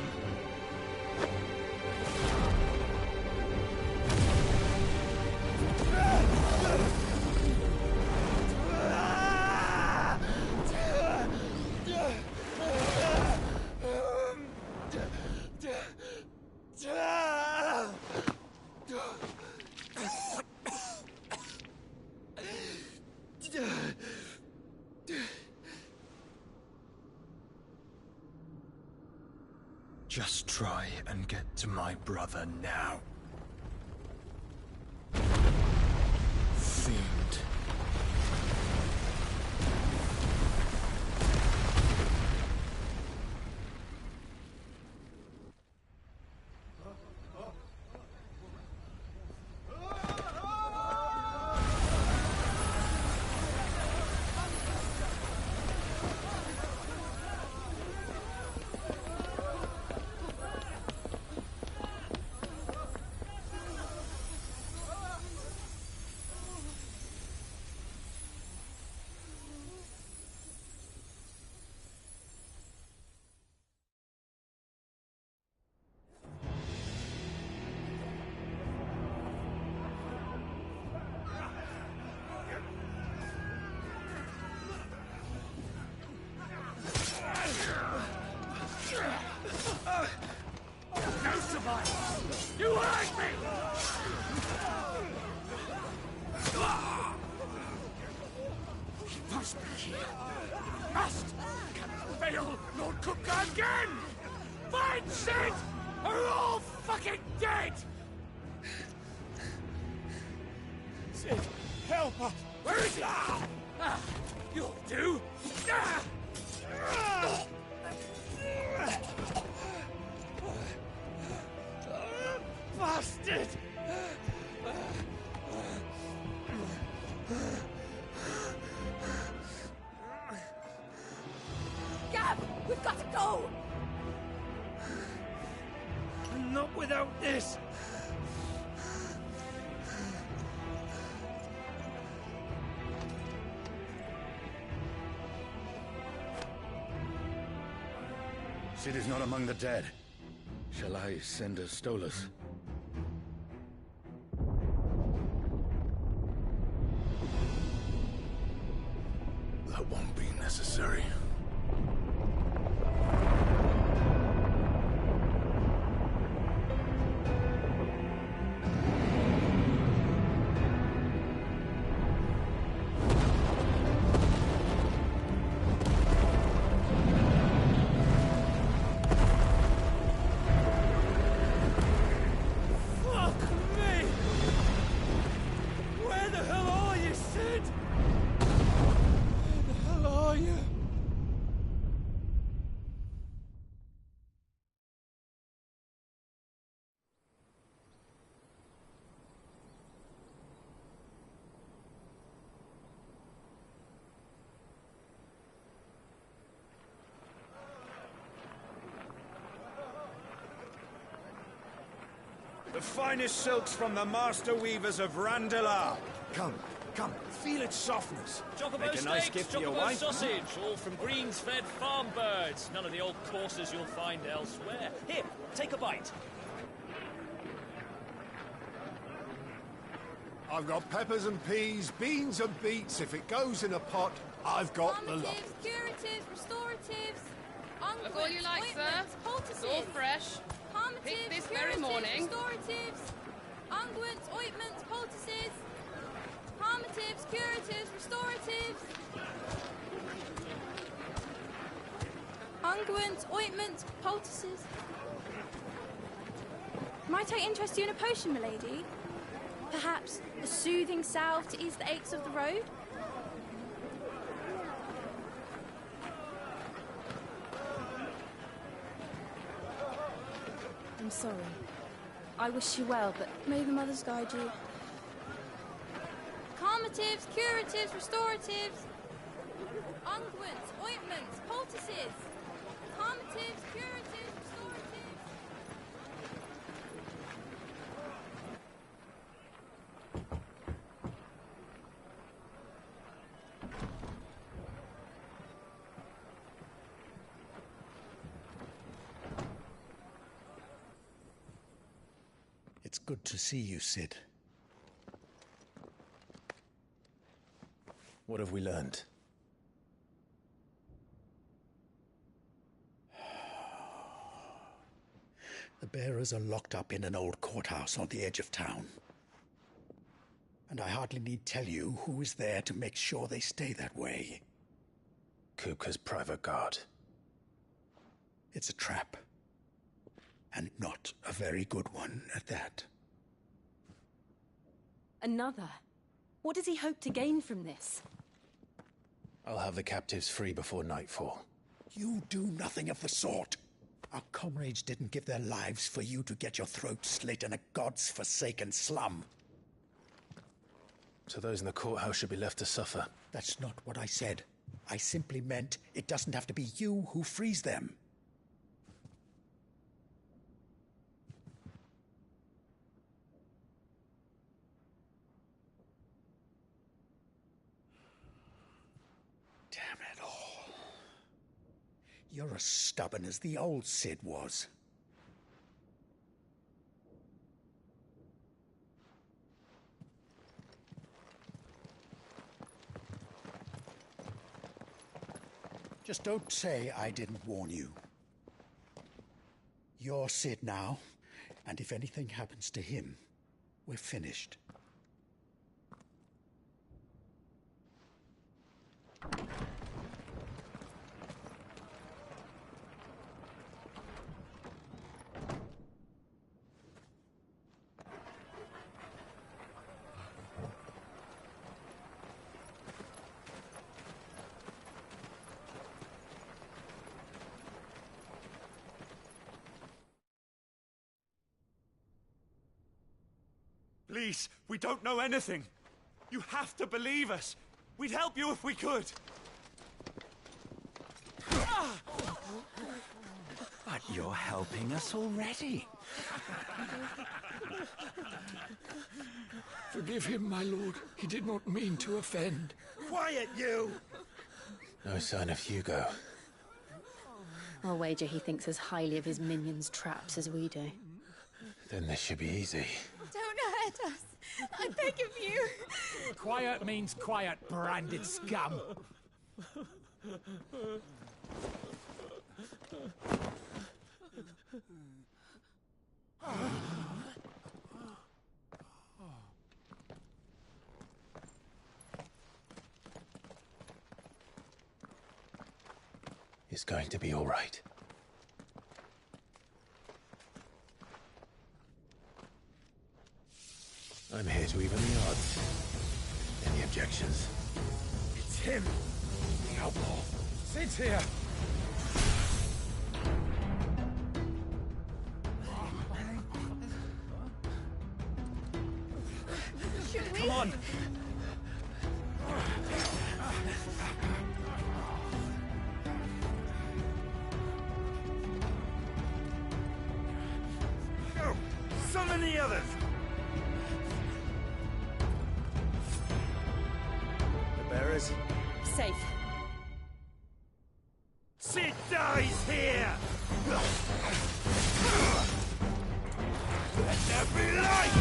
S3: Just try and get to my brother now. Fiend.
S15: fucking dead! Sid, help us! Where is he? You'll do! Bastard!
S6: Gab! We've got to go!
S15: And not without this!
S21: Sid is not among the dead. Shall I send a Stolas?
S12: That won't be necessary.
S15: Fuck me! Where the hell are you, Sid? Where the hell are you?
S8: The finest silks from the master weavers of Randalar.
S21: Come, feel its softness.
S22: Chocobo
S8: Make a nice
S22: steaks,
S8: gift for your
S22: chocobo
S8: wife.
S22: sausage, all from greens-fed farm birds. None of the old courses you'll find elsewhere. Here, take a bite.
S8: I've got peppers and peas, beans and beets. If it goes in a pot, I've got the lot.
S23: Curatives, restoratives,
S24: Look all you like, sir. It's all fresh. Picked this very morning.
S23: Restoratives, unguents, ointments, poultices, palmatives, curatives, restoratives, unguents, ointments, poultices. Might I interest you in a potion, milady? Perhaps a soothing salve to ease the aches of the road? I'm sorry. I wish you well, but may the mothers guide you. Calmatives, curatives, restoratives, unguents, ointments, poultices. Calmatives, curatives, restoratives.
S10: It's good to see you, Sid.
S12: What have we learned?
S10: The bearers are locked up in an old courthouse on the edge of town. And I hardly need tell you who is there to make sure they stay that way.
S12: Kupka's private guard.
S10: It's a trap. And not a very good one at that.
S20: Another? What does he hope to gain from this?
S12: I'll have the captives free before nightfall.
S10: You do nothing of the sort. Our comrades didn't give their lives for you to get your throat slit in a god's forsaken slum.
S12: So those in the courthouse should be left to suffer.
S10: That's not what I said. I simply meant it doesn't have to be you who frees them. Damn it all. You're as stubborn as the old Sid was. Just don't say I didn't warn you. You're Sid now, and if anything happens to him, we're finished.
S2: Please, we don't know anything. You have to believe us. We'd help you if we could.
S7: But you're helping us already.
S9: Forgive him, my lord. He did not mean to offend.
S3: Quiet, you!
S12: No sign of Hugo.
S13: I'll wager he thinks as highly of his minions' traps as we do.
S12: Then this should be easy.
S23: Don't hurt us. I beg of you.
S7: Quiet means quiet, branded scum.
S12: It's going to be all right. I'm here to even the odds. Any objections?
S9: It's him, the outlaw. Sit here.
S2: Come on! Go! Summon the others! The bearers?
S23: Safe.
S2: Sid dies here! Let there be light!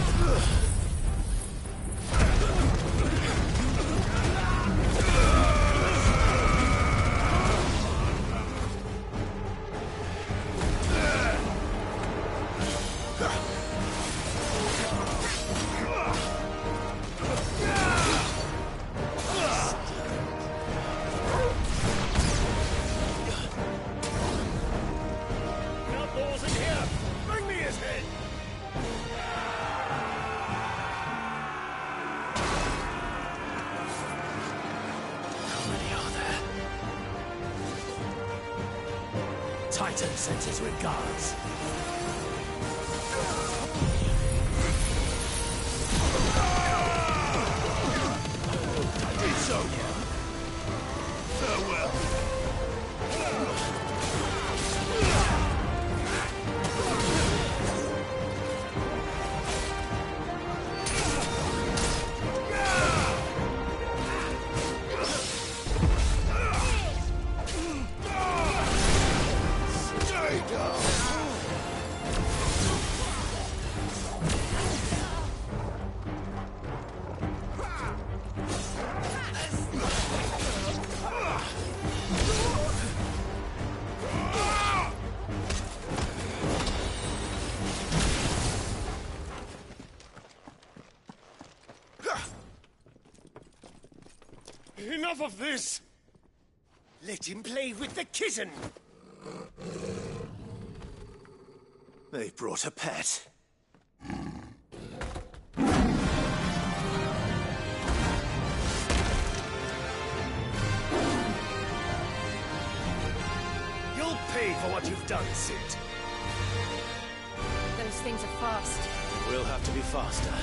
S7: Titan sends his regards.
S2: I did so. Farewell. Enough of this! Let him play with the kitten!
S12: They brought a pet.
S2: You'll pay for what you've done, Sid.
S23: Those things are fast.
S12: We'll have to be faster.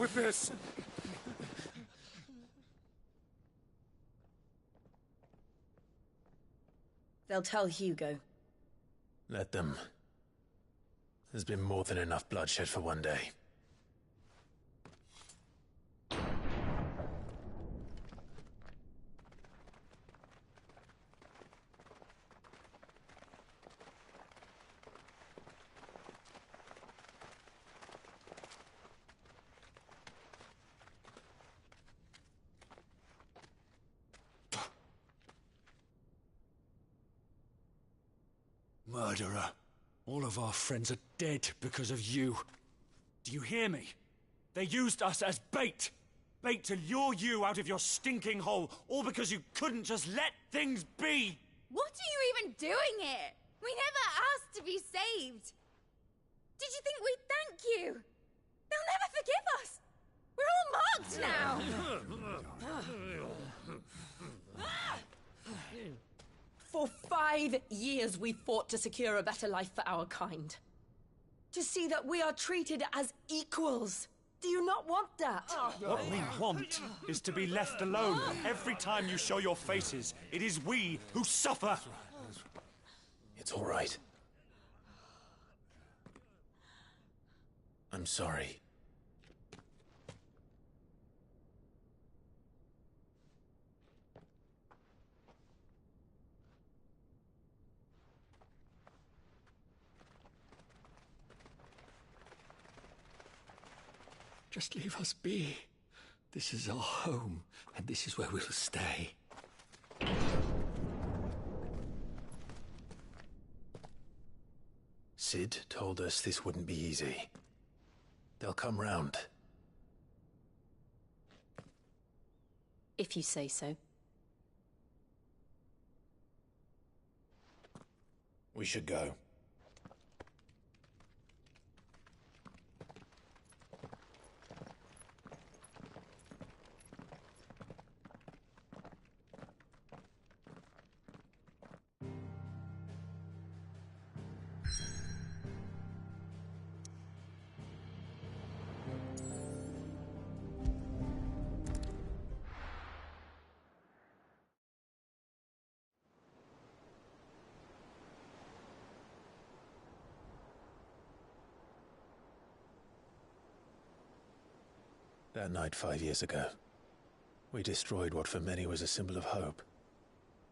S8: with this.
S14: They'll tell Hugo.
S12: Let them. There's been more than enough bloodshed for one day.
S9: Murderer. All of our friends are dead because of you.
S2: Do you hear me? They used us as bait. Bait to lure you out of your stinking hole, all because you couldn't just let things be.
S11: What are you even doing here? We never asked to be saved. Did you think we'd thank you? They'll never forgive us. We're all marked now.
S14: For 5 years we fought to secure a better life for our kind. To see that we are treated as equals. Do you not want that?
S2: What we want is to be left alone. Every time you show your faces, it is we who suffer.
S12: It's all right. I'm sorry.
S9: Just leave us be. This is our home, and this is where we'll stay.
S12: Sid told us this wouldn't be easy. They'll come round.
S20: If you say so.
S12: We should go. That night 5 years ago, we destroyed what for many was a symbol of hope.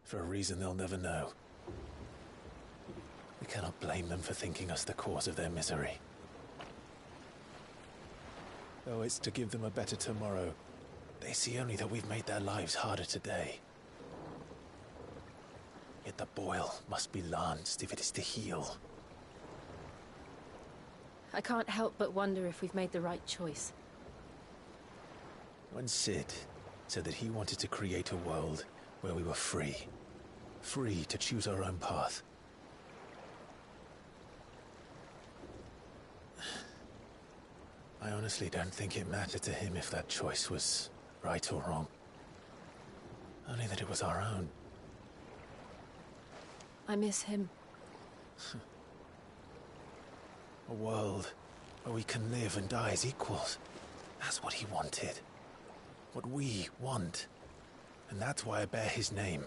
S12: For a reason they'll never know. We cannot blame them for thinking us the cause of their misery. Though it's to give them a better tomorrow, they see only that we've made their lives harder today. Yet the boil must be lanced if it is to heal.
S20: I can't help but wonder if we've made the right choice.
S12: When Sid said that he wanted to create a world where we were free. Free to choose our own path. I honestly don't think it mattered to him if that choice was right or wrong. Only that it was our own.
S20: I miss him.
S12: A world where we can live and die as equals. That's what he wanted. What we want. And that's why I bear his name.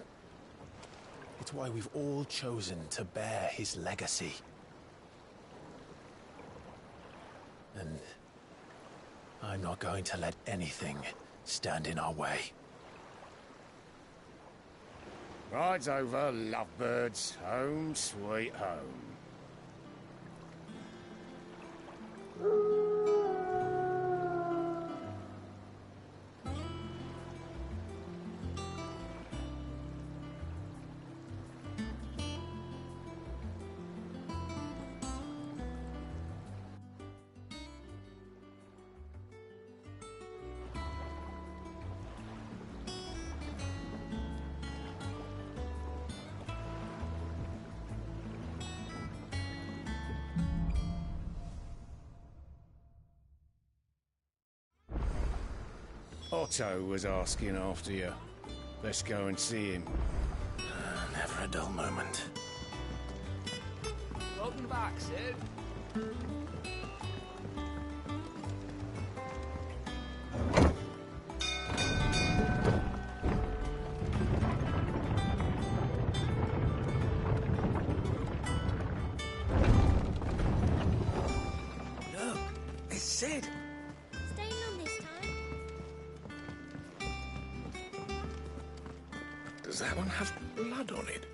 S12: It's why we've all chosen to bear his legacy. And I'm not going to let anything stand in our way.
S16: Ride's over, lovebirds. Home sweet home. Otto was asking after you. Let's go and see him.
S12: Never a dull moment.
S17: Welcome back, Sid.
S9: Does that one have blood on it?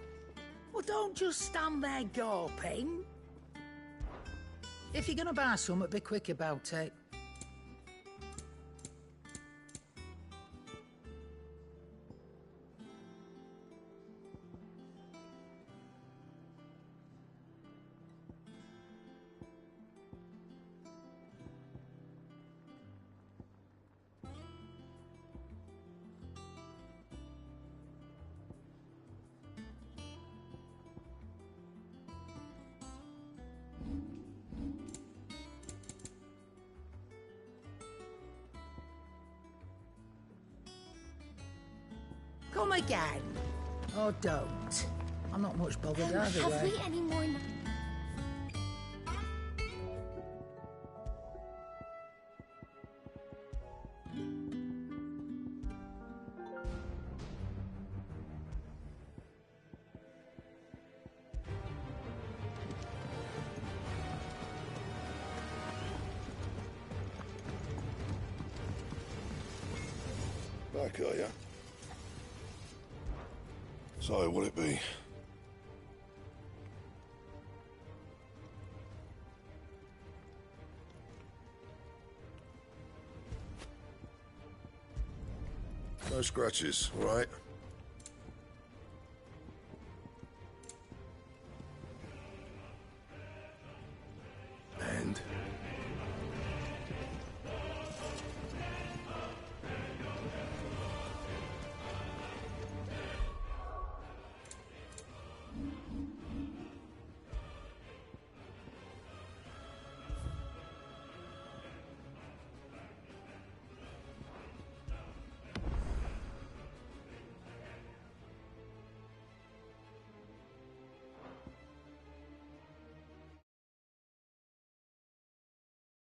S7: Well, don't just stand there gawping. If you're gonna buy something, be quick about it. Come again. Or don't. I'm not much bothered either
S11: Have
S7: way.
S11: we any more...
S18: Back, are ya? So, what'll it be? No scratches, all right?